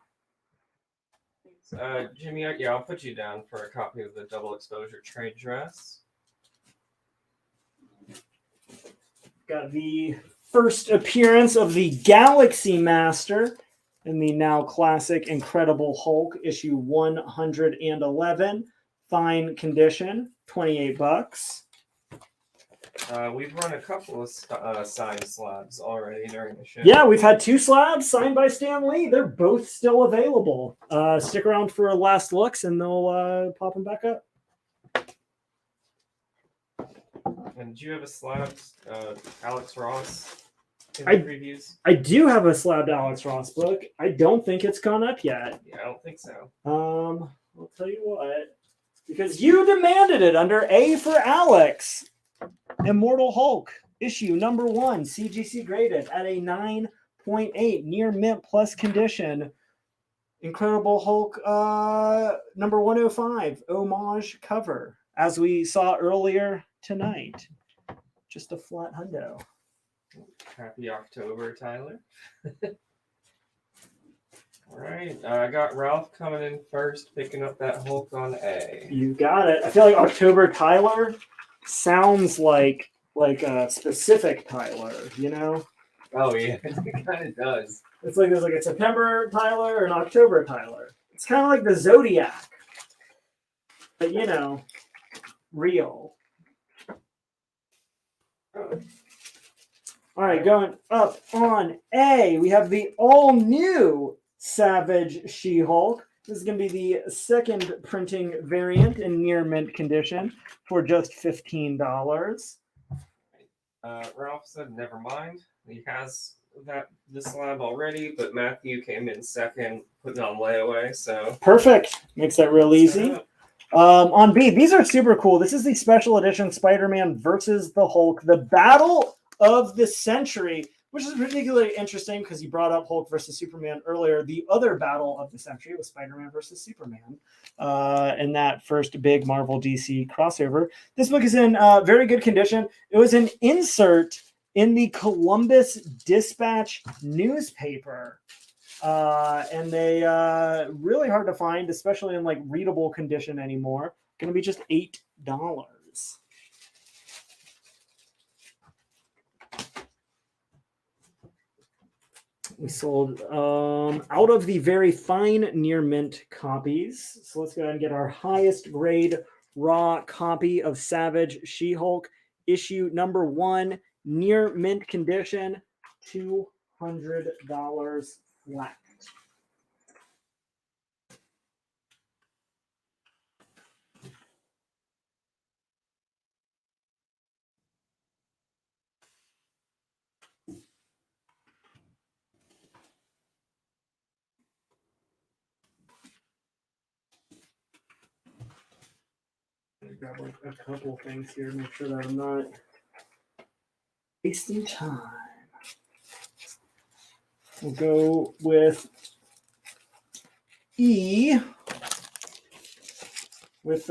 Jimmy, yeah, I'll put you down for a copy of the double exposure trade dress. Got the first appearance of the Galaxy Master in the now classic Incredible Hulk issue 111. Fine condition, $28. We've run a couple of signed slabs already during the show. Yeah, we've had 2 slabs signed by Stan Lee. They're both still available. Stick around for last looks, and they'll pop them back up. And do you have a slab, Alex Ross, in the previews? I do have a slabbed Alex Ross book. I don't think it's gone up yet. Yeah, I don't think so. I'll tell you what. Because you demanded it under A for Alex. Immortal Hulk, issue number 1, CGC graded at a 9.8, near mint plus condition. Incredible Hulk number 105, homage cover, as we saw earlier tonight. Just a flat hundo. Happy October, Tyler. All right, I got Ralph coming in first, picking up that Hulk on A. You got it. I feel like October Tyler sounds like a specific Tyler, you know? Oh yeah, it kind of does. It's like there's like a September Tyler or an October Tyler. It's kind of like the Zodiac, but you know, real. All right, going up on A, we have the all-new Savage She-Hulk. This is going to be the second printing variant in near mint condition for just $15. Ralph said never mind. He has this slab already, but Matthew came in second, putting on layaway. So perfect. Makes that real easy. On B, these are super cool. This is the special edition Spider-Man versus the Hulk, the Battle of the Century, which is particularly interesting because you brought up Hulk versus Superman earlier. The other battle of the century was Spider-Man versus Superman in that first big Marvel DC crossover. This book is in very good condition. It was an insert in the Columbus Dispatch newspaper. And they really hard to find, especially in like readable condition anymore. Going to be just $8. We sold out of the very fine near mint copies. So let's go ahead and get our highest grade raw copy of Savage She-Hulk, issue number 1, near mint condition, $200 flat. Grab like a couple things here, make sure that I'm not wasting time. We'll go with E with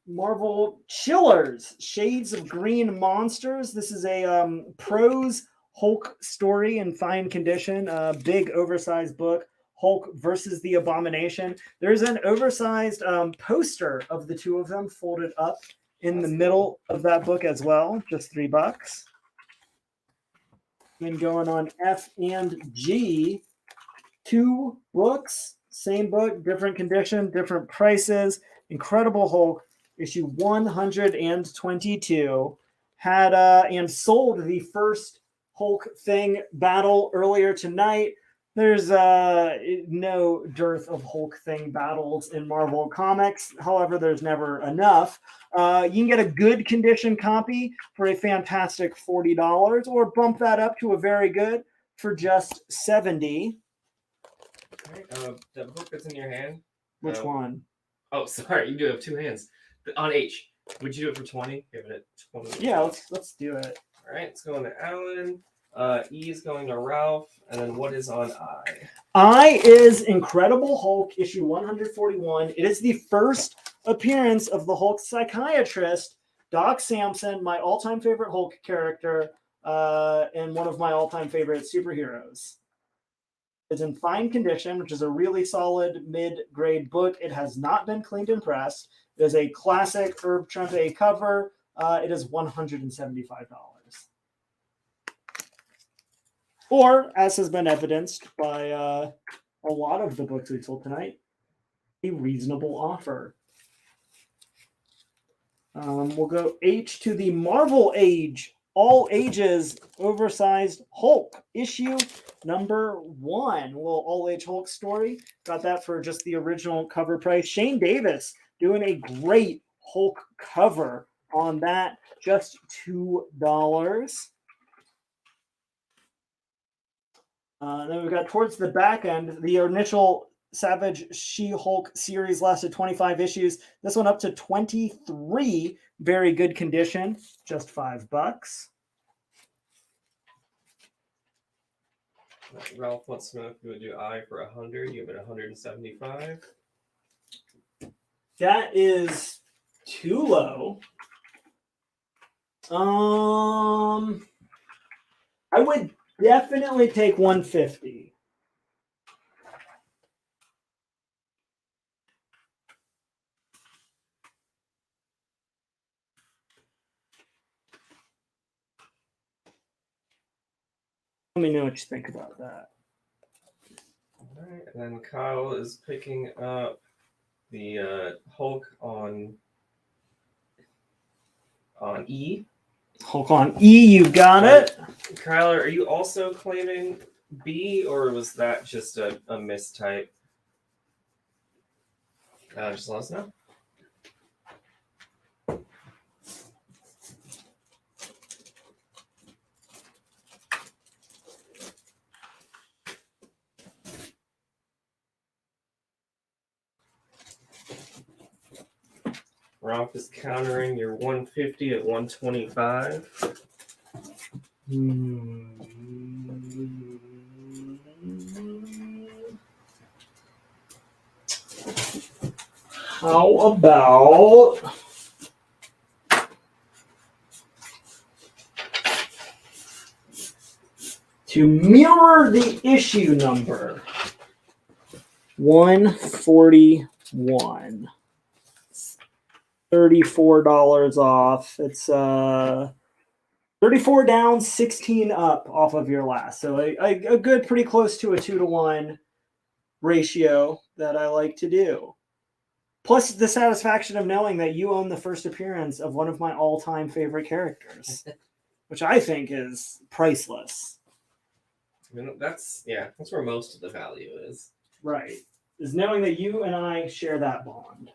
Marvel Chillers, Shades of Green Monsters. This is a prose Hulk story in fine condition, big oversized book. Hulk versus the Abomination. There's an oversized poster of the two of them folded up in the middle of that book as well, just $3. Then going on F and G, 2 books, same book, different condition, different prices. Incredible Hulk, issue 122, had and sold the first Hulk Thing battle earlier tonight. There's no dearth of Hulk Thing battles in Marvel Comics. However, there's never enough. You can get a good condition copy for a fantastic $40, or bump that up to a very good for just $70. All right, that book that's in your hand. Which one? Oh, sorry, you do have 2 hands. On H, would you do it for 20? Give it 20. Yeah, let's do it. All right, it's going to Alan. E is going to Ralph, and then what is on I? I is Incredible Hulk, issue 141. It is the first appearance of the Hulk psychiatrist, Doc Samson, my all-time favorite Hulk character, and one of my all-time favorite superheroes. It's in fine condition, which is a really solid mid-grade book. It has not been cleaned and pressed. It is a classic Herb Trimpe cover. It is $175. Or, as has been evidenced by a lot of the books we've sold tonight, a reasonable offer. We'll go H to the Marvel Age, all ages, oversized Hulk, issue number 1. Little all-age Hulk story. Got that for just the original cover price. Shane Davis doing a great Hulk cover on that, just $2. Then we've got towards the back end, the initial Savage She-Hulk series lasted 25 issues. This one up to 23. Very good condition, just $5. Ralph wants to know if you would do I for 100. You have it 175. That is too low. I would definitely take 150. Let me know what you think about that. All right, and then Kyle is picking up the Hulk on E. Hulk on E, you got it. Kyle, are you also claiming B, or was that just a mistype? Just let us know. Ralph is countering your 150 at 125. How about to mirror the issue number 141? $34 off. It's 34 down, 16 up off of your last. So a good, pretty close to a 2-to-1 ratio that I like to do. Plus the satisfaction of knowing that you own the first appearance of one of my all-time favorite characters, which I think is priceless. I mean, that's where most of the value is. Right. Is knowing that you and I share that bond.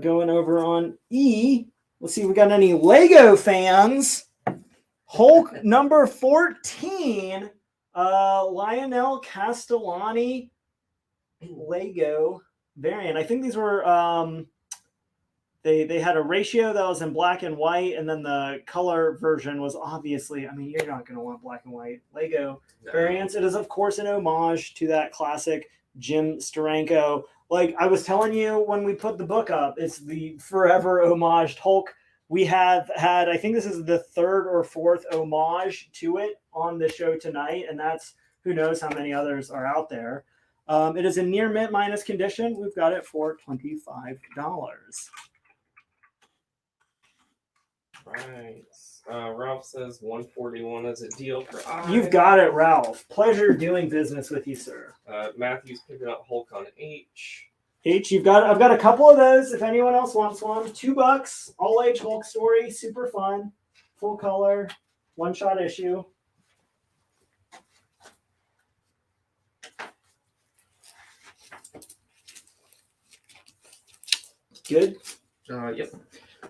Going over on E, let's see if we got any Lego fans. Hulk number 14, Lionel Castellani Lego variant. I think these were they had a ratio that was in black and white, and then the color version was obviously, I mean, you're not going to want black and white Lego variants. It is, of course, an homage to that classic Jim Steranko. Like I was telling you when we put the book up, it's the forever homaged Hulk. We have had, I think this is the third or fourth homage to it on the show tonight, and that's who knows how many others are out there. It is a near mint minus condition. We've got it for $25. Right. Ralph says 141 is a deal for I. You've got it, Ralph. Pleasure doing business with you, sir. Matthew's picking up Hulk on H. H, I've got a couple of those. If anyone else wants one, $2, all age Hulk story, super fun, full color, one-shot issue. Good. Yep.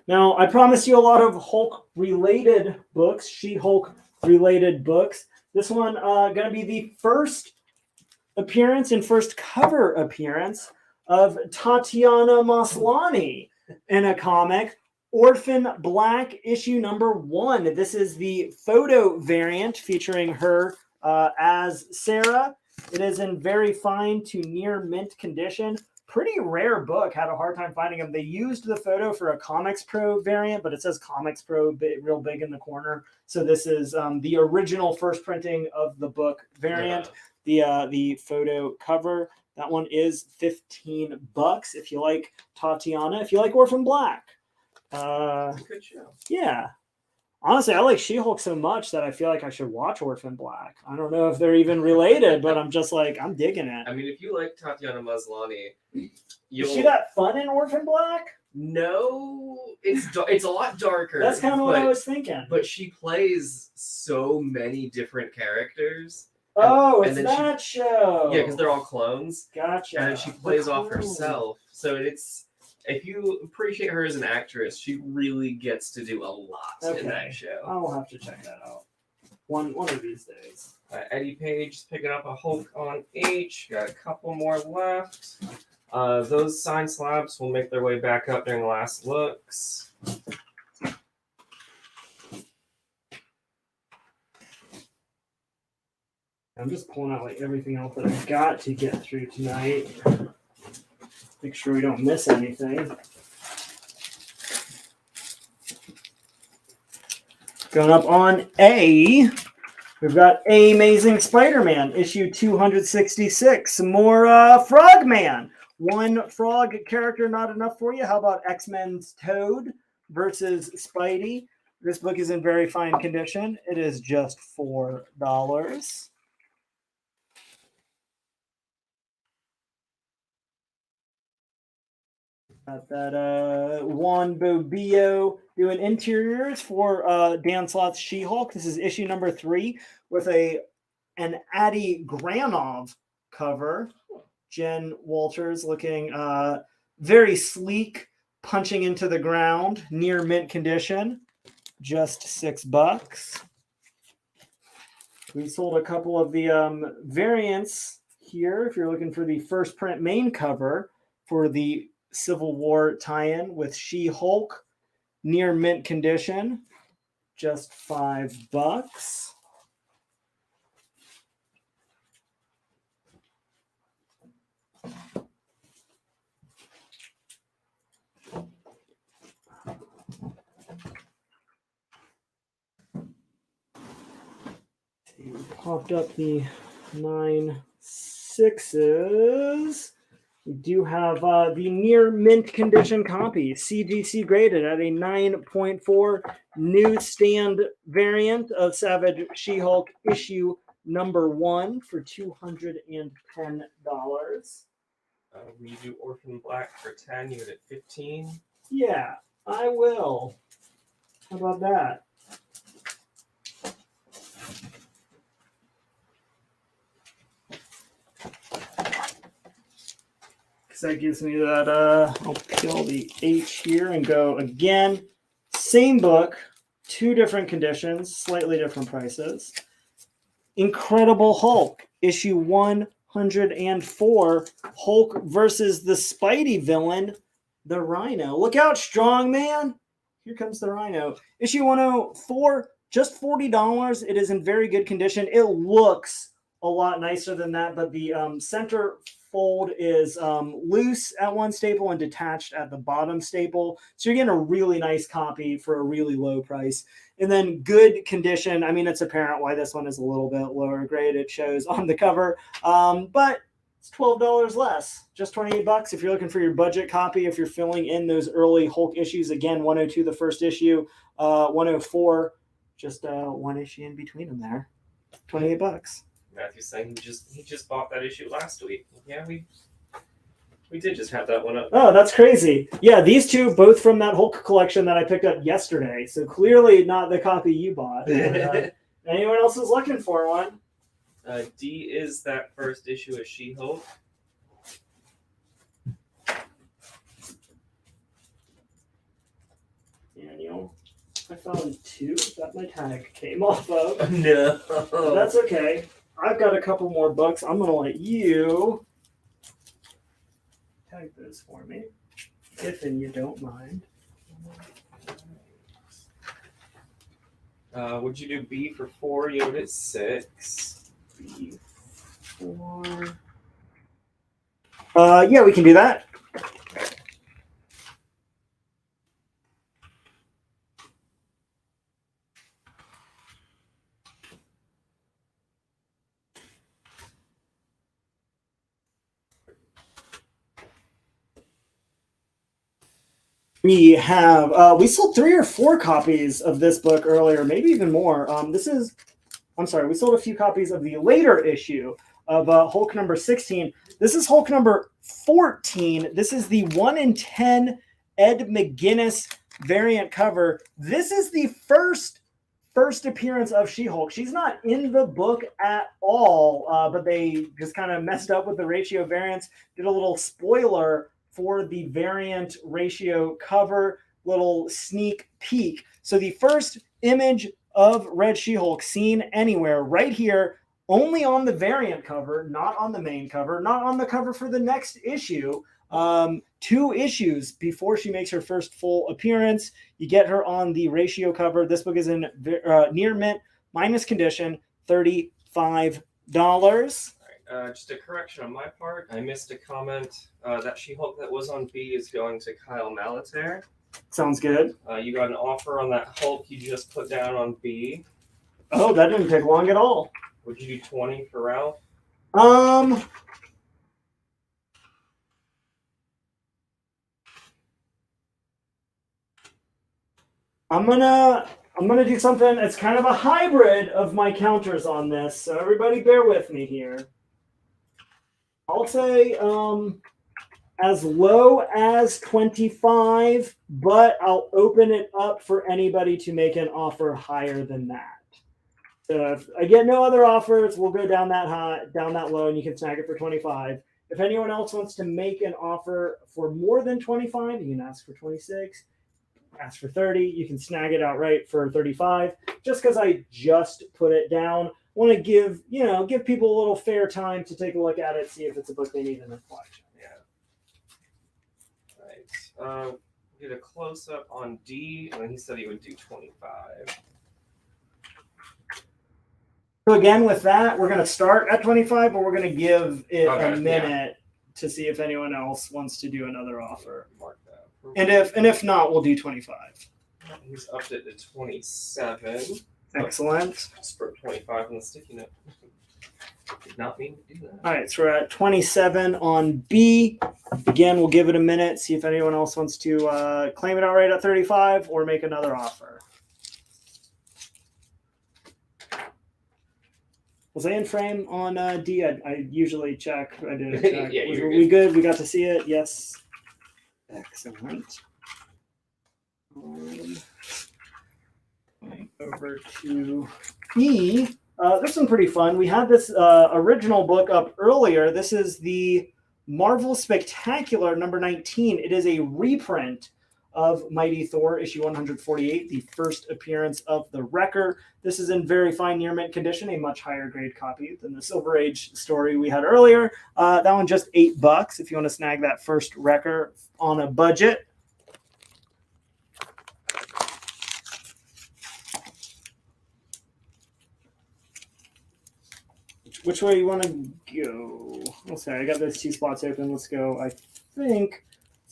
Now, I promised you a lot of Hulk-related books, She-Hulk-related books. This one going to be the first appearance and first cover appearance of Tatiana Maslany in a comic, Orphan Black, issue number 1. This is the photo variant featuring her as Sarah. It is in very fine to near mint condition. Pretty rare book. Had a hard time finding them. They used the photo for a Comics Pro variant, but it says Comics Pro real big in the corner. So this is the original first printing of the book variant. Yeah. The photo cover. That one is $15 if you like Tatiana. If you like Orphan Black. Good show. Yeah. Honestly, I like She-Hulk so much that I feel like I should watch Orphan Black. I don't know if they're even related, but I'm just like, I'm digging it. I mean, if you like Tatiana Maslany, Is she that fun in Orphan Black? No, it's a lot darker. That's kind of what I was thinking. But she plays so many different characters. It's that show. Yeah, because they're all clones. Gotcha. And she plays off herself. So if you appreciate her as an actress, she really gets to do a lot in that show. I'll have to check that out one of these days. Eddie Page is picking up a Hulk on H. Got a couple more left. Those sign slabs will make their way back up during the last looks. I'm just pulling out like everything else that I've got to get through tonight. Make sure we don't miss anything. Going up on A, we've got Amazing Spider-Man, issue 266. Some more Frogman. One frog character not enough for you. How about X-Men's Toad versus Spidey? This book is in very fine condition. It is just $4. Got that Juan Bobillo doing interiors for Dan Slott's She-Hulk. This is issue number 3 with an Adi Granov cover. Jen Walters looking very sleek, punching into the ground, near mint condition. Just $6. We sold a couple of the variants here. If you're looking for the first print main cover for the Civil War tie-in with She-Hulk, near mint condition, just $5. We popped up the 9 6s. We do have the near mint condition copy, CGC graded at a 9.4 newsstand variant of Savage She-Hulk issue number 1 for $210. We do Orphan Black for 10, you get 15. Yeah, I will. How about that? Because that gives me that, I'll kill the H here and go again. Same book, 2 different conditions, slightly different prices. Incredible Hulk, issue 104, Hulk versus the Spidey villain, the Rhino. Look out, strong man. Here comes the Rhino. Issue 104, just $40. It is in very good condition. It looks a lot nicer than that, but the center fold is loose at one staple and detached at the bottom staple. So you're getting a really nice copy for a really low price. And then good condition. I mean, it's apparent why this one is a little bit lower grade. It shows on the cover, but it's $12 less, just 28 bucks if you're looking for your budget copy. If you're filling in those early Hulk issues, again, 102 the first issue, 104 just one issue in between them there. 28 bucks. Matthew's saying he just bought that issue last week. Yeah, we did just have that one up. Oh, that's crazy. Yeah, these two both from that Hulk collection that I picked up yesterday. So clearly not the copy you bought. Anyone else is looking for one? D is that first issue of She-Hulk. Daniel, I found 2 that my tag came off of. No. That's okay. I've got a couple more books. I'm going to let you tag those for me, if and you don't mind. Would you do B for 4? You would at 6. B 4. Yeah, we can do that. We have, we sold 3 or 4 copies of this book earlier, maybe even more. We sold a few copies of the later issue of Hulk number 16. This is Hulk number 14. This is the 1 in 10 Ed McGuinness variant cover. This is the first appearance of She-Hulk. She's not in the book at all, but they just kind of messed up with the ratio variants, did a little spoiler for the variant ratio cover, little sneak peek. So the first image of Red She-Hulk seen anywhere right here, only on the variant cover, not on the main cover, not on the cover for the next issue. 2 issues before she makes her first full appearance. You get her on the ratio cover. This book is in near mint, minus condition, $35. Just a correction on my part. I missed a comment. That She-Hulk that was on B is going to Kyle Malataire. Sounds good. You got an offer on that Hulk you just put down on B. Oh, that didn't take long at all. Would you do 20 for Ralph? I'm gonna do something. It's kind of a hybrid of my counters on this, so everybody bear with me here. I'll say as low as 25, but I'll open it up for anybody to make an offer higher than that. So if I get no other offers, we'll go down that high, down that low, and you can snag it for 25. If anyone else wants to make an offer for more than 25, you can ask for 26. Ask for 30. You can snag it outright for 35. Just because I just put it down, want to give people a little fair time to take a look at it, see if it's a book they need in their collection. Yeah. Right. Get a close up on D, and then he said he would do 25. So again, with that, we're going to start at 25, but we're going to give it a minute to see if anyone else wants to do another offer. Mark that. And if not, we'll do 25. He's upped it to 27. Excellent. Just put 25 on the sticky note. Did not mean to do that. All right, so we're at 27 on B. Again, we'll give it a minute, see if anyone else wants to claim it outright at 35 or make another offer. Was I in frame on D? I usually check. I did check. Yeah, Were you're we good? We got to see it? Yes. Excellent. Over to E. This one's pretty fun. We had this original book up earlier. This is the Marvel Spectacular number 19. It is a reprint of Mighty Thor issue 148, the first appearance of the Wrecker. This is in very fine near mint condition, a much higher grade copy than the Silver Age story we had earlier. That one just $8 if you want to snag that first Wrecker on a budget. Which way you want to go? Oh, sorry, I got those two spots open. Let's go. I think,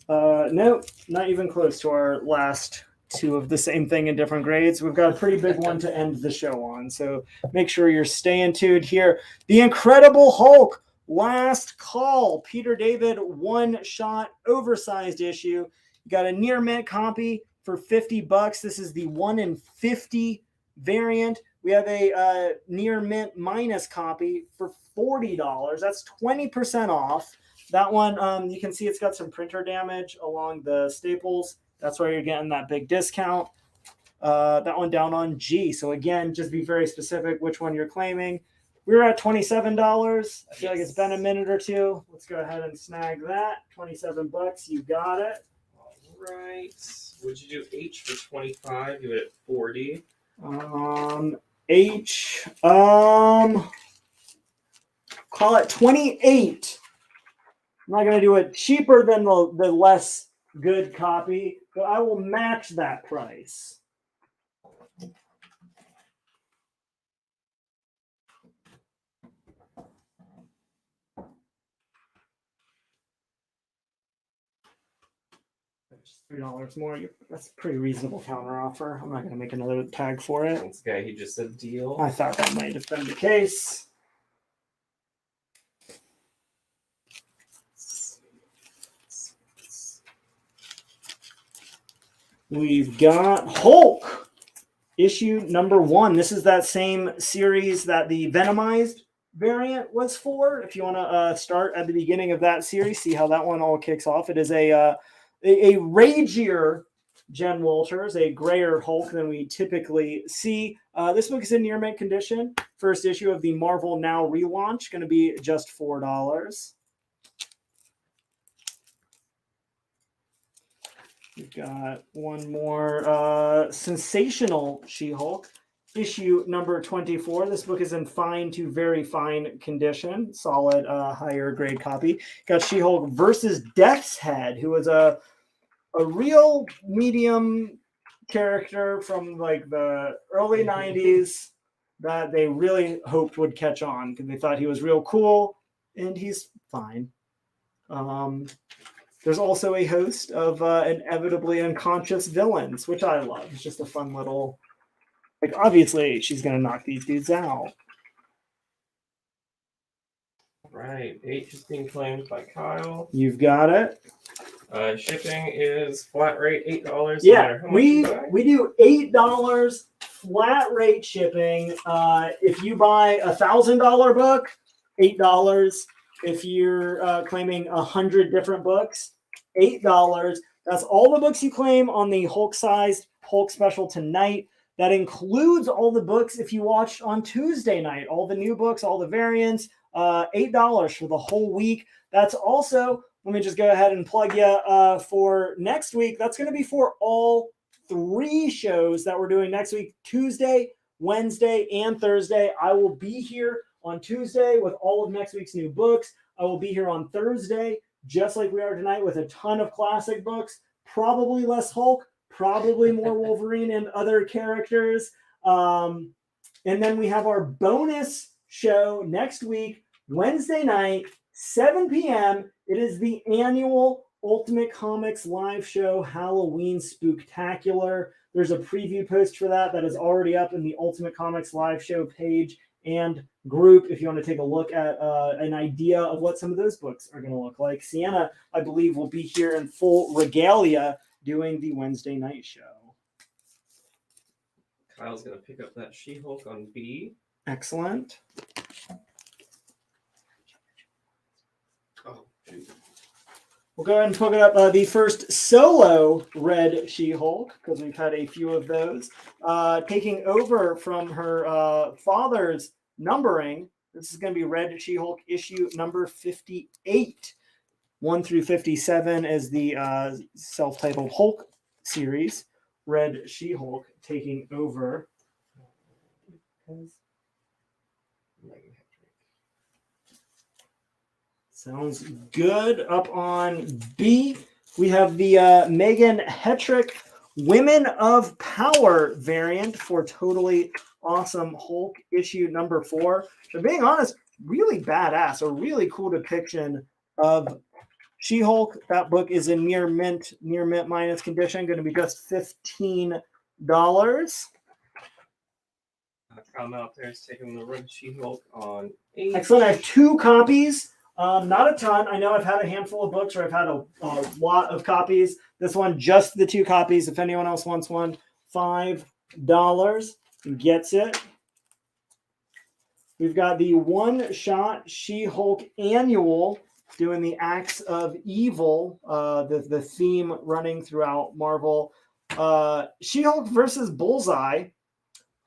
nope, not even close to our last two of the same thing in different grades. We've got a pretty big one to end the show on, so make sure you're staying tuned here. The Incredible Hulk, Last Call, Peter David one-shot oversized issue. You got a near mint copy for $50. This is the 1 in 50 variant. We have a near mint minus copy for $40. That's 20% off. That one, you can see it's got some printer damage along the staples. That's why you're getting that big discount. That one down on G. So again, just be very specific which one you're claiming. We were at $27. I feel like it's been a minute or two. Let's go ahead and snag that. $27. You got it. All right. Would you do H for 25? You it at 40. H, call it 28. I'm not going to do it cheaper than the less good copy, but I will match that price. $3 more. That's a pretty reasonable counter offer. I'm not going to make another tag for it. This guy, he just said deal. I thought that might have been the case. We've got Hulk, issue number 1. This is that same series that the Venomized variant was for. If you want to start at the beginning of that series, see how that one all kicks off. It is a ragier Jen Walters, a grayer Hulk than we typically see. This book is in near mint condition. First issue of the Marvel Now relaunch, going to be just $4. We've got one more sensational She-Hulk, issue number 24. This book is in fine to very fine condition, solid higher grade copy. Got She-Hulk versus Death's Head, who was a real medium character from like the early 90s that they really hoped would catch on because they thought he was real cool, and he's fine. There's also a host of inevitably unconscious villains, which I love. It's just a fun little, like, obviously she's going to knock these dudes out. Right, H is being claimed by Kyle. You've got it. Shipping is flat rate $8. Yeah, we do $8 flat rate shipping. If you buy $1,000 book, $8. If you're claiming 100 different books, $8. That's all the books you claim on the Hulk-sized Hulk special tonight. That includes all the books if you watched on Tuesday night, all the new books, all the variants, $8 for the whole week. That's also, let me just go ahead and plug you for next week. That's going to be for all 3 shows that we're doing next week, Tuesday, Wednesday, and Thursday. I will be here on Tuesday with all of next week's new books. I will be here on Thursday, just like we are tonight, with a ton of classic books, probably less Hulk, probably more Wolverine and other characters. And then we have our bonus show next week, Wednesday night, 7 p.m. It is the annual Ultimate Comics live show, Halloween Spooktacular. There's a preview post for that is already up in the Ultimate Comics live show page and group if you want to take a look at an idea of what some of those books are going to look like. Sienna, I believe, will be here in full regalia doing the Wednesday night show. Kyle's gonna pick up that She-Hulk on B. Excellent. Oh, shoot. We'll go ahead and pick up the first solo red She-Hulk, because we've had a few of those. Taking over from her father's numbering, this is going to be Red She-Hulk issue number 58. 1 through 57 is the self-titled Hulk series. Red She-Hulk taking over. Sounds good. Up on B, we have the Megan Hetrick Women of Power variant for Totally Awesome Hulk issue number 4. So being honest, really badass. A really cool depiction of She-Hulk. That book is in near mint minus condition. Going to be just $15. Kyle out there is taking the Red She-Hulk on 8. Excellent. I have 2 copies. Not a ton. I know I've had a handful of books, or I've had a lot of copies. This one, just the 2 copies. If anyone else wants one, $5 gets it. We've got the one-shot She-Hulk annual doing the Acts of Evil, the theme running throughout Marvel. She-Hulk versus Bullseye.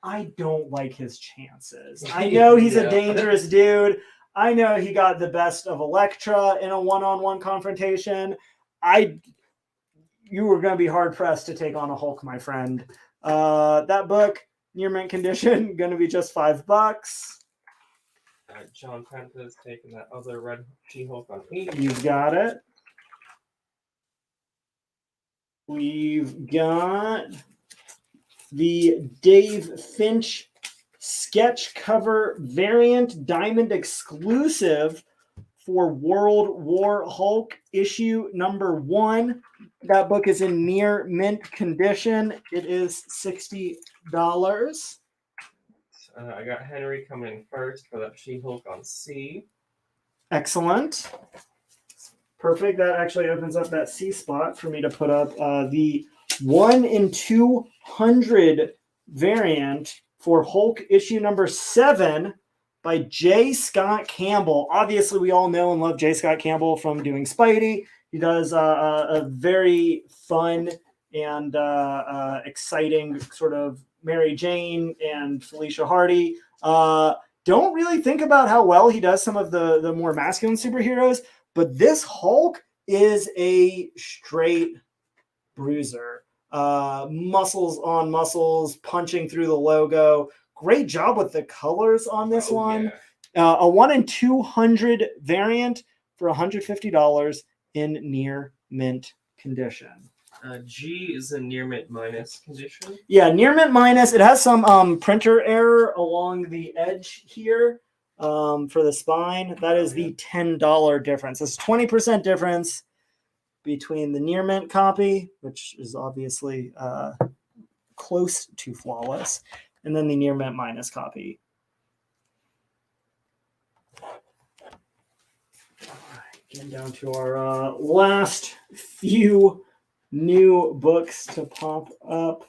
I don't like his chances. I know he's a dangerous dude. I know he got the best of Elektra in a one-on-one confrontation. You were going to be hard-pressed to take on a Hulk, my friend. That book, near mint condition, going to be just $5. John Penta is taking that other Red She-Hulk on 8. You've got it. We've got the Dave Finch sketch cover variant diamond exclusive for World War Hulk issue number 1. That book is in near mint condition. It is $60. I got Henry coming in first for that She-Hulk on C. Excellent. Perfect. That actually opens up that C spot for me to put up the 1 in 200 variant for Hulk issue number 7 by J. Scott Campbell. Obviously, we all know and love J. Scott Campbell from doing Spidey. He does a very fun and exciting sort of Mary Jane and Felicia Hardy. Don't really think about how well he does some of the more masculine superheroes, but this Hulk is a straight bruiser. Muscles on muscles, punching through the logo. Great job with the colors on this one. Yeah. A 1 in 200 variant for $150 in near mint condition. G is in near mint minus condition. Yeah, near mint minus. It has some printer error along the edge here for the spine. That is the $10 difference. It's 20% difference between the near mint copy, which is obviously close to flawless, and then the near mint minus copy. All right, getting down to our last few new books to pop up.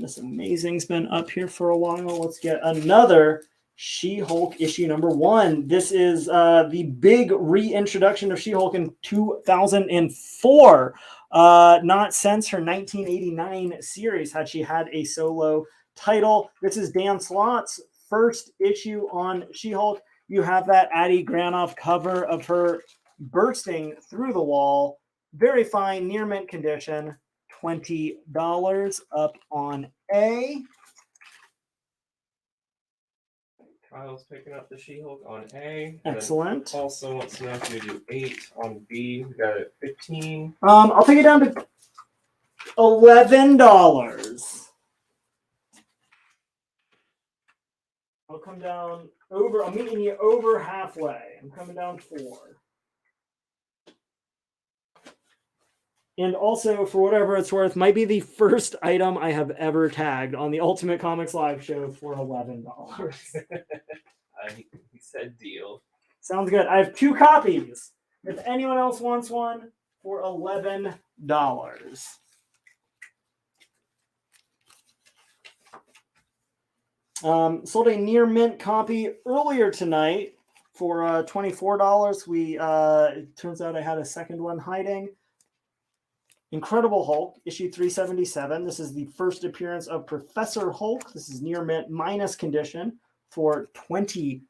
This Amazing's been up here for a while. Let's get another She-Hulk issue number 1. This is the big reintroduction of She-Hulk in 2004. Not since her 1989 series had she had a solo title. This is Dan Slott's first issue on She-Hulk. You have that Addie Granoff cover of her bursting through the wall. Very fine, near mint condition. $20 up on A. Kyle's picking up the She-Hulk on A. Excellent. Also wants to know if you do 8 on B. We got it 15. I'll take it down to $11. I'll come down over. I'm meeting you over halfway. I'm coming down 4. And also, for whatever it's worth, might be the first item I have ever tagged on the Ultimate Comics Live show for $11. He said deal. Sounds good. I have 2 copies. If anyone else wants one, for $11. Sold a near mint copy earlier tonight for $24. It turns out I had a second one hiding. Incredible Hulk, issue 377. This is the first appearance of Professor Hulk. This is near mint minus condition for $20.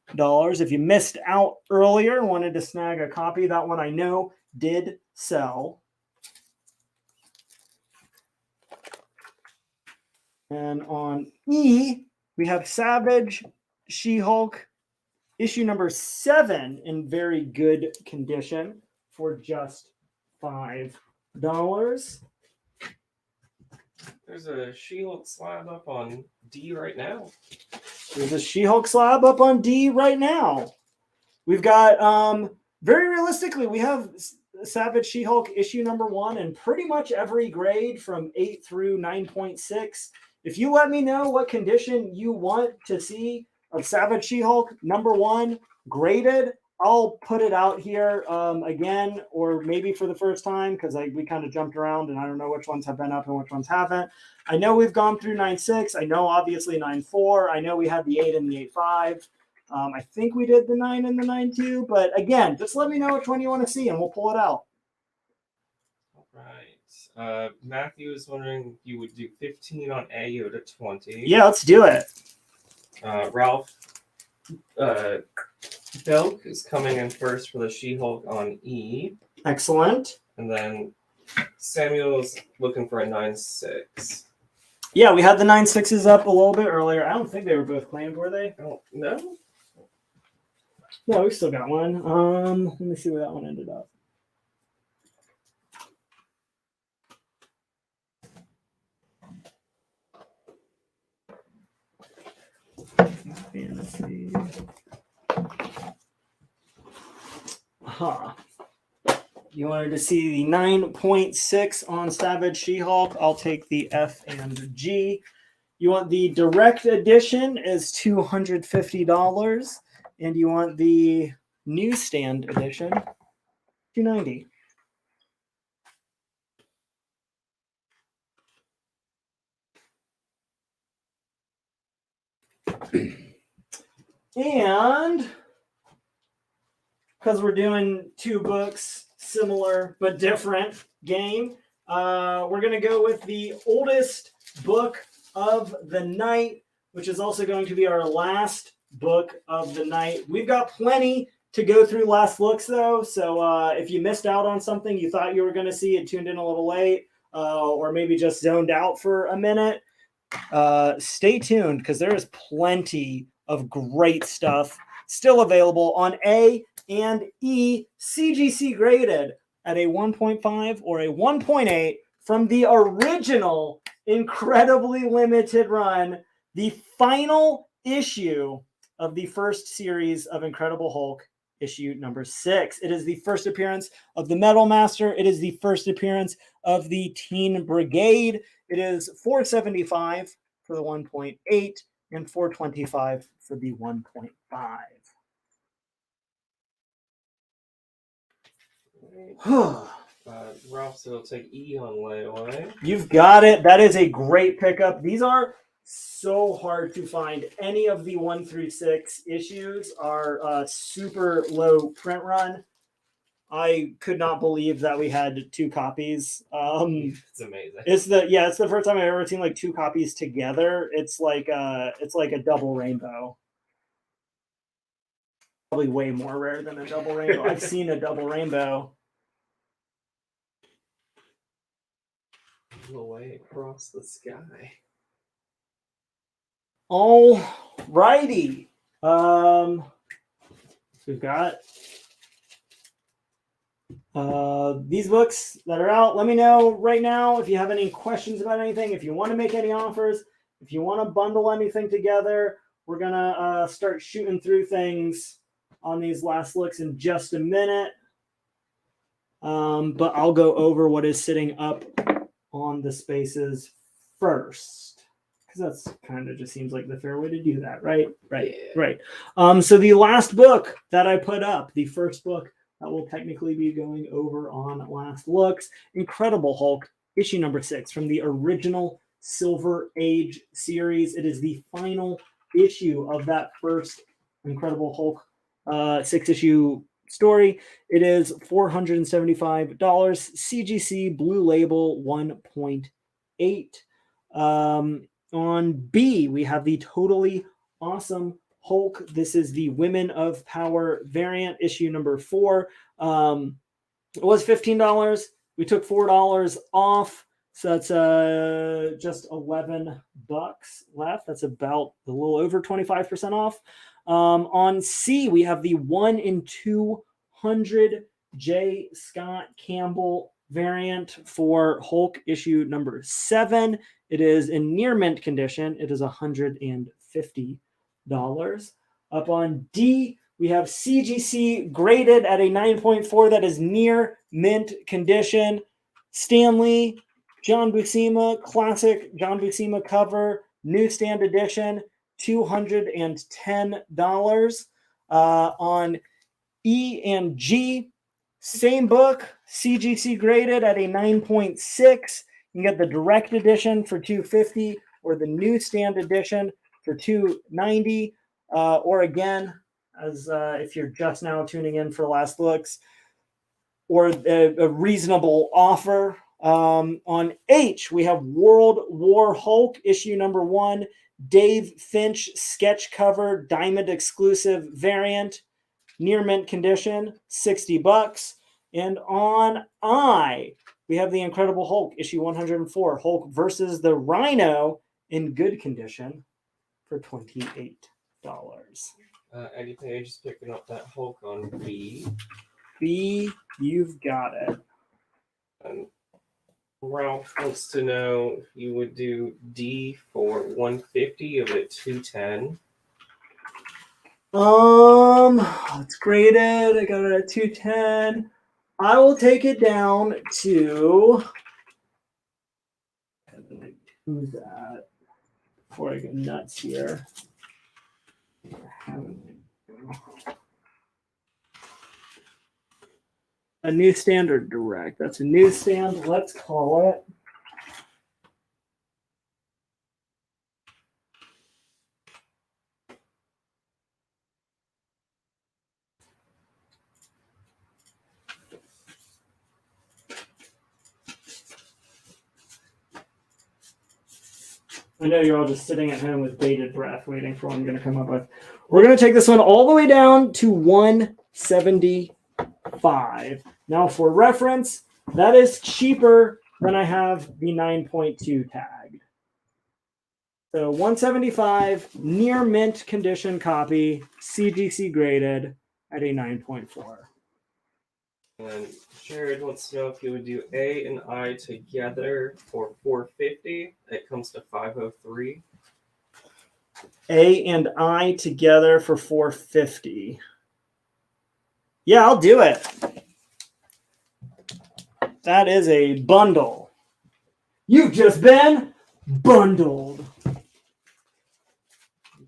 If you missed out earlier and wanted to snag a copy, that one I know did sell. And on E, we have Savage She-Hulk, issue number 7 in very good condition for just $5. There's a She-Hulk slab up on D right now. There's a She-Hulk slab up on D right now. We've got, very realistically, we have Savage She-Hulk issue number 1 in pretty much every grade from 8 through 9.6. If you let me know what condition you want to see of Savage She-Hulk number 1 graded, I'll put it out here again, or maybe for the first time, because we kind of jumped around and I don't know which ones have been up and which ones haven't. I know we've gone through 9.6. I know obviously 9.4. I know we had the 8 and the 8.5. I think we did the 9 and the 9.2. But again, just let me know which one you want to see and we'll pull it out. All right. Matthew is wondering if you would do 15 on A, Yoda 20. Yeah, let's do it. Ralph Belk is coming in first for the She-Hulk on E. Excellent. And then Samuel's looking for a 9.6. Yeah, we had the 9.6s up a little bit earlier. I don't think they were both claimed, were they? Oh, no? No, we still got one. Let me see where that one ended up. Fantasy. Huh. You wanted to see the 9.6 on Savage She-Hulk. I'll take the F and G. You want the direct edition is $250, and you want the newsstand edition $290. And because we're doing 2 books, similar but different game, we're going to go with the oldest book of the night, which is also going to be our last book of the night. We've got plenty to go through last looks, though, so if you missed out on something you thought you were going to see, it tuned in a little late, or maybe just zoned out for a minute, stay tuned, because there is plenty of great stuff still available on A and E, CGC graded at a 1.5 or a 1.8 from the original incredibly limited run, the final issue of the first series of Incredible Hulk, issue number 6. It is the first appearance of the Metal Master. It is the first appearance of the Teen Brigade. It is $475 for the 1.8 and $425 for the 1.5. Ralph said he'll take E on layaway. You've got it. That is a great pickup. These are so hard to find. Any of the 1 through 6 issues are super low print run. I could not believe that we had 2 copies. It's amazing. It's the first time I've ever seen like 2 copies together. It's like a double rainbow. Probably way more rare than a double rainbow. I've seen a double rainbow. Away across the sky. All righty. We've got these books that are out. Let me know right now if you have any questions about anything, if you want to make any offers, if you want to bundle anything together. We're going to start shooting through things on these last looks in just a minute. but I'll go over what is sitting up on the spaces first, because that's kind of just seems like the fair way to do that, right? Right. So the last book that I put up, the first book that will technically be going over on Last Looks, Incredible Hulk, issue number 6 from the original Silver Age series. It is the final issue of that first Incredible Hulk 6-issue story. It is $475. CGC Blue Label 1.8. On B, we have the Totally Awesome Hulk. This is the Women of Power variant, issue number 4. It was $15. We took $4 off, so that's just $11 left. That's about a little over 25% off. On C, we have the 1 in 200 J. Scott Campbell variant for Hulk issue number 7. It is in near mint condition. It is $150. Up on D, we have CGC graded at a 9.4. That is near mint condition. Stanley, John Buscema, classic John Buscema cover, newsstand edition, $210. On E and G, same book, CGC graded at a 9.6. You can get the direct edition for $250 or the newsstand edition for $290. Or again, as if you're just now tuning in for Last Looks, or a reasonable offer. On H, we have World War Hulk, issue number 1, Dave Finch sketch cover, diamond exclusive variant, near mint condition, $60. And on I, we have the Incredible Hulk, issue 104, Hulk versus the Rhino in good condition for $28. Eddie Page is picking up that Hulk on B. B, you've got it. And Ralph wants to know if you would do D for 150 of it 210. It's graded. I got it at 210. I will take it down to, who's that? Before I go nuts here. A new standard direct. That's a newsstand. Let's call it. I know you're all just sitting at home with bated breath waiting for what I'm going to come up with. We're going to take this one all the way down to 175. Now, for reference, that is cheaper than I have the 9.2 tagged. So 175, near mint condition copy, CGC graded at a 9.4. And Jared wants to know if you would do A and I together for 450. It comes to 503. A and I together for 450. Yeah, I'll do it. That is a bundle. You've just been bundled.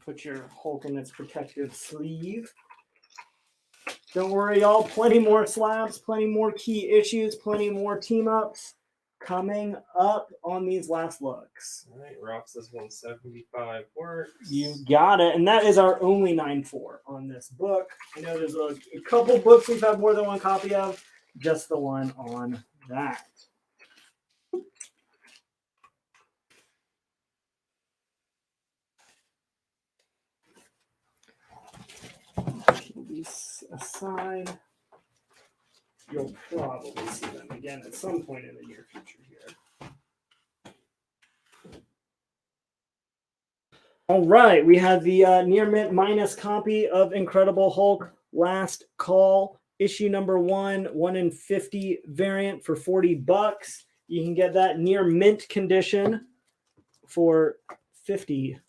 Put your Hulk in its protective sleeve. Don't worry, y'all. Plenty more slabs, plenty more key issues, plenty more team-ups coming up on these Last Looks. All right, Ralph says 175 works. You got it. And that is our only 9.4 on this book. I know there's a couple books we've had more than one copy of. Just the one on that. Keep these aside. You'll probably see them again at some point in the near future here. All right, we have the near mint minus copy of Incredible Hulk Last Call, issue number 1, 1 in 50 variant for $40. You can get that near mint condition for $50.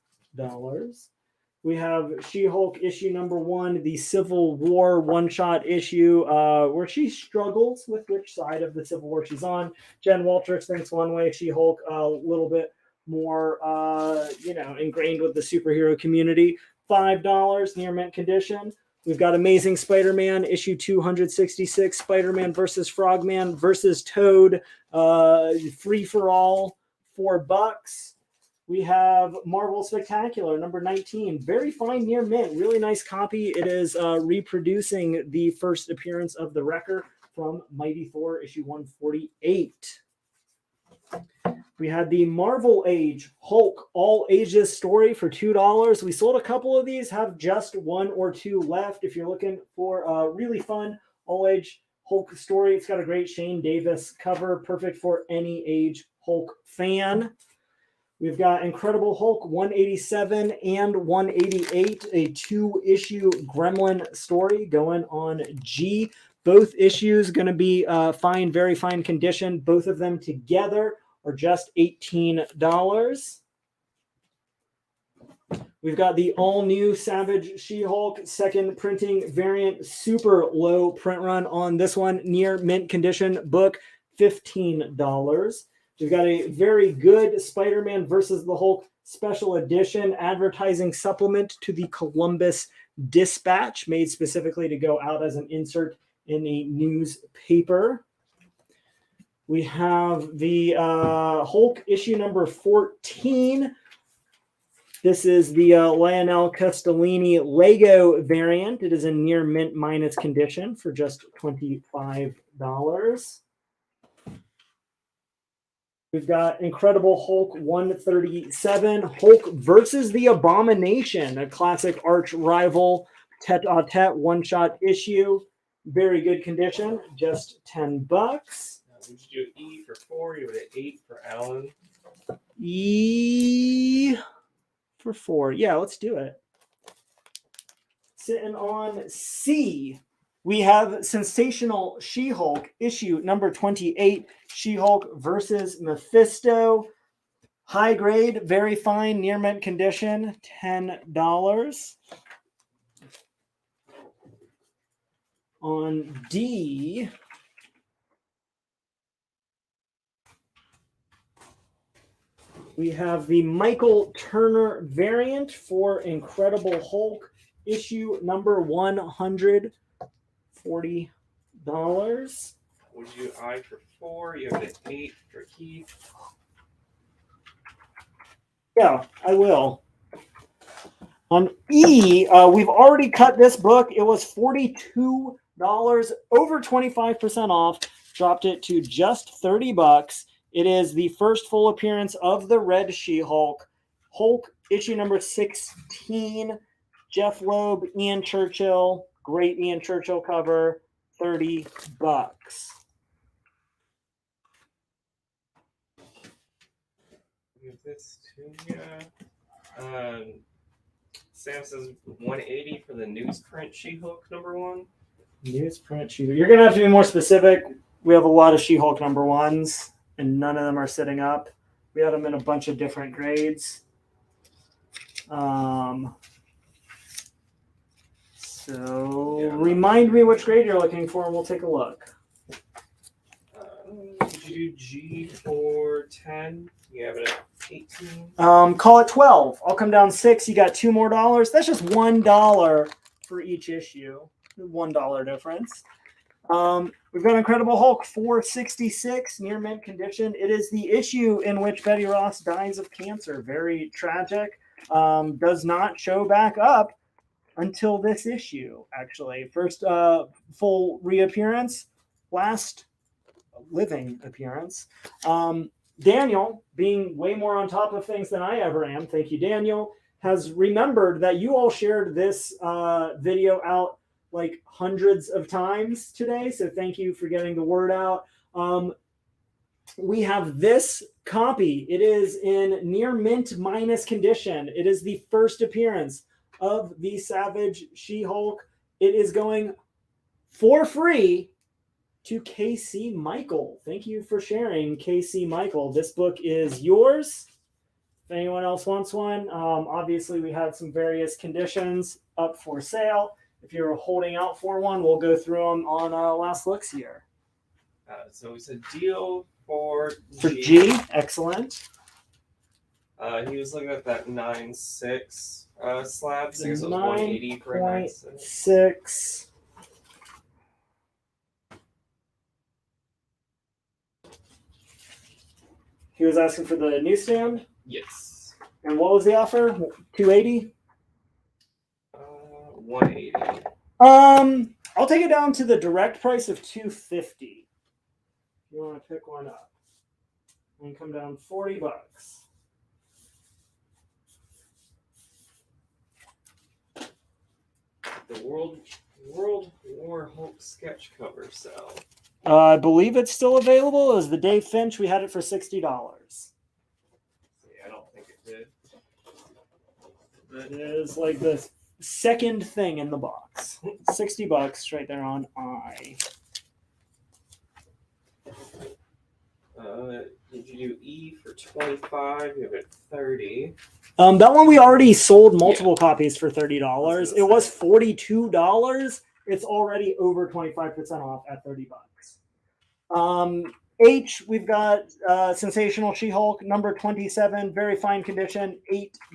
We have She-Hulk issue number 1, the Civil War one-shot issue, where she struggles with which side of the Civil War she's on. Jen Walters thinks one way, She-Hulk a little bit more, ingrained with the superhero community. $5, near mint condition. We've got Amazing Spider-Man, issue 266, Spider-Man versus Frogman versus Toad, free for all, $4. We have Marvel Spectacular, number 19. Very fine near mint. Really nice copy. It is reproducing the first appearance of the Wrecker from Mighty Thor, issue 148. We had the Marvel Age Hulk All Ages story for $2. We sold a couple of these, have just 1 or 2 left. If you're looking for a really fun all-age Hulk story, it's got a great Shane Davis cover, perfect for any age Hulk fan. We've got Incredible Hulk 187 and 188, a 2-issue Gremlin story going on G. Both issues going to be fine, very fine condition. Both of them together are just $18. We've got the all-new Savage She-Hulk second printing variant, super low print run on this one, near mint condition book, $15. We've got a very good Spider-Man versus the Hulk special edition advertising supplement to the Columbus Dispatch, made specifically to go out as an insert in a newspaper. We have the Hulk issue number 14. This is the Lionel Castellini Lego variant. It is in near mint minus condition for just $25. We've got Incredible Hulk 137, Hulk versus the Abomination, a classic arch rival tete-a-tete one-shot issue. Very good condition, just $10. Would you do E for 4? You would have 8 for Alan. E for 4. Yeah, let's do it. Sitting on C, we have Sensational She-Hulk, issue number 28, She-Hulk versus Mephisto. High grade, very fine, near mint condition, $10. On D, we have the Michael Turner variant for Incredible Hulk, issue number 140. Would you I for 4? You have an 8 for Keith. Yeah, I will. On E, we've already cut this book. It was $42, over 25% off. Dropped it to just $30. It is the first full appearance of the Red She-Hulk. Hulk, issue number 16. Jeff Loeb, Ian Churchill. Great Ian Churchill cover. $30. Give this to you. Sam says 180 for the newsprint She-Hulk number 1. Newsprint She-Hulk. You're going to have to be more specific. We have a lot of She-Hulk number 1s, and none of them are sitting up. We had them in a bunch of different grades. Remind me which grade you're looking for, and we'll take a look. Did you do G for 10? You have it at 18. Call it 12. I'll come down 6. You got $2 more. That's just $1 for each issue. $1 difference. We've got Incredible Hulk 466, near mint condition. It is the issue in which Betty Ross dies of cancer. Very tragic. Does not show back up until this issue, actually. First full reappearance, last living appearance. Daniel, being way more on top of things than I ever am, thank you, Daniel, has remembered that you all shared this video out like hundreds of times today. So thank you for getting the word out. We have this copy. It is in near mint minus condition. It is the first appearance of the Savage She-Hulk. It is going for free to KC Michael. Thank you for sharing, KC Michael. This book is yours. If anyone else wants one, obviously we had some various conditions up for sale. If you're holding out for one, we'll go through them on last looks here. So it's a deal for G. Excellent. He was looking at that 9.6 slab. So I guess it was 180 for a 9.6. 6. He was asking for the newsstand. Yes. And what was the offer? 280. 180. I'll take it down to the direct price of 250. You want to pick one up and come down $40. The World War Hulk sketch cover sale. I believe it's still available. It was the Dave Finch. We had it for $60. Yeah, I don't think it did. It is like the second thing in the box. $60 right there on I. Did you do E for 25? You have it 30. That one we already sold multiple copies for $30. It was $42. It's already over 25% off at $30. H, we've got Sensational She-Hulk, number 27, very fine condition,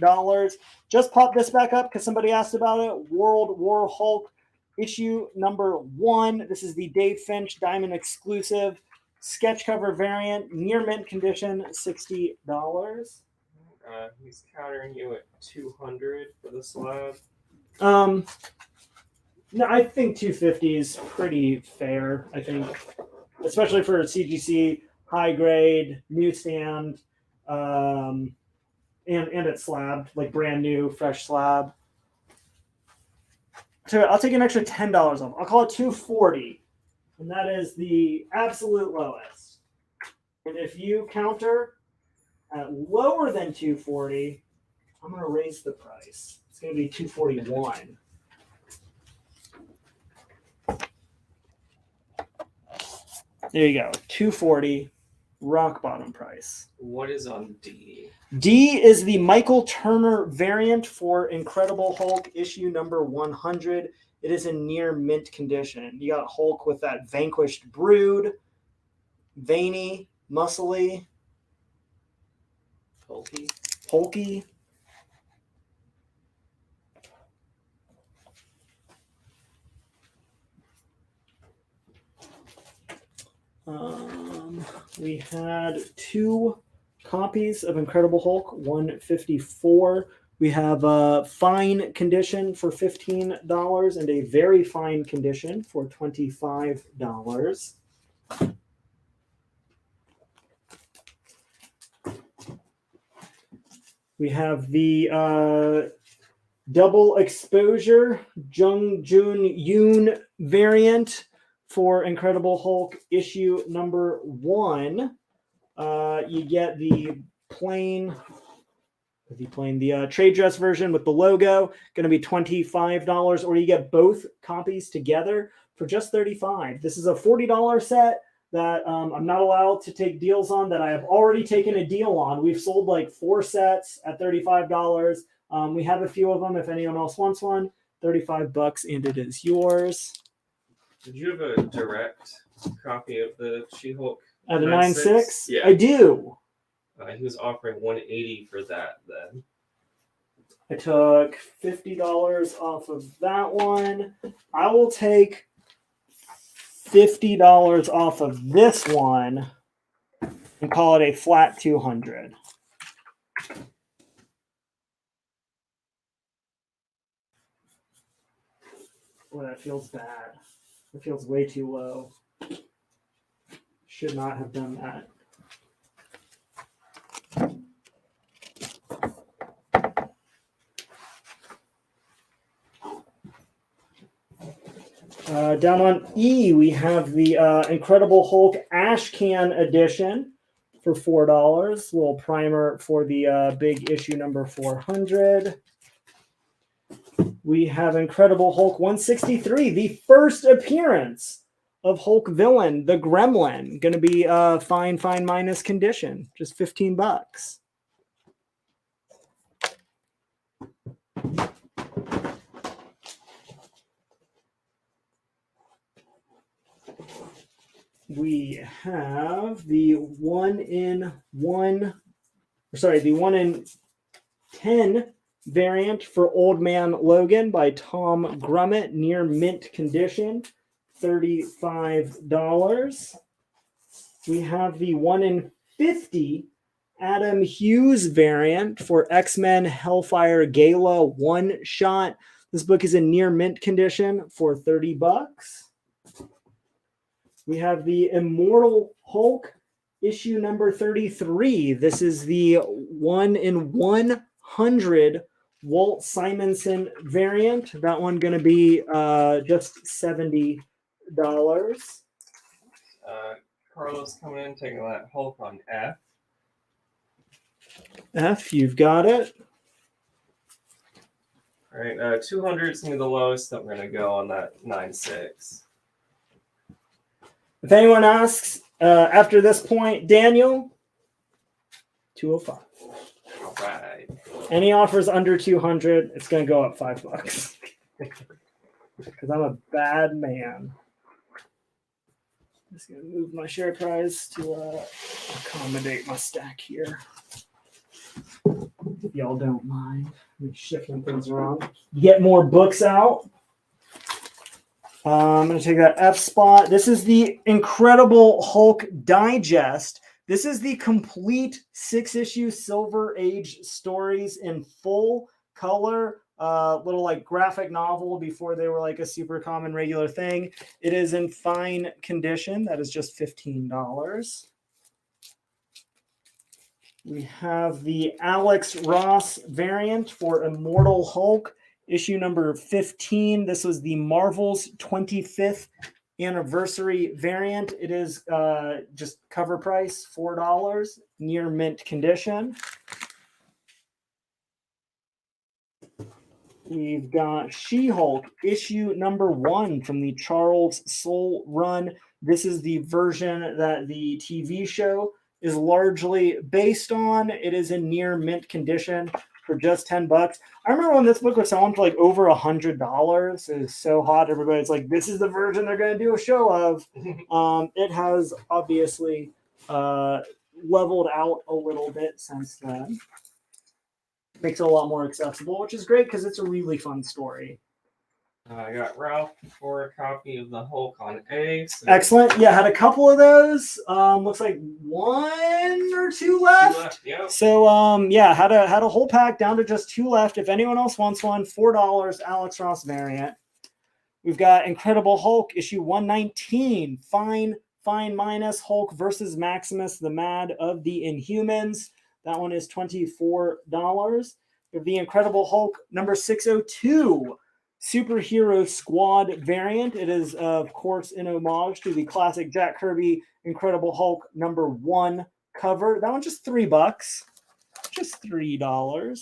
$8. Just popped this back up because somebody asked about it. World War Hulk, issue number 1. This is the Dave Finch Diamond exclusive. Sketch cover variant, near mint condition, $60. He's countering you at 200 for the slab. No, I think 250 is pretty fair. I think, especially for CGC, high grade, newsstand, and it's slabbed, like brand new, fresh slab. So I'll take an extra $10 off. I'll call it 240. And that is the absolute lowest. And if you counter at lower than 240, I'm going to raise the price. It's going to be 241. There you go. 240, rock bottom price. What is on D? D is the Michael Turner variant for Incredible Hulk issue number 100. It is in near mint condition. You got Hulk with that vanquished brood, veiny, muscly, hulky. We had 2 copies of Incredible Hulk, 154. We have a fine condition for $15 and a very fine condition for $25. We have the double exposure Jung Jun Yoon variant for Incredible Hulk issue number 1. You get the trade dress version with the logo, going to be $25, or you get both copies together for just $35. This is a $40 set that I'm not allowed to take deals on, that I have already taken a deal on. We've sold like 4 sets at $35. We have a few of them if anyone else wants one. $35 and it is yours. Did you have a direct copy of the She-Hulk? At a 9.6? Yeah. I do. He was offering $180 for that then. I took $50 off of that one. I will take $50 off of this one and call it a flat 200. Boy, that feels bad. It feels way too low. Should not have done that. Down on E, we have the Incredible Hulk Ash Can Edition for $4. Little primer for the big issue number 400. We have Incredible Hulk 163, the first appearance of Hulk villain, the Gremlin. Going to be fine minus condition, just $15. We have the 1 in 10 variant for Old Man Logan by Tom Grummett, near mint condition, $35. We have the 1 in 50 Adam Hughes variant for X-Men Hellfire Gala one shot. This book is in near mint condition for $30. We have the Immortal Hulk issue number 33. This is the 1 in 100 Walt Simonson variant. That one going to be just $70. Carlos coming in, taking that Hulk on F. F, you've got it. All right, 200 is going to be the lowest that we're going to go on that 9.6. If anyone asks after this point, Daniel, 205. All right. Any offers under 200, it's going to go up $5. Because I'm a bad man. Just going to move my share price to accommodate my stack here. If y'all don't mind me shifting things around. Get more books out. I'm going to take that F spot. This is the Incredible Hulk Digest. This is the complete 6-issue Silver Age stories in full color. Little like graphic novel before they were like a super common regular thing. It is in fine condition. That is just $15. We have the Alex Ross variant for Immortal Hulk, issue number 15. This was the Marvel's 25th anniversary variant. It is just cover price, $4, near mint condition. We've got She-Hulk, issue number 1 from the Charles Soule run. This is the version that the TV show is largely based on. It is in near mint condition for just $10. I remember when this book was selling for like over $100. It was so hot. Everybody's like, this is the version they're going to do a show of. It has obviously leveled out a little bit since then. Makes it a lot more accessible, which is great because it's a really fun story. I got Ralph for a copy of the Hulk on A. So Excellent. Yeah, had a couple of those. Looks like 1 or 2 left. Yep. So yeah, had a whole pack down to just 2 left. If anyone else wants one, $4, Alex Ross variant. We've got Incredible Hulk issue 119. Fine minus Hulk versus Maximus, the Mad of the Inhumans. That one is $24. We have the Incredible Hulk number 602. Superhero Squad variant. It is, of course, in homage to the classic Jack Kirby Incredible Hulk number 1 cover. That one's just $3. Just $3.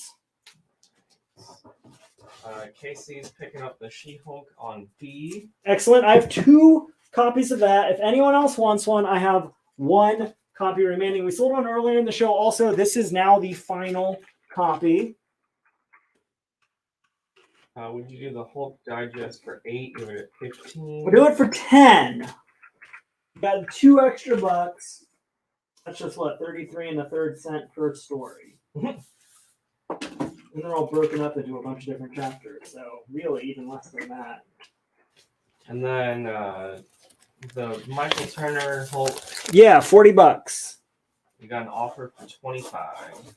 Casey's picking up the She-Hulk on B. Excellent. I have 2 copies of that. If anyone else wants one, I have 1 copy remaining. We sold one earlier in the show. Also, this is now the final copy. Would you do the Hulk Digest for 8? You're at 15. We'll do it for 10. Got 2 extra bucks. That's just what, 33 and a third cent per story. And they're all broken up into a bunch of different chapters, so really even less than that. And then the Michael Turner Hulk. Yeah, $40. You got an offer for 25.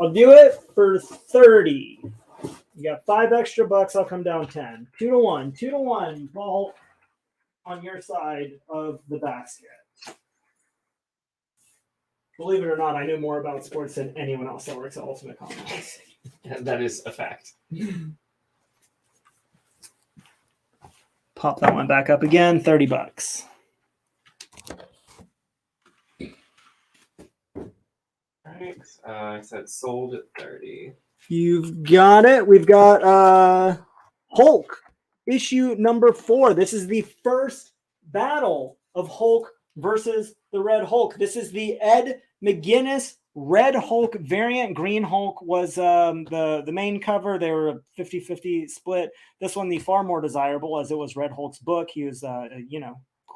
I'll do it for 30. You got 5 extra bucks, I'll come down 10. 2 to 1. 2 to 1. Ball on your side of the basket. Believe it or not, I know more about sports than anyone else that works at Ultimate Comics. That is a fact. Pop that one back up again, $30. Alright, I said sold at 30. You've got it. We've got Hulk, issue number 4. This is the first battle of Hulk versus the Red Hulk. This is the Ed McGuinness Red Hulk variant. Green Hulk was the main cover. They were a 50-50 split. This one, the far more desirable, as it was Red Hulk's book. He was,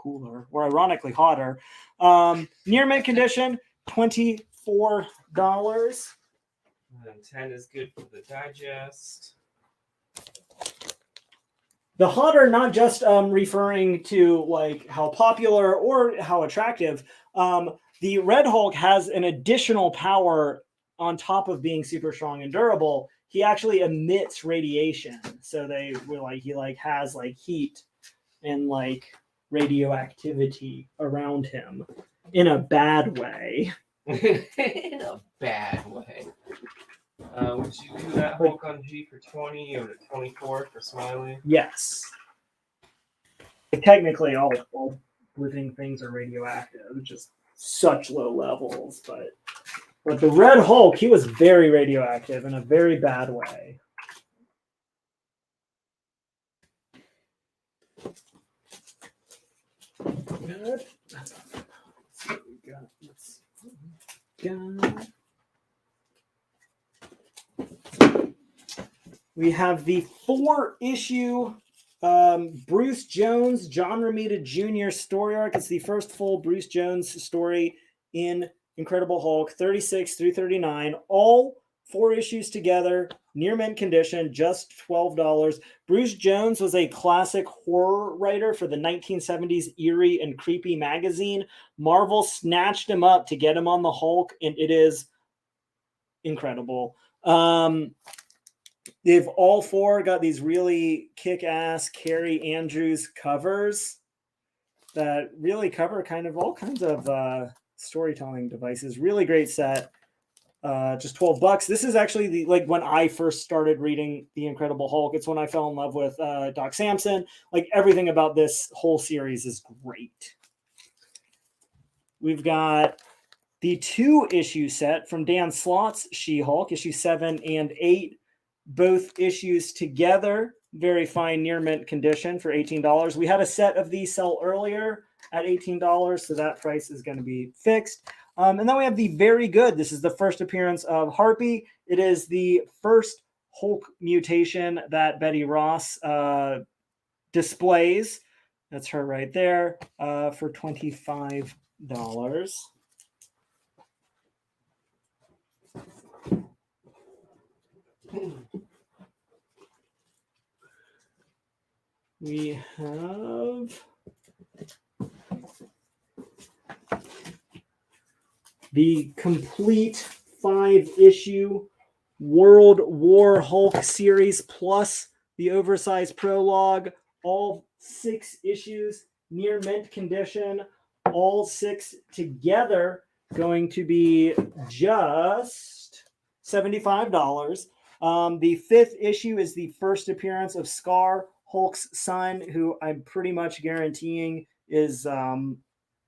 cooler or ironically hotter. Near mint condition, $24. And 10 is good for the digest. The hotter, not just referring to like how popular or how attractive. The Red Hulk has an additional power on top of being super strong and durable. He actually emits radiation, so they were like he like has like heat and like radioactivity around him in a bad way. In a bad way. Would you do that Hulk on G for 20 or 24 for Smiley? Yes. Technically, all living things are radioactive, just such low levels. But the Red Hulk, he was very radioactive in a very bad way. Good. So we got. Let's see. We have the 4-issue Bruce Jones, John Romita Jr. story arc. It's the first full Bruce Jones story in Incredible Hulk, 36 through 39. All 4 issues together, near mint condition, just $12. Bruce Jones was a classic horror writer for the 1970s eerie and creepy magazine. Marvel snatched him up to get him on the Hulk, and it is incredible. They've all 4 got these really kick-ass Carrie Andrews covers that really cover kind of all kinds of storytelling devices. Really great set. Just $12. This is actually the like when I first started reading The Incredible Hulk. It's when I fell in love with Doc Samson. Like everything about this whole series is great. We've got the 2-issue set from Dan Slott's She-Hulk, issue 7 and 8. Both issues together, very fine near mint condition for $18. We had a set of these sell earlier at $18, so that price is going to be fixed. And then we have the very good. This is the first appearance of Harpy. It is the first Hulk mutation that Betty Ross displays. That's her right there for $25. We have the complete 5-issue World War Hulk series plus the oversized prologue. All 6 issues, near mint condition. All 6 together going to be just $75. The 5th issue is the first appearance of Scar, Hulk's son, who I'm pretty much guaranteeing is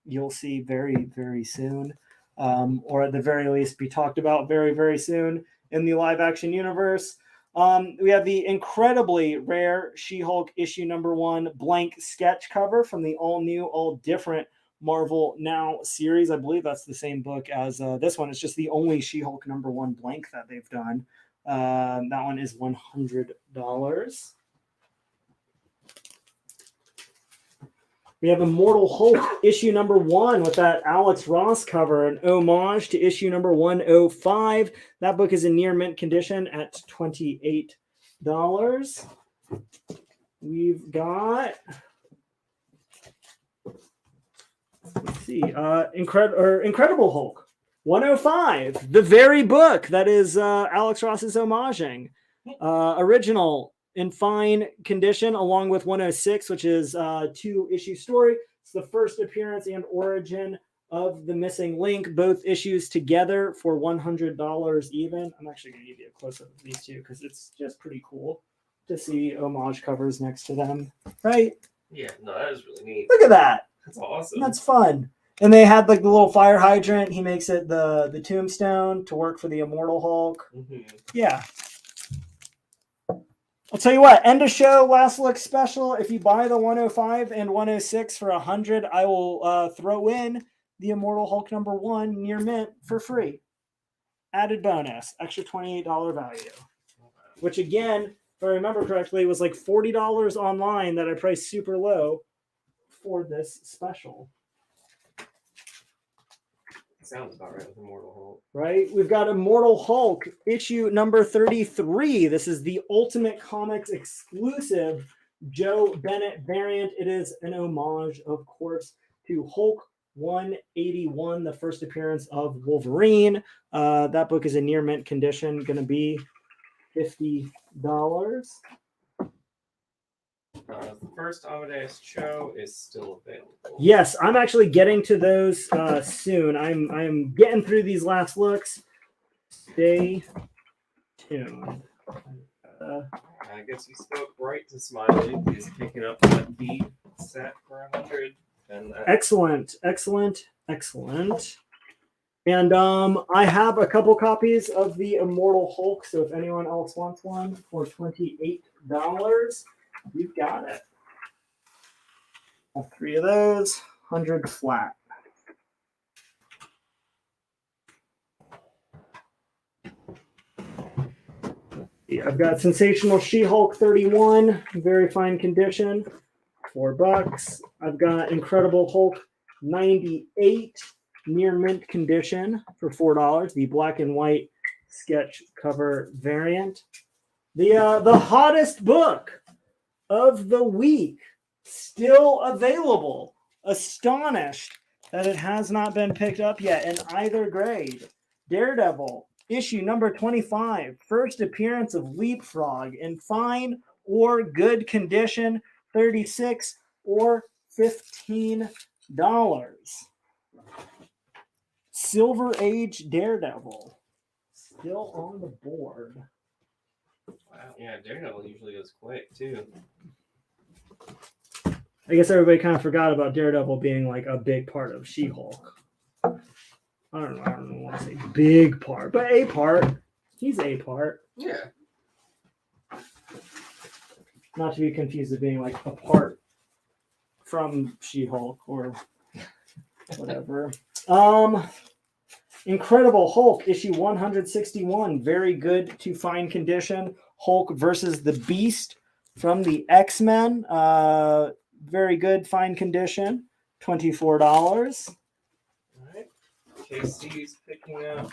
you'll see very, very soon, or at the very least be talked about very, very soon in the live-action universe. We have the incredibly rare She-Hulk issue number 1 blank sketch cover from the all-new, all-different Marvel Now series. I believe that's the same book as this one. It's just the only She-Hulk number 1 blank that they've done. That one is $100. We have Immortal Hulk issue number 1 with that Alex Ross cover, an homage to issue number 105. That book is in near mint condition at $28. We've got, let's see, Incredible Hulk 105, the very book that is Alex Ross's homaging. Original in fine condition, along with 106, which is a 2-issue story. It's the first appearance and origin of the missing link. Both issues together for $100 even. I'm actually going to give you a close-up of these two because it's just pretty cool to see homage covers next to them, right? Yeah, no, that is really neat. Look at that. That's awesome. That's fun. And they had like the little fire hydrant. He makes it the tombstone to work for the Immortal Hulk. Mm-hmm. Yeah. I'll tell you what, end of show, last look special. If you buy the 105 and 106 for $100, I will throw in the Immortal Hulk number 1 near mint for free. Added bonus, extra $28 value. Which again, if I remember correctly, was like $40 online that I priced super low for this special. Sounds about right with Immortal Hulk. Right? We've got Immortal Hulk, issue number 33. This is the Ultimate Comics exclusive Joe Bennett variant. It is an homage, of course, to Hulk 181, the first appearance of Wolverine. That book is in near mint condition, going to be $50. The first Amadeus Cho is still available. Yes, I'm actually getting to those soon. I'm getting through these last looks. Stay tuned. I guess you spoke right to Smiley. He's picking up that bead set for 100. And Excellent. And I have a couple copies of the Immortal Hulk, so if anyone else wants one for $28, you've got it. All three of those, 100 flat. Yeah, I've got Sensational She-Hulk 31, very fine condition, $4. I've got Incredible Hulk 98, near mint condition for $4. The black and white sketch cover variant. The hottest book of the week, still available. Astonished that it has not been picked up yet in either grade. Daredevil, issue number 25, first appearance of Leapfrog in fine or good condition, $36 or $15. Silver Age Daredevil, still on the board. wow, yeah, Daredevil usually goes quick too. I guess everybody kind of forgot about Daredevil being like a big part of She-Hulk. I don't want to say big part, but a part. He's a part. Yeah. Not to be confused with being like a part from She-Hulk or whatever. Incredible Hulk, issue 161, very good to fine condition. Hulk versus the Beast from the X-Men, very good, fine condition, $24. All right. KC's picking up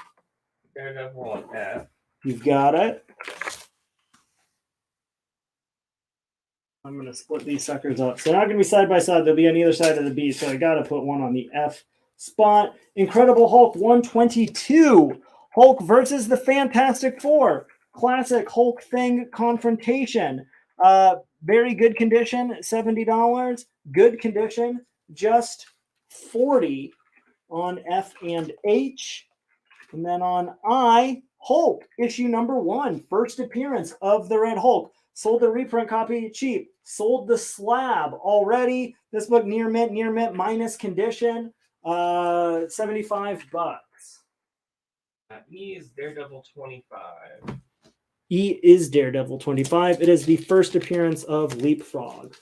Daredevil on F. You've got it. I'm going to split these suckers up. So they're not going to be side by side. They'll be on either side of the B. So I got to put one on the F spot. Incredible Hulk 122. Hulk versus the Fantastic Four. Classic Hulk thing confrontation. Very good condition, $70. Good condition, just $40 on F and H. And then on I, Hulk, issue number 1, first appearance of the Red Hulk. Sold the reprint copy cheap. Sold the slab already. This book near mint minus condition, $75. E is Daredevil 25. E is Daredevil 25. It is the first appearance of Leapfrog.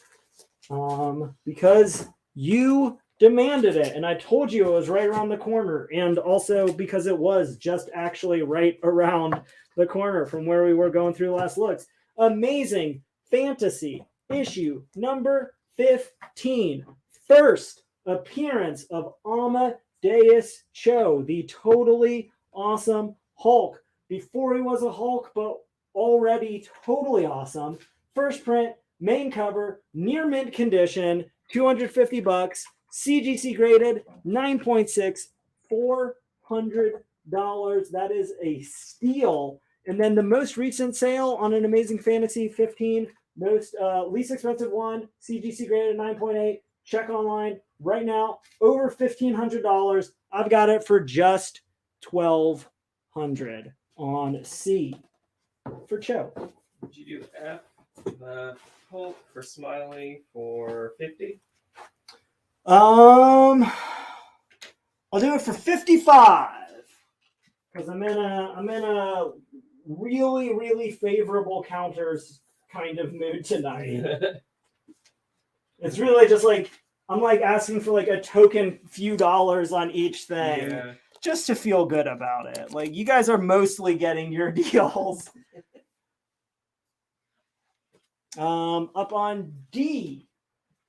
Because you demanded it, and I told you it was right around the corner, and also because it was just actually right around the corner from where we were going through last looks. Amazing Fantasy, issue number 15. First appearance of Amadeus Cho, the totally awesome Hulk. Before he was a Hulk, but already totally awesome. First print, main cover, near mint condition, $250. CGC graded, 9.6, $400. That is a steal. And then the most recent sale on an Amazing Fantasy 15, least expensive one, CGC graded 9.8. Check online right now, over $1,500. I've got it for just $1,200 on C for Cho. Did you do F, the Hulk for Smiley for 50? I'll do it for 55 because I'm in a really, really favorable counters kind of mood tonight. It's really just like I'm like asking for like a token few dollars on each thing. Yeah. Just to feel good about it. Like, you guys are mostly getting your deals. Up on D,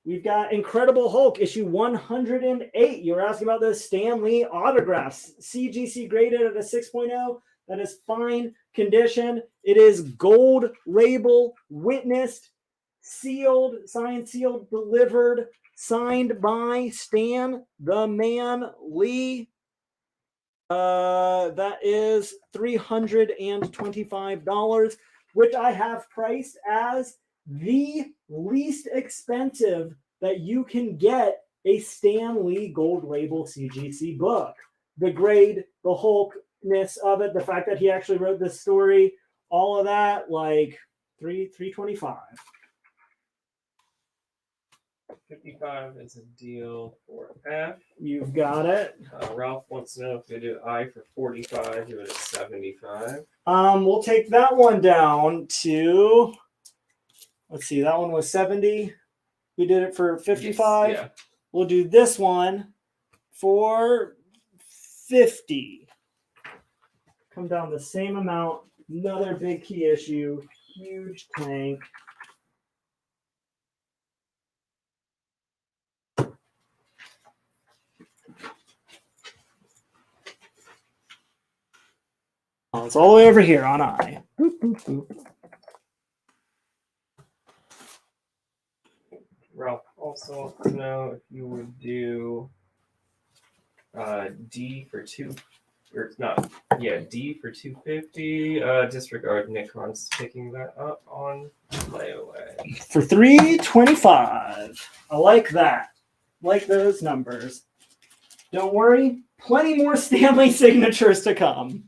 We've got Incredible Hulk, issue 108. You were asking about those Stan Lee autographs. CGC graded at a 6.0. That is fine condition. It is gold label, witnessed, sealed, signed, sealed, delivered, signed by Stan the Man Lee. That is $325, which I have priced as the least expensive that you can get a Stan Lee gold label CGC book. The grade, the Hulkness of it, the fact that he actually wrote this story, all of that, like $325. 55 is a deal for F. You've got it. Ralph wants to know if they do I for 45, do it at 75. We'll take that one down to, let's see, that one was 70. We did it for 55. Yes, yeah. We'll do this one for 50. Come down the same amount. Another big key issue. Huge tank. Oh, it's all the way over here on I. Boop, boop, boop. Ralph also wants to know if you would do D for D for 250. Disregard Nikron's picking that up on layaway. For 325. I like that. Like those numbers. Don't worry, plenty more Stanley signatures to come.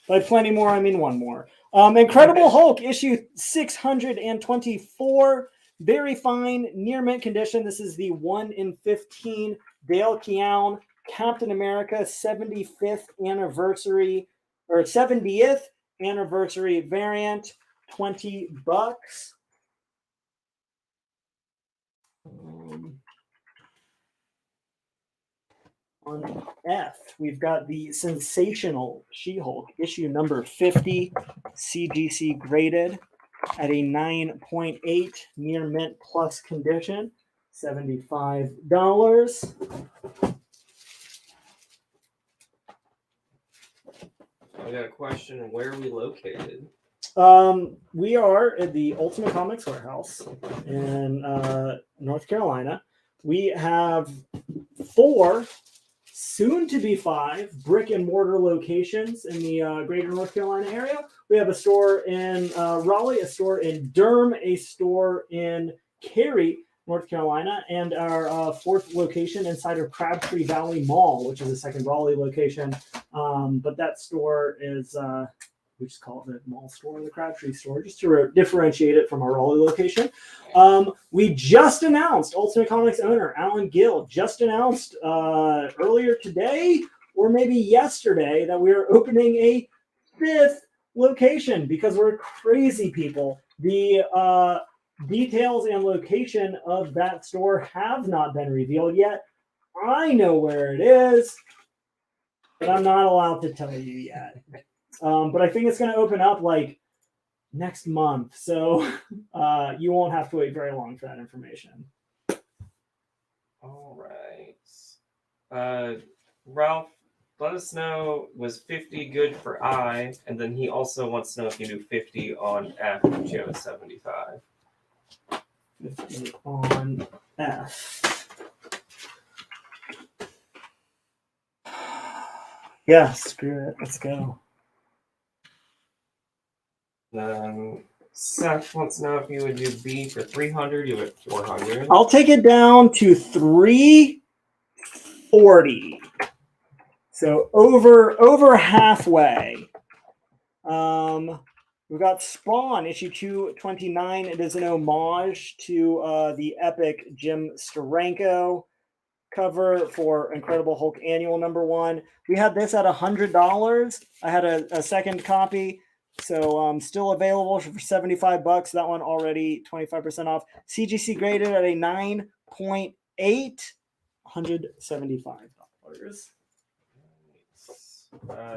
By plenty more, I mean one more. Incredible Hulk, issue 624. Very fine, near mint condition. This is the 1 in 15 Dale Keown Captain America 75th anniversary or 70th anniversary variant. $20. On F, we've got the sensational She-Hulk, issue number 50, CGC graded at a 9.8 near mint plus condition, $75. I got a question. Where are we located? We are at the Ultimate Comics Warehouse in North Carolina. We have 4, soon to be 5, brick and mortar locations in the greater North Carolina area. We have a store in Raleigh, a store in Durham, a store in Cary, North Carolina, and our 4th location inside of Crabtree Valley Mall, which is the second Raleigh location. But that store is, we just call it the mall store, the Crabtree store, just to differentiate it from our Raleigh location. We just announced, Ultimate Comics owner Alan Gill just announced earlier today, or maybe yesterday, that we're opening a 5th location because we're crazy people. The details and location of that store have not been revealed yet. I know where it is, but I'm not allowed to tell you yet. But I think it's going to open up like next month, so you won't have to wait very long for that information. All right. Ralph, let us know, was 50 good for I? And then he also wants to know if you do 50 on F, which you have a 75. 50 on F. Yeah, screw it. Let's go. Seth wants to know if you would do B for 300, you at 400. I'll take it down to 340. So over halfway. We've got Spawn, issue 229. It is an homage to the epic Jim Steranko cover for Incredible Hulk Annual #1. We had this at $100. I had a second copy. So still available for $75. That one already 25% off. CGC graded at a 9.8, $175.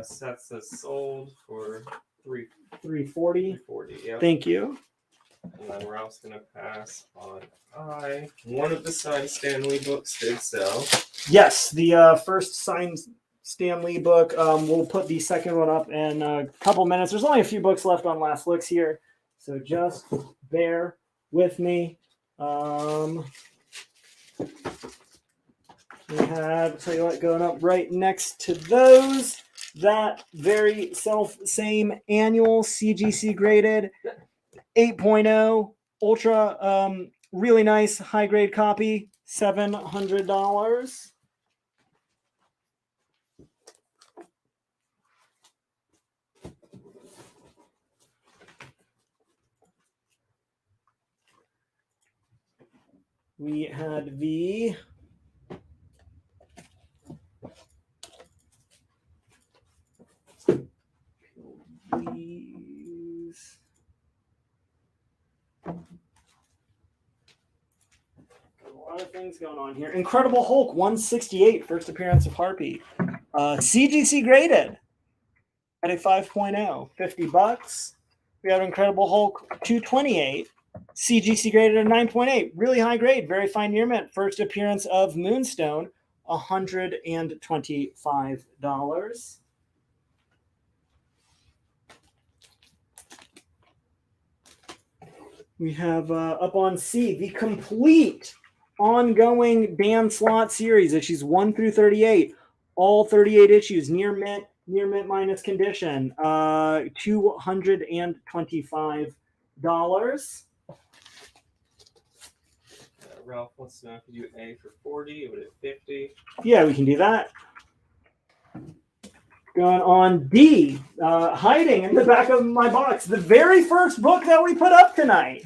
Seth says sold for 340. 340. Yeah. Thank you. And then Ralph's gonna pass on I. One of the signed Stanley books did sell. Yes, the first signed Stan Lee book. We'll put the second one up in a couple minutes. There's only a few books left on Last Looks here, so just bear with me. We have, I'll tell you what, going up right next to those, that very same annual CGC graded 8.0 ultra, really nice high grade copy, $700. We had the these. A lot of things going on here. Incredible Hulk 168, first appearance of Harpy. CGC graded at a 5.0, $50. We have Incredible Hulk 228. CGC graded at 9.8, really high grade, very fine near mint. First appearance of Moonstone, $125. We have up on C, the complete ongoing Dan Slott series, issues 1 through 38, all 38 issues, near mint minus condition, $225. Ralph wants to know if you do A for 40, would it 50? Yeah, we can do that. Going on D, hiding in the back of my box, the very first book that we put up tonight.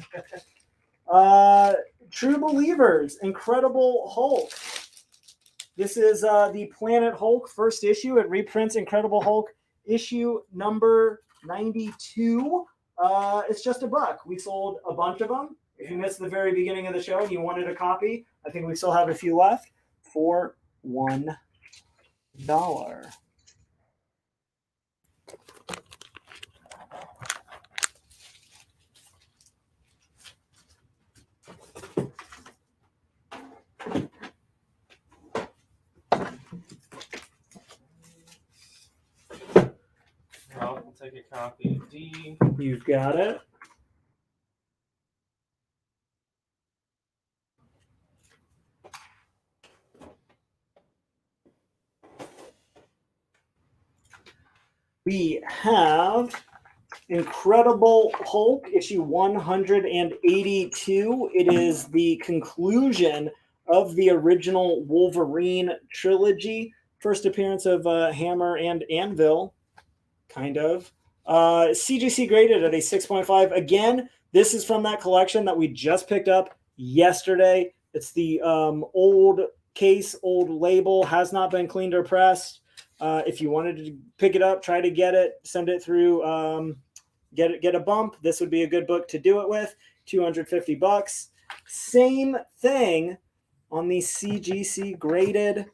True Believers, Incredible Hulk. This is the Planet Hulk first issue. It reprints Incredible Hulk issue number 92. It's just $1. We sold a bunch of them. If you missed the very beginning of the show and you wanted a copy, I think we still have a few left for $1. Ralph will take a copy of D. You've got it. We have Incredible Hulk, issue 182. It is the conclusion of the original Wolverine trilogy. First appearance of Hammer and Anvil, kind of. CGC graded at a 6.5. Again, this is from that collection that we just picked up yesterday. It's the old case, old label, has not been cleaned or pressed. If you wanted to pick it up, try to get it, send it through, get a bump. This would be a good book to do it with. $250. Same thing on the CGC graded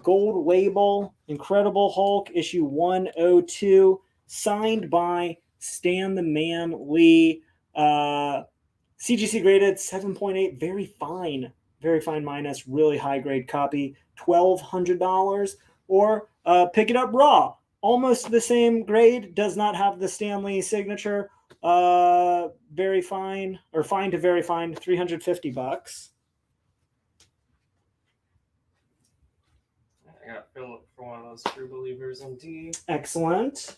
gold label, Incredible Hulk, issue 102, signed by Stan the Man Lee. CGC graded 7.8, very fine minus, really high grade copy, $1,200. Or pick it up raw, almost the same grade, does not have the Stan Lee signature. Very fine, or fine to very fine, $350. I got Philip for one of those True Believers on D. Excellent.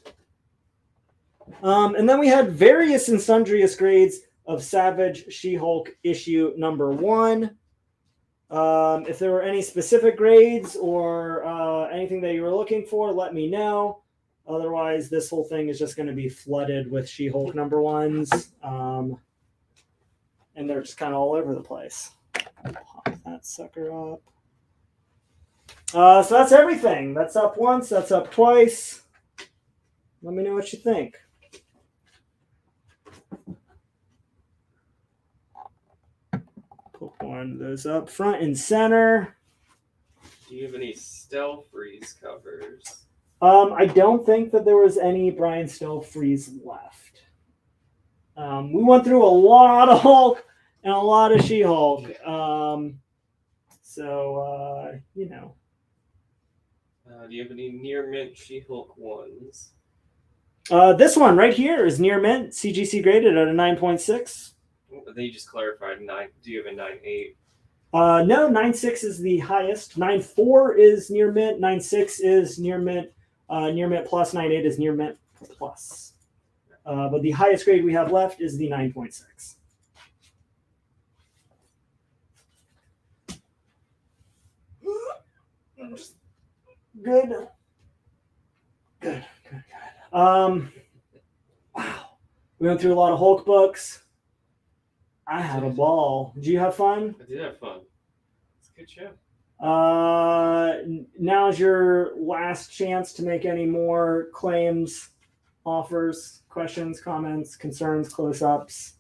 And then we had various and sundriest grades of Savage She-Hulk issue number 1. If there were any specific grades or anything that you were looking for, let me know. Otherwise, this whole thing is just going to be flooded with She-Hulk number 1s. And they're just kind of all over the place. Pop that sucker up. So that's everything. That's up once. That's up twice. Let me know what you think. Put one of those up front and center. Do you have any Stealth Freeze covers? I don't think that there was any Brian Stelfreeze left. We went through a lot of Hulk and a lot of She-Hulk. You know. Do you have any near mint She-Hulk ones? This one right here is near mint, CGC graded at a 9.6. They just clarified 9. Do you have a 9.8? No, 9.6 is the highest. 9.4 is near mint. 9.6 is near mint. Near mint plus. 9.8 is near mint plus. But the highest grade we have left is the 9.6. Good. Wow. We went through a lot of Hulk books. I had a ball. Did you have fun? I did have fun. It's a good show. Now's your last chance to make any more claims, offers, questions, comments, concerns, close-ups,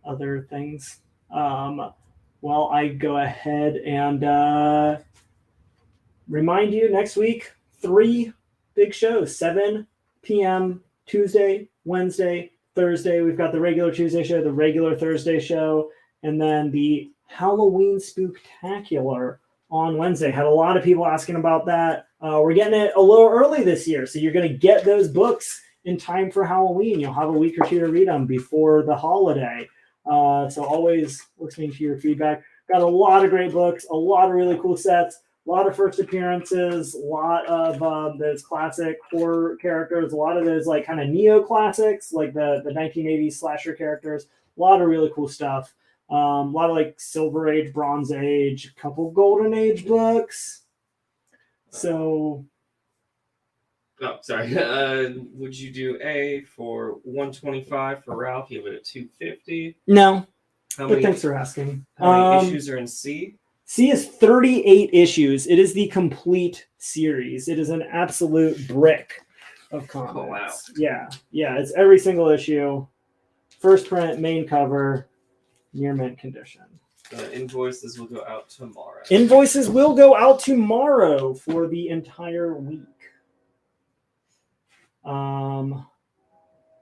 other things. Well, I go ahead and remind you next week, 3 big shows, 7 p.m. Tuesday, Wednesday, Thursday. We've got the regular Tuesday show, the regular Thursday show, and then the Halloween Spooktacular on Wednesday. Had a lot of people asking about that. We're getting it a little early this year, so you're going to get those books in time for Halloween. You'll have a week or two to read them before the holiday. So always listening to your feedback. Got a lot of great books, a lot of really cool sets, a lot of first appearances, a lot of those classic horror characters, a lot of those like kind of neo-classics, like the 1980s slasher characters, a lot of really cool stuff. A lot of like Silver Age, Bronze Age, a couple Golden Age books. So... Oh, sorry. Would you do A for 125 for Ralph? You have it at 250. No. But thanks for asking. How many issues are in C? C is 38 issues. It is the complete series. It is an absolute brick of comics. Oh, wow. Yeah. It's every single issue. First print, main cover, near mint condition. Invoices will go out tomorrow. Invoices will go out tomorrow for the entire week.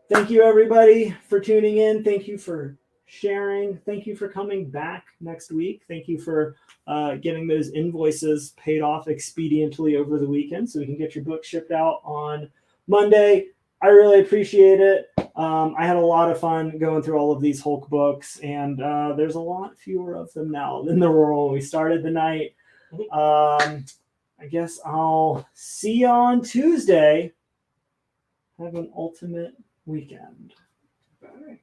Thank you, everybody, for tuning in. Thank you for sharing. Thank you for coming back next week. Thank you for getting those invoices paid off expediently over the weekend so we can get your book shipped out on Monday. I really appreciate it. I had a lot of fun going through all of these Hulk books, and there's a lot fewer of them now than there were when we started the night. I guess I'll see you on Tuesday. Have an ultimate weekend. Bye.